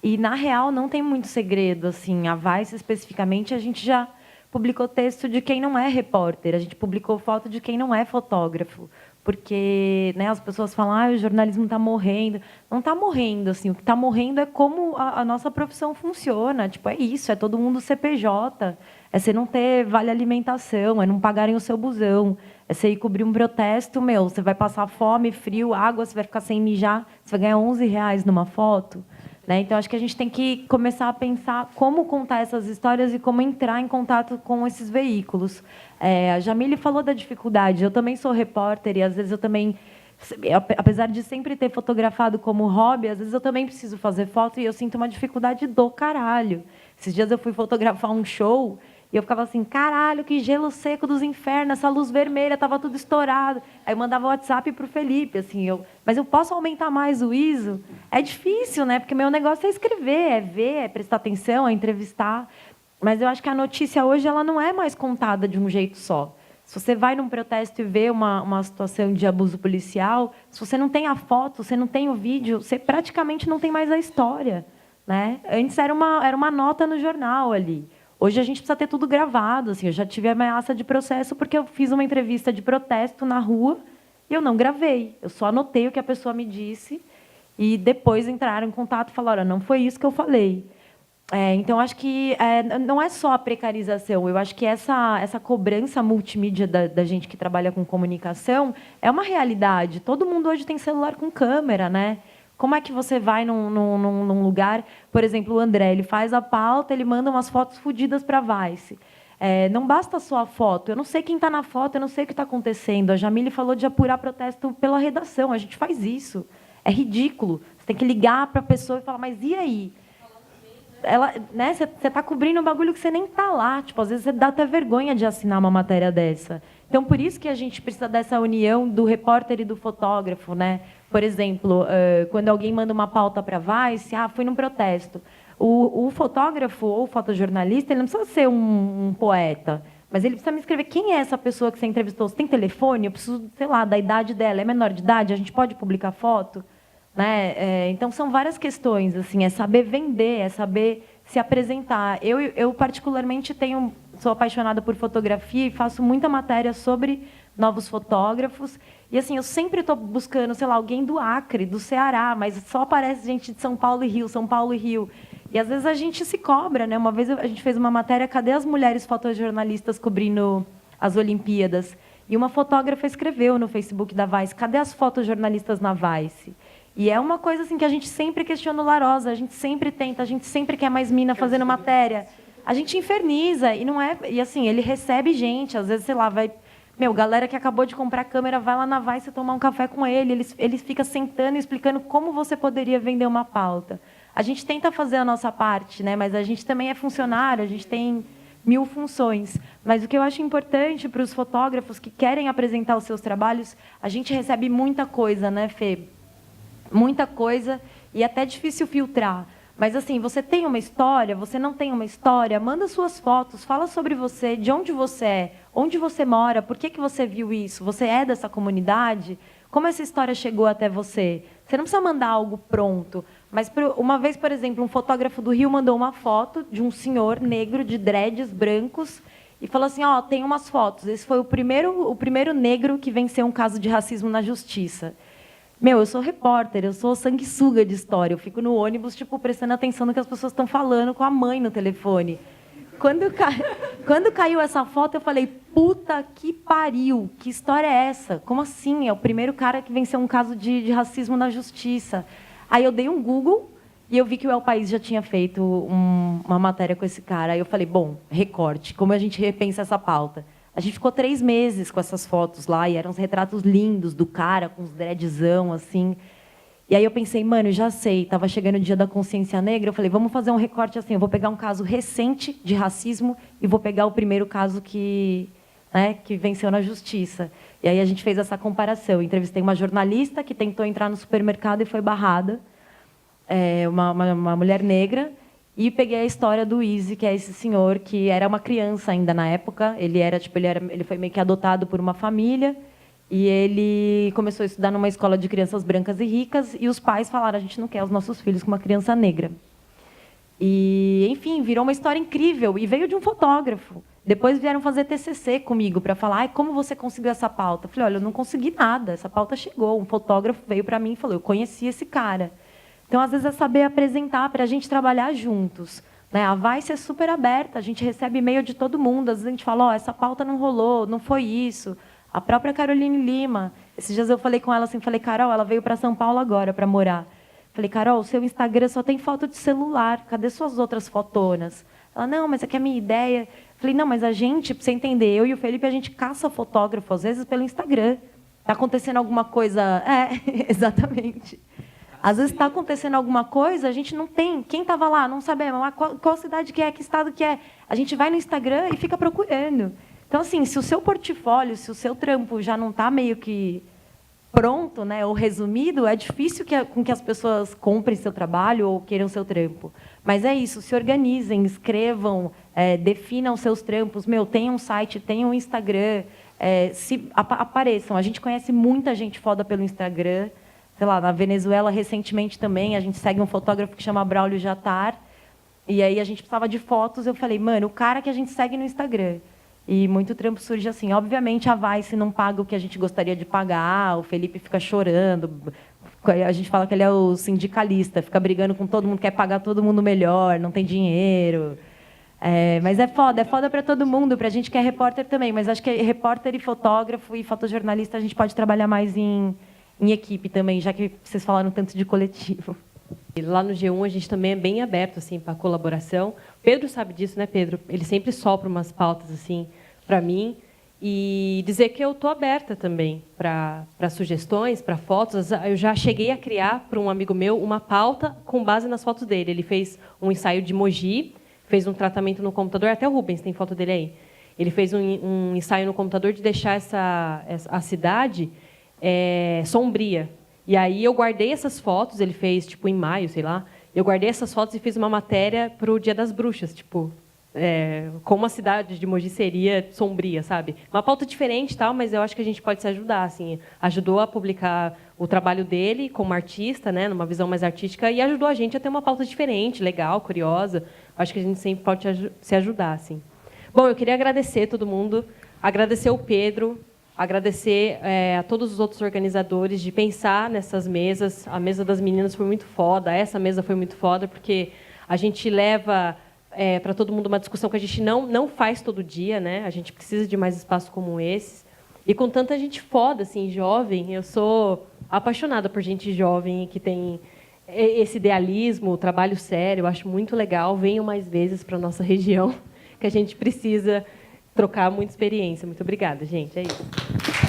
E, na real, não tem muito segredo. Assim, a Vice, especificamente, a gente já publicou texto de quem não é repórter, a gente publicou foto de quem não é fotógrafo. Porque, né, as pessoas falam, o jornalismo está morrendo. Não está morrendo, assim, o que está morrendo é como a nossa profissão funciona. Tipo, é isso, é todo mundo CPJ, é você não ter vale alimentação, é não pagarem o seu busão, é você ir cobrir um protesto, você vai passar fome, frio, água, você vai ficar sem mijar, você vai ganhar R$11 numa foto. Né? Então, acho que a gente tem que começar a pensar como contar essas histórias e como entrar em contato com esses veículos. A Jamile falou da dificuldade. Eu também sou repórter e, às vezes, eu também, apesar de sempre ter fotografado como hobby, às vezes eu também preciso fazer foto e eu sinto uma dificuldade do caralho. Esses dias eu fui fotografar um show e eu ficava assim, caralho, que gelo seco dos infernos, essa luz vermelha, estava tudo estourado. Aí eu mandava WhatsApp para o Felipe, assim, mas eu posso aumentar mais o ISO? É difícil, né? Porque meu negócio é escrever, é ver, é prestar atenção, é entrevistar. Mas eu acho que a notícia hoje ela não é mais contada de um jeito só. Se você vai num protesto e vê uma situação de abuso policial, se você não tem a foto, você não tem o vídeo, você praticamente não tem mais a história. Né? Antes era uma nota no jornal ali. Hoje a gente precisa ter tudo gravado. Assim, eu já tive ameaça de processo porque eu fiz uma entrevista de protesto na rua e eu não gravei. Eu só anotei o que a pessoa me disse e depois entraram em contato e falaram, não foi isso que eu falei. Então, acho que não é só a precarização. Eu acho que essa cobrança multimídia da gente que trabalha com comunicação é uma realidade. Todo mundo hoje tem celular com câmera, né? Como é que você vai num lugar... Por exemplo, o André, ele faz a pauta, ele manda umas fotos fodidas para a Vice. Não basta só a foto. Eu não sei quem está na foto, eu não sei o que está acontecendo. A Jamile falou de apurar protesto pela redação. A gente faz isso. É ridículo. Você tem que ligar para a pessoa e falar, mas e aí? Você está cobrindo um bagulho que você nem está lá. Tipo, às vezes você dá até vergonha de assinar uma matéria dessa. Então, por isso que a gente precisa dessa união do repórter e do fotógrafo, né? Por exemplo, quando alguém manda uma pauta para a Vice, fui num protesto. O fotógrafo ou o fotojornalista, ele não precisa ser um poeta, mas ele precisa me escrever quem é essa pessoa que você entrevistou. Você tem telefone? Eu preciso, sei lá, da idade dela. É menor de idade? A gente pode publicar foto? Né? Então, são várias questões. Assim, é saber vender, é saber se apresentar. Eu particularmente, sou apaixonada por fotografia e faço muita matéria sobre novos fotógrafos. E, assim, eu sempre estou buscando, sei lá, alguém do Acre, do Ceará, mas só aparece gente de São Paulo e Rio, São Paulo e Rio. E, às vezes, a gente se cobra, né? Uma vez a gente fez uma matéria, cadê as mulheres fotojornalistas cobrindo as Olimpíadas? E uma fotógrafa escreveu no Facebook da Vice, cadê as fotojornalistas na Vice? E é uma coisa assim que a gente sempre questiona o Larosa, a gente sempre tenta, a gente sempre quer mais mina fazendo matéria. A gente inferniza, e não é... E, assim, ele recebe gente, às vezes, sei lá, vai... galera que acabou de comprar câmera, vai lá na Vice tomar um café com ele. Ele fica sentando e explicando como você poderia vender uma pauta. A gente tenta fazer a nossa parte, né? Mas a gente também é funcionário, a gente tem 1000 funções. Mas o que eu acho importante para os fotógrafos que querem apresentar os seus trabalhos, a gente recebe muita coisa, né, Fê? Muita coisa, e é até difícil filtrar. Mas, assim, você tem uma história, você não tem uma história, manda suas fotos, fala sobre você, de onde você é, onde você mora, por que você viu isso, você é dessa comunidade, como essa história chegou até você. Você não precisa mandar algo pronto. Mas, uma vez, por exemplo, um fotógrafo do Rio mandou uma foto de um senhor negro de dreads brancos e falou assim, tem umas fotos. Esse foi o primeiro negro que venceu um caso de racismo na justiça. Eu sou repórter, eu sou sanguessuga de história. Eu fico no ônibus, prestando atenção no que as pessoas estão falando com a mãe no telefone. Quando caiu essa foto, eu falei, puta que pariu, que história é essa? Como assim? É o primeiro cara que venceu um caso de racismo na justiça. Aí eu dei um Google e eu vi que o El País já tinha feito uma matéria com esse cara. Aí eu falei, bom, recorte, como a gente repensa essa pauta? A gente ficou 3 meses com essas fotos lá, e eram uns retratos lindos do cara, com uns dreadzão, assim. E aí eu pensei, mano, já sei, estava chegando o dia da consciência negra, eu falei, vamos fazer um recorte assim, eu vou pegar um caso recente de racismo e vou pegar o primeiro caso que venceu na justiça. E aí a gente fez essa comparação. Eu entrevistei uma jornalista que tentou entrar no supermercado e foi barrada. uma mulher negra, e peguei a história do Easy, que é esse senhor que era uma criança ainda na época. Ele foi meio que adotado por uma família e ele começou a estudar numa escola de crianças brancas e ricas, e os pais falaram: a gente não quer os nossos filhos com uma criança negra. E, enfim, virou uma história incrível e veio de um fotógrafo. Depois vieram fazer TCC comigo para falar: como você conseguiu essa pauta? Eu falei: olha, eu não consegui nada, essa pauta chegou. Um fotógrafo veio para mim e falou: eu conheci esse cara. Então, às vezes, é saber apresentar para a gente trabalhar juntos, né? A Vice é super aberta, a gente recebe e-mail de todo mundo. Às vezes a gente fala: essa pauta não rolou, não foi isso. A própria Caroline Lima, esses dias eu falei com ela assim, falei: Carol, ela veio para São Paulo agora para morar. Falei: Carol, o seu Instagram só tem foto de celular, cadê suas outras fotonas? Ela: não, mas aqui é a minha ideia. Falei: não, mas a gente, para você entender, eu e o Felipe, a gente caça fotógrafo, às vezes, pelo Instagram. Está acontecendo alguma coisa... exatamente. Às vezes está acontecendo alguma coisa, a gente não tem. Quem estava lá, não sabemos qual cidade que é, que estado que é. A gente vai no Instagram e fica procurando. Então, assim, se o seu portfólio, se o seu trampo já não está meio que pronto, né, ou resumido, é difícil com que as pessoas comprem seu trabalho ou queiram seu trampo. Mas é isso, se organizem, escrevam, definam seus trampos. Tenham um site, tenham um Instagram, apareçam. A gente conhece muita gente foda pelo Instagram. Sei lá, na Venezuela, recentemente também, a gente segue um fotógrafo que chama Braulio Jatar, e aí a gente precisava de fotos. Eu falei: mano, o cara que a gente segue no Instagram. E muito trampo surge assim. Obviamente, a Vice não paga o que a gente gostaria de pagar, o Felipe fica chorando, a gente fala que ele é o sindicalista, fica brigando com todo mundo, quer pagar todo mundo melhor, não tem dinheiro. Mas é foda para todo mundo, para a gente que é repórter também, mas acho que repórter e fotógrafo e fotojornalista a gente pode trabalhar mais em equipe também, já que vocês falaram tanto de coletivo. E lá no G1 a gente também é bem aberto assim para colaboração. Pedro sabe disso, né, Pedro? Ele sempre sopra umas pautas assim para mim, e dizer que eu estou aberta também para sugestões, para fotos. Eu já cheguei a criar para um amigo meu uma pauta com base nas fotos dele. Ele fez um ensaio de Mogi, fez um tratamento no computador, até o Rubens tem foto dele aí. Ele fez um ensaio no computador de deixar a cidade sombria. E aí eu guardei essas fotos, ele fez tipo em maio, sei lá. Eu guardei essas fotos e fiz uma matéria para o Dia das Bruxas, tipo, como a cidade de Mogi seria sombria, sabe? Uma pauta diferente, tal, mas eu acho que a gente pode se ajudar, assim. Ajudou a publicar o trabalho dele como artista, né, numa visão mais artística, e ajudou a gente a ter uma pauta diferente, legal, curiosa. Acho que a gente sempre pode se ajudar, assim. Bom, eu queria agradecer todo mundo, agradecer o Pedro, agradecer a todos os outros organizadores de pensar nessas mesas. A mesa das meninas foi muito foda, essa mesa foi muito foda, porque a gente leva para todo mundo uma discussão que a gente não faz todo dia, né? A gente precisa de mais espaços como esses. E com tanta gente foda, assim, jovem, eu sou apaixonada por gente jovem que tem esse idealismo, trabalho sério, eu acho muito legal. Venham mais vezes para a nossa região, que a gente precisa trocar muita experiência. Muito obrigada, gente. É isso.